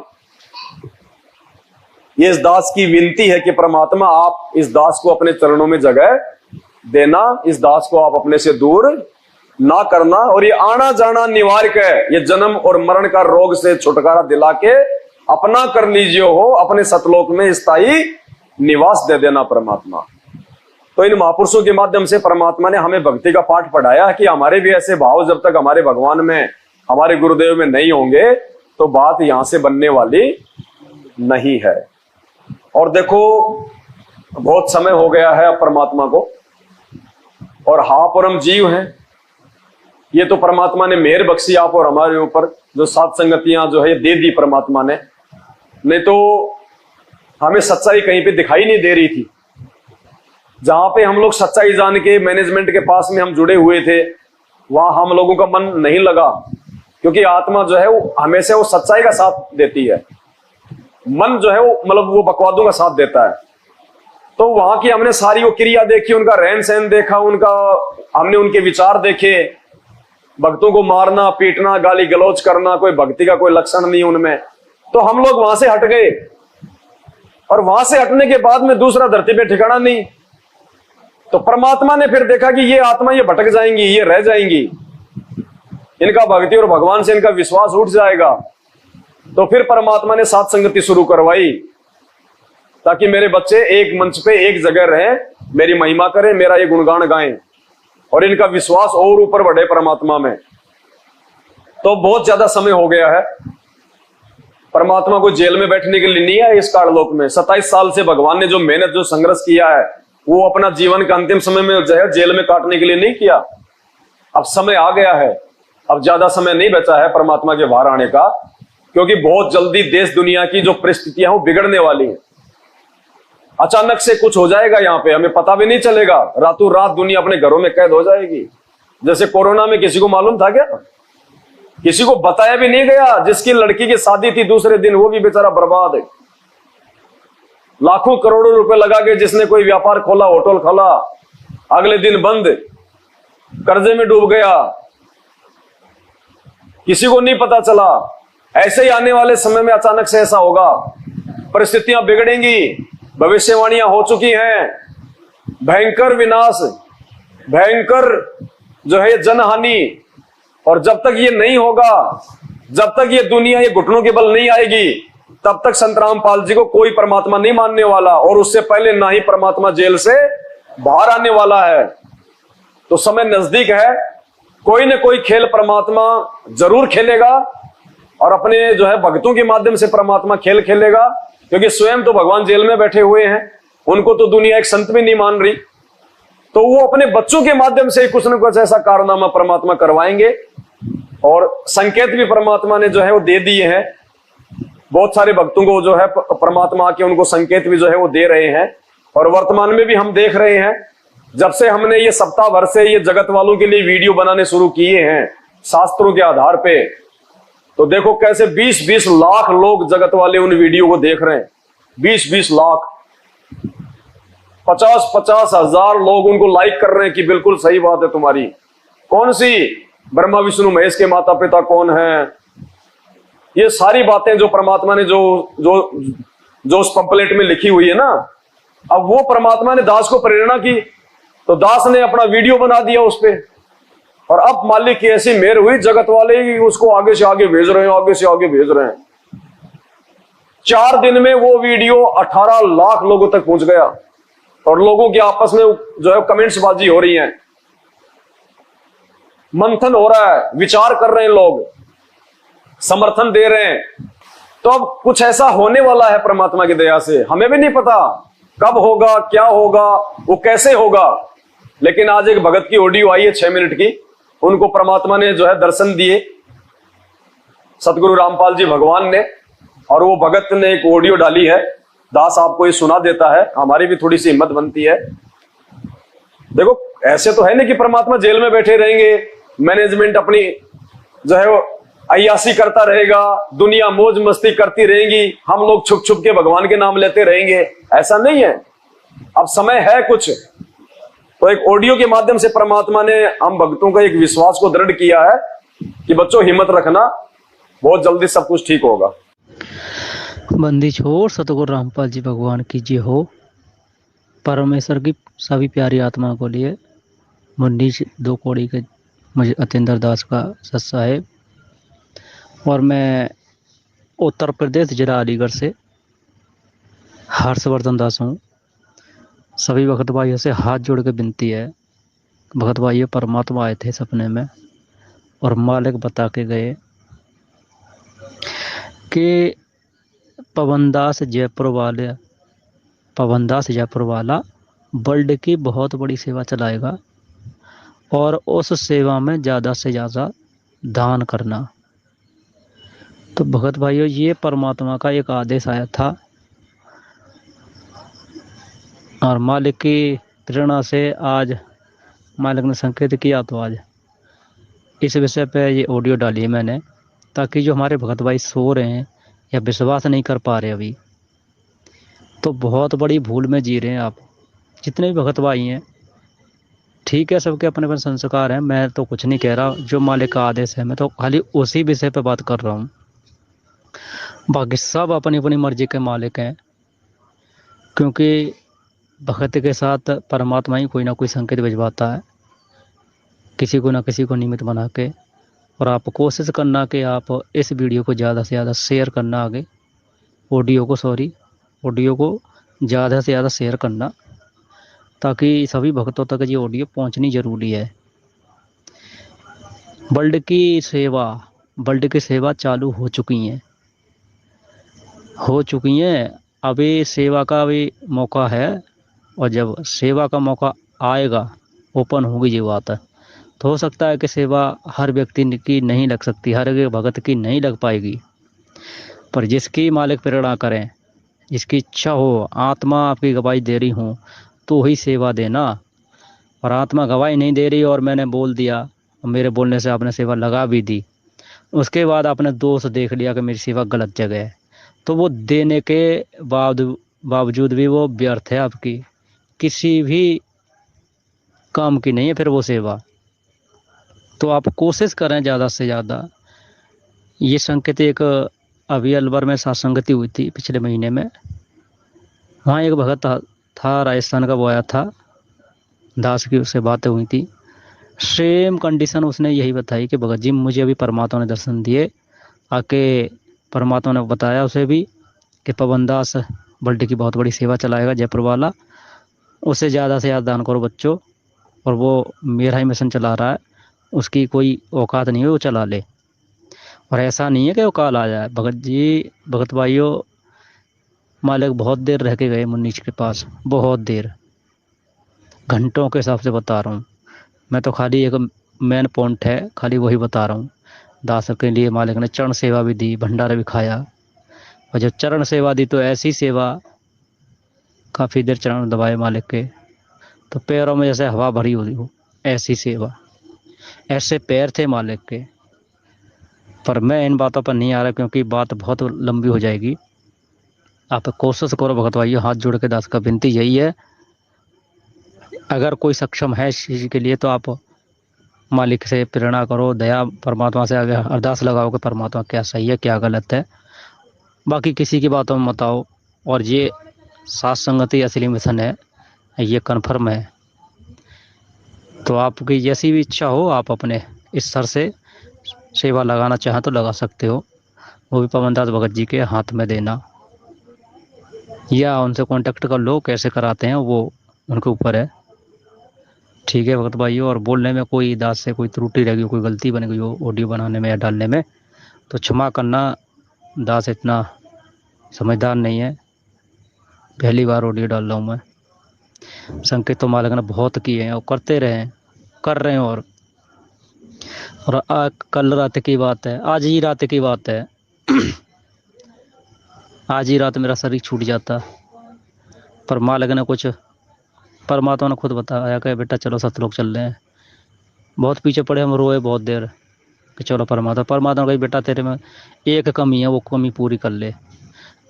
ये इस दास की विनती है कि परमात्मा आप इस दास को अपने चरणों में जगह देना, इस दास को आप अपने से दूर ना करना, और ये आना जाना निवार के, ये जन्म और मरण का रोग से छुटकारा दिला के अपना कर लीजिए हो, अपने सतलोक में स्थायी निवास दे देना परमात्मा। तो इन महापुरुषों के माध्यम से परमात्मा ने हमें भक्ति का पाठ पढ़ाया कि हमारे भी ऐसे भाव जब तक हमारे भगवान में, हमारे गुरुदेव में नहीं होंगे तो बात यहां से बनने वाली नहीं है। और देखो बहुत समय हो गया है अब परमात्मा को, और आप और हम जीव हैं, ये तो परमात्मा ने मेहर बख्शी आप और हमारे ऊपर, जो सात संगतियां जो है दे दी परमात्मा ने, नहीं तो हमें सच्चाई कहीं पे दिखाई नहीं दे रही थी। जहां पे हम लोग सच्चाई जान के मैनेजमेंट के पास में हम जुड़े हुए थे, वहां हम लोगों का मन नहीं लगा, क्योंकि आत्मा जो है वो हमेशा वो सच्चाई का साथ देती है, मन जो है वो मतलब वो बकवादों का साथ देता है। तो वहां की हमने सारी वो क्रिया देखी, उनका रहन सहन देखा, उनका हमने उनके विचार देखे, भक्तों को मारना पीटना गाली गलौज करना कोई भक्ति का कोई लक्षण नहीं उनमें। तो हम लोग वहां से हट गए, और वहां से हटने के बाद में दूसरा धरती पे ठिकाना नहीं। तो परमात्मा ने फिर देखा कि ये आत्मा ये भटक जाएंगी, ये रह जाएंगी, इनका भक्ति और भगवान से इनका विश्वास उठ जाएगा। तो फिर परमात्मा ने साथ संगति शुरू करवाई, ताकि मेरे बच्चे एक मंच पे एक जगह रहें, मेरी महिमा करें, मेरा ये गुणगान गाएं, और इनका विश्वास और ऊपर बढ़े परमात्मा में। तो बहुत ज्यादा समय हो गया है, परमात्मा को जेल में बैठने के लिए नहीं है इस काललोक में। 27 साल से भगवान ने जो मेहनत जो संघर्ष किया है, वो अपना जीवन का अंतिम समय में जो है जेल में काटने के लिए नहीं किया। अब समय आ गया है, अब ज्यादा समय नहीं बचा है परमात्मा के बाहर आने का, क्योंकि बहुत जल्दी देश दुनिया की जो परिस्थितियां वो बिगड़ने वाली हैं। अचानक से कुछ हो जाएगा यहाँ पे, हमें पता भी नहीं चलेगा, रातों रात दुनिया अपने घरों में कैद हो जाएगी। जैसे कोरोना में किसी को मालूम था क्या? किसी को बताया भी नहीं गया। जिसकी लड़की की शादी थी दूसरे दिन, वो भी बेचारा बर्बाद है। लाखों करोड़ों रुपए लगा के जिसने कोई व्यापार खोला, होटल खोला, अगले दिन बंद, कर्जे में डूब गया, किसी को नहीं पता चला। ऐसे ही आने वाले समय में अचानक से ऐसा होगा, परिस्थितियां बिगड़ेंगी, भविष्यवाणियां हो चुकी हैं, भयंकर विनाश, भयंकर जो है जनहानि। और जब तक ये नहीं होगा, जब तक ये दुनिया ये घुटनों के बल नहीं आएगी, तब तक संत रामपाल जी को कोई परमात्मा नहीं मानने वाला, और उससे पहले ना ही परमात्मा जेल से बाहर आने वाला है। तो समय नजदीक है, कोई न कोई खेल परमात्मा जरूर खेलेगा, और अपने जो है भक्तों के माध्यम से परमात्मा खेल खेलेगा। क्योंकि स्वयं तो भगवान जेल में बैठे हुए हैं, उनको तो दुनिया एक संत भी नहीं मान रही, तो वो अपने बच्चों के माध्यम से कुछ न कुछ ऐसा कारनामा परमात्मा करवाएंगे। और संकेत भी परमात्मा ने जो है वो दे दिए हैं, बहुत सारे भक्तों को जो है परमात्मा के उनको संकेत भी जो है वो दे रहे हैं। और वर्तमान में भी हम देख रहे हैं, जब से हमने ये सप्ताह भर से ये जगत वालों के लिए वीडियो बनाने शुरू किए हैं शास्त्रों के आधार पे, तो देखो कैसे 20-20 लाख लोग जगत वाले उन वीडियो को देख रहे हैं। 20-20 लाख, 50-50 हजार लोग उनको लाइक कर रहे हैं कि बिल्कुल सही बात है तुम्हारी। कौन सी? ब्रह्मा विष्णु महेश के माता पिता कौन हैं, ये सारी बातें जो परमात्मा ने जो जो जो उस पंपलेट में लिखी हुई है ना, अब वो परमात्मा ने दास को प्रेरणा की, तो दास ने अपना वीडियो बना दिया उस पे, और अब मालिक की ऐसी मेहर हुई, जगत वाले ही उसको आगे से आगे भेज रहे हैं, आगे से आगे भेज रहे हैं। 4 दिन में वो वीडियो 18 लाख लोगों तक पहुंच गया, और लोगों की आपस में जो है कमेंट्स बाजी हो रही है, मंथन हो रहा है, विचार कर रहे हैं लोग, समर्थन दे रहे हैं। तो अब कुछ ऐसा होने वाला है परमात्मा की दया से, हमें भी नहीं पता कब होगा, क्या होगा, वो कैसे होगा। लेकिन आज एक भगत की ऑडियो आई है 6 मिनट की, उनको परमात्मा ने जो है दर्शन दिए, सतगुरु रामपाल जी भगवान ने, और वो भगत ने एक ऑडियो डाली है, दास आपको ये सुना देता है, हमारी भी थोड़ी सी हिम्मत बनती है। देखो ऐसे तो है नहीं कि परमात्मा जेल में बैठे रहेंगे, मैनेजमेंट अपनी जो है वो अय्यासी करता रहेगा, दुनिया मौज मस्ती करती रहेंगी, हम लोग छुप छुप के भगवान के नाम लेते रहेंगे, ऐसा नहीं है। अब समय है कुछ, तो एक ऑडियो के माध्यम से परमात्मा ने हम भक्तों का एक विश्वास को दृढ़ किया है कि बच्चों हिम्मत रखना, बहुत जल्दी सब कुछ ठीक होगा। बंदी छोड़ सतगुरु रामपाल जी भगवान की जय हो। परमेश्वर की सभी प्यारी आत्मा को लिए मुन्नी 2 कौड़ी के मुझे अतेंद्र दास का सत्सा है, और मैं उत्तर प्रदेश जिला अलीगढ़ से हर्षवर्धन दास हूँ। सभी भगत भाइयों से हाथ जोड़ के विनती है, भगत भाइयों परमात्मा आए थे सपने में और मालिक बता के गए कि पवनदास जयपुर वाला वर्ल्ड की बहुत बड़ी सेवा चलाएगा, और उस सेवा में ज़्यादा से ज़्यादा दान करना। तो भगत भाइयों, ये परमात्मा का एक आदेश आया था, और मालिक की प्रेरणा से आज मालिक ने संकेत किया, तो आज इस विषय पे ये ऑडियो डाली है मैंने, ताकि जो हमारे भगत भाई सो रहे हैं या विश्वास नहीं कर पा रहे अभी, तो बहुत बड़ी भूल में जी रहे हैं आप। जितने भी भगत भाई हैं, ठीक है, सबके अपने अपने संस्कार हैं, मैं तो कुछ नहीं कह रहा, जो मालिक का आदेश है मैं तो खाली उसी विषय पे बात कर रहा हूँ। बाकी सब अपनी अपनी मर्जी के मालिक हैं, क्योंकि भगत के साथ परमात्मा ही कोई ना कोई संकेत भिजवाता है, किसी को ना किसी को निमित्त बना के। और आप कोशिश करना कि आप इस वीडियो को ज़्यादा से ज़्यादा शेयर करना, आगे ऑडियो को ज़्यादा से ज़्यादा शेयर करना, ताकि सभी भक्तों तक ये ऑडियो पहुंचनी ज़रूरी है। वर्ल्ड की सेवा चालू हो चुकी हैं। अभी सेवा का भी मौका है, और जब सेवा का मौका आएगा, ओपन होगी ये बात है, तो हो सकता है कि सेवा हर व्यक्ति की नहीं लग सकती, हर एक भगत की नहीं लग पाएगी, पर जिसकी मालिक प्रेरणा करें, जिसकी इच्छा हो, आत्मा आपकी गवाही दे रही हो, तो ही सेवा देना। और आत्मा गवाही नहीं दे रही और मैंने बोल दिया, और मेरे बोलने से आपने सेवा लगा भी दी, उसके बाद आपने दोष देख लिया कि मेरी सेवा गलत जगह है, तो वो देने के बावजूद भी वो व्यर्थ है, आपकी किसी भी काम की नहीं है फिर वो सेवा। तो आप कोशिश करें ज़्यादा से ज़्यादा। ये संकेत एक अभी अलवर में सत्संगति हुई थी पिछले महीने में, वहाँ एक भगत था राजस्थान का, वो आया था, दास की उससे बातें हुई थी, सेम कंडीशन उसने यही बताई कि भगत जी मुझे अभी परमात्मा ने दर्शन दिए, आके परमात्मा ने बताया उसे भी कि पवन दास वर्ल्ड की बहुत बड़ी सेवा चलाएगा, जयपुर वाला, उसे ज़्यादा से ज़्यादा दान करो बच्चों, और वो मेरा ही मिशन चला रहा है, उसकी कोई औकात नहीं है, वो चला ले। और ऐसा नहीं है कि वो काल आ जाए। भगत भाइयों, मालिक बहुत देर रह के गए मुन्नीच के पास, बहुत देर, घंटों के हिसाब से बता रहा हूँ मैं, तो खाली एक मेन पॉइंट है, खाली वही बता रहा हूँ। दास के लिए मालिक ने चरण सेवा भी दी, भंडारा भी खाया, और जब चरण सेवा दी तो ऐसी सेवा, काफ़ी देर चरण दबाए मालिक के, तो पैरों में जैसे हवा भरी हुई हो, ऐसी सेवा, ऐसे पैर थे मालिक के। पर मैं इन बातों पर नहीं आ रहा, क्योंकि बात बहुत लंबी हो जाएगी। आप कोशिश करो भगत भाइयों, हाथ जोड़ के दास का विनती यही है, अगर कोई सक्षम है इस चीज़ के लिए, तो आप मालिक से प्रेरणा करो, दया परमात्मा से आगे अरदास लगाओ कि परमात्मा क्या सही है क्या गलत है, बाकी किसी की बातों में मत आओ। और ये साथ संगति असली मिशन है, ये कन्फर्म है। तो आपकी जैसी भी इच्छा हो, आप अपने इस स्तर से सेवा लगाना चाहें तो लगा सकते हो, वो भी पवन दास भगत जी के हाथ में देना, या उनसे कांटेक्ट कर लो, कैसे कराते हैं वो उनके ऊपर है। ठीक है भगत भाइयों, और बोलने में कोई दास से कोई त्रुटि रहेगी, कोई गलती बन गई हो ऑडियो बनाने में या डालने में, तो क्षमा करना। दास इतना समझदार नहीं है, पहली बार ऑडियो डाल रहा हूँ मैं। संकेत तो मालिक ने बहुत किए हैं और करते रहे हैं, कर रहे हैं। और कल रात की बात है, आज ही रात की बात है आज ही रात मेरा शरीर छूट जाता, पर मालिक ने कुछ, परमात्मा ने खुद बताया कि बेटा चलो सतलोक चल रहे हैं। बहुत पीछे पड़े, हम रोए बहुत देर कि चलो परमात्मा ने कही बेटा तेरे में एक कमी है, वो कमी पूरी कर ले।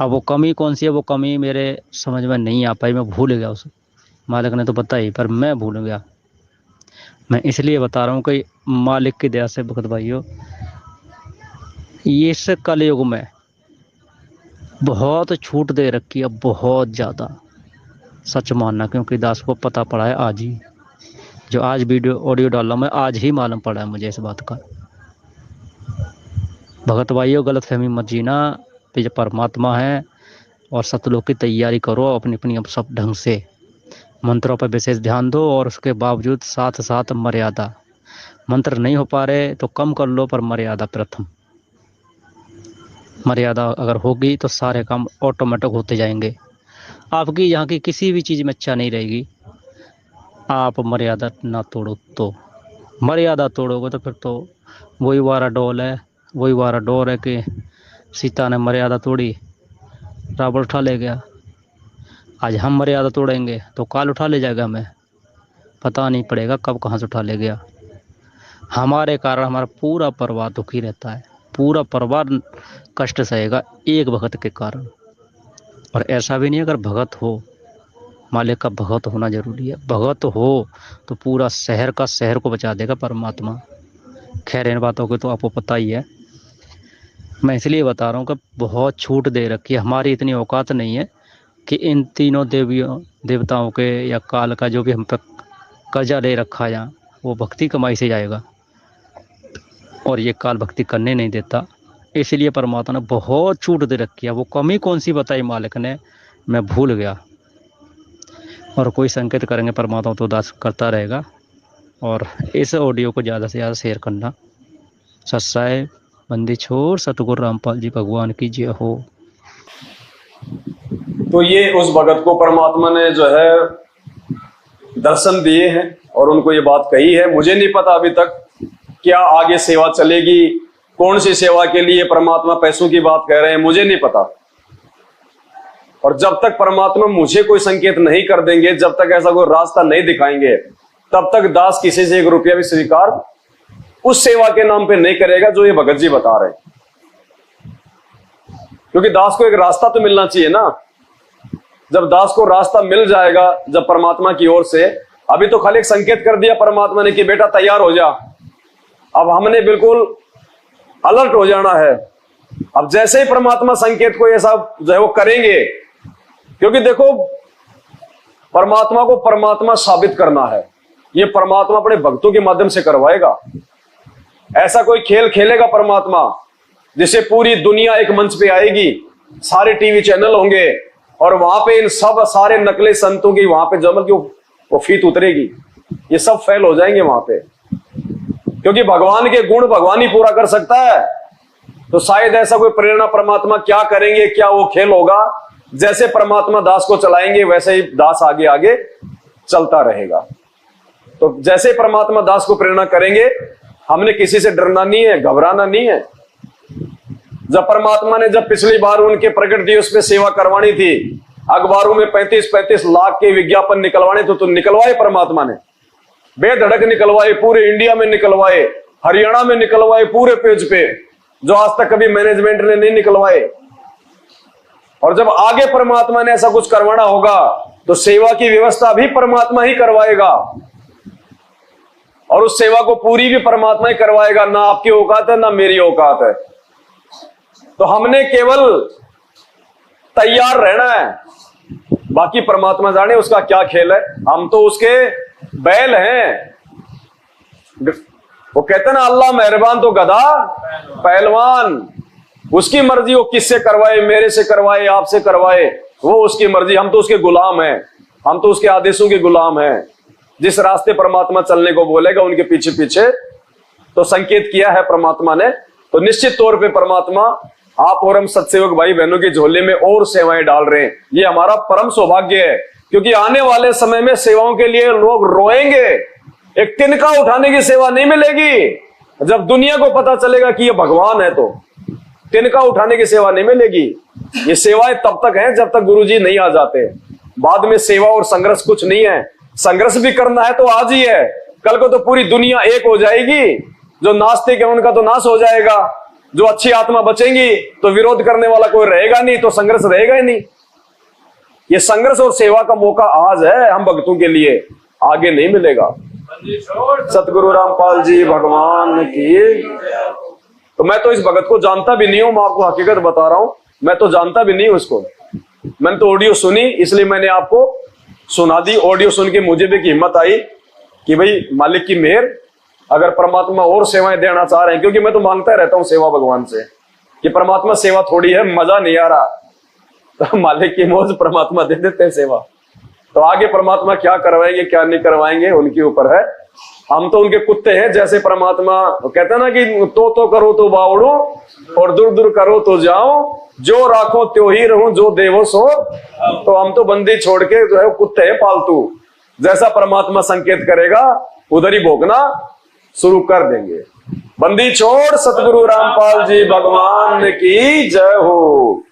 अब वो कमी कौन सी है, वो कमी मेरे समझ में नहीं आ पाई, मैं भूल गया उसे। मालिक ने तो बताई पर मैं भूल गया। मैं इसलिए बता रहा हूँ कि मालिक की दया से भगत भाइयों, ये इस कलयुग में बहुत छूट दे रखी है, बहुत ज़्यादा। सच मानना, क्योंकि दास को पता पड़ा है आज ही, जो आज वीडियो ऑडियो डाल रहा हूँ मैं, आज ही मालूम पड़ा है मुझे इस बात का। भगत भाइयों गलत फहमी मत जीना, ये परमात्मा है, और सतलोक की तैयारी करो अपनी अपनी सब ढंग से, मंत्रों पर विशेष ध्यान दो, और उसके बावजूद साथ साथ मर्यादा। मंत्र नहीं हो पा रहे तो कम कर लो, पर मर्यादा प्रथम। मर्यादा अगर होगी तो सारे काम ऑटोमेटिक होते जाएंगे। आपकी यहाँ की किसी भी चीज़ में इच्छा नहीं रहेगी, आप मर्यादा ना तोड़ो। तो मर्यादा तोड़ोगे तो फिर तो वही वारा डोल है, वही वारा डोर है कि सीता ने मर्यादा तोड़ी, रावण उठा ले गया। आज हम मर्यादा तोड़ेंगे तो काल उठा ले जाएगा हमें, पता नहीं पड़ेगा कब कहाँ से उठा ले गया। हमारे कारण हमारा पूरा परिवार दुखी रहता है, पूरा परिवार कष्ट सहेगा एक भगत के कारण। और ऐसा भी नहीं, अगर भगत हो, मालिक का भगत होना जरूरी है, भगत हो तो पूरा शहर का शहर को बचा देगा परमात्मा। खैर इन बातों को तो आपको पता ही है, मैं इसलिए बता रहा हूँ कि बहुत छूट दे रखी है। हमारी इतनी औकात नहीं है कि इन तीनों देवताओं के या काल का जो भी हम पर कर्जा ले रखा है, वो भक्ति कमाई से जाएगा, और ये काल भक्ति करने नहीं देता। इसलिए परमात्मा ने बहुत छूट दे रखी है। वो कमी कौन सी बताई मालिक ने, मैं भूल गया। और कोई संकेत करेंगे परमात्मा तो दास करता रहेगा। और इस ऑडियो को ज़्यादा से ज़्यादा शेयर करना। सत्साय बंदी छोड़, सतगुरु रामपाल जी भगवान की जय हो। तो ये उस भगत को परमात्मा ने जो है दर्शन दिए हैं और उनको ये बात कही है। मुझे नहीं पता अभी तक क्या आगे सेवा चलेगी, कौन सी सेवा के लिए परमात्मा पैसों की बात कह रहे हैं, मुझे नहीं पता। और जब तक परमात्मा मुझे कोई संकेत नहीं कर देंगे, जब तक ऐसा कोई रास्ता नहीं दिखाएंगे, तब तक दास किसी से 1 रुपया भी स्वीकार उस सेवा के नाम पे नहीं करेगा जो ये भगत जी बता रहे हैं। क्योंकि दास को एक रास्ता तो मिलना चाहिए ना। जब दास को रास्ता मिल जाएगा, जब परमात्मा की ओर से, अभी तो खाली एक संकेत कर दिया परमात्मा ने कि बेटा तैयार हो जा। अब हमने बिल्कुल अलर्ट हो जाना है। अब जैसे ही परमात्मा संकेत को ये सब जो है वो करेंगे, क्योंकि देखो परमात्मा को परमात्मा साबित करना है, ये परमात्मा अपने भक्तों के माध्यम से करवाएगा। ऐसा कोई खेल खेलेगा परमात्मा जिसे पूरी दुनिया एक मंच पे आएगी, सारे टीवी चैनल होंगे, और वहां पे इन सब सारे नकली संतों की वहां पे जमल की वो फीत उतरेगी, ये सब फेल हो जाएंगे वहां पे। क्योंकि भगवान के गुण भगवान ही पूरा कर सकता है। तो शायद ऐसा कोई प्रेरणा परमात्मा क्या करेंगे, क्या वो खेल होगा, जैसे परमात्मा दास को चलाएंगे वैसे ही दास आगे आगे चलता रहेगा। तो जैसे परमात्मा दास को प्रेरणा करेंगे, हमने किसी से डरना नहीं है, घबराना नहीं है। जब परमात्मा ने जब पिछली बार उनके प्रकट दिवस पे सेवा करवानी थी, अखबारों में 35-35 लाख के विज्ञापन निकलवाने तो निकलवाए परमात्मा ने, बेधड़क निकलवाए, पूरे इंडिया में निकलवाए, हरियाणा में निकलवाए, पूरे पेज पे, जो आज तक कभी मैनेजमेंट ने नहीं निकलवाए। और जब आगे परमात्मा ने ऐसा कुछ करवाना होगा तो सेवा की व्यवस्था भी परमात्मा ही करवाएगा। और उस सेवा को पूरी भी परमात्मा ही करवाएगा। ना आपकी औकात है ना मेरी औकात है। तो हमने केवल तैयार रहना है, बाकी परमात्मा जाने उसका क्या खेल है। हम तो उसके बैल हैं। वो कहते हैं ना, अल्लाह मेहरबान तो गधा पहलवान। उसकी मर्जी, वो किससे करवाए, मेरे से करवाए, आपसे करवाए, वो उसकी मर्जी। हम तो उसके गुलाम हैं, हम तो उसके आदेशों के गुलाम हैं। जिस रास्ते परमात्मा चलने को बोलेगा उनके पीछे पीछे तो संकेत किया है परमात्मा ने। तो निश्चित तौर पे परमात्मा आप और हम सत्सेवक भाई बहनों की झोले में और सेवाएं डाल रहे हैं। ये हमारा परम सौभाग्य है, क्योंकि आने वाले समय में सेवाओं के लिए लोग रोएंगे। एक तिनका उठाने की सेवा नहीं मिलेगी। जब दुनिया को पता चलेगा कि ये भगवान है, तो तिनका उठाने की सेवा नहीं मिलेगी। ये सेवाएं तब तक हैं जब तक गुरुजी नहीं आ जाते। बाद में सेवा और संघर्ष कुछ नहीं है। संघर्ष भी करना है तो आज ही है, कल को तो पूरी दुनिया एक हो जाएगी। जो नास्तिक है उनका तो नाश हो जाएगा, जो अच्छी आत्मा बचेंगी तो विरोध करने वाला कोई रहेगा नहीं, तो संघर्ष रहेगा ही नहीं। ये संघर्ष और सेवा का मौका आज है हम भक्तों के लिए, आगे नहीं मिलेगा। सतगुरु रामपाल जी भगवान की। तो मैं तो इस भगत को जानता भी नहीं हूं, मैं आपको हकीकत बता रहा हूं, मैं तो जानता भी नहीं हूं उसको। मैंने तो ऑडियो सुनी, इसलिए मैंने आपको सुना दी। ऑडियो सुन के मुझे भी हिम्मत आई कि भाई मालिक की मेहर, अगर परमात्मा और सेवाएं देना चाह रहे हैं, क्योंकि मैं तो मांगता रहता हूं सेवा भगवान से कि परमात्मा सेवा थोड़ी है, मजा नहीं आ रहा, तो मालिक की मौज परमात्मा दे देते हैं सेवा। तो आगे परमात्मा क्या करवाएंगे क्या नहीं करवाएंगे उनके ऊपर है। हम तो उनके कुत्ते हैं, जैसे परमात्मा कहते हैं ना कि तो करो तो बावड़ो और दूर दूर करो तो जाओ, जो राखो त्यो ही रहूं, जो देवो सो। तो हम तो बंदी छोड़ के जो है कुत्ते हैं पालतू। जैसा परमात्मा संकेत करेगा उधर ही भोगना शुरू कर देंगे। बंदी छोड़। सतगुरु रामपाल जी भगवान की जय हो।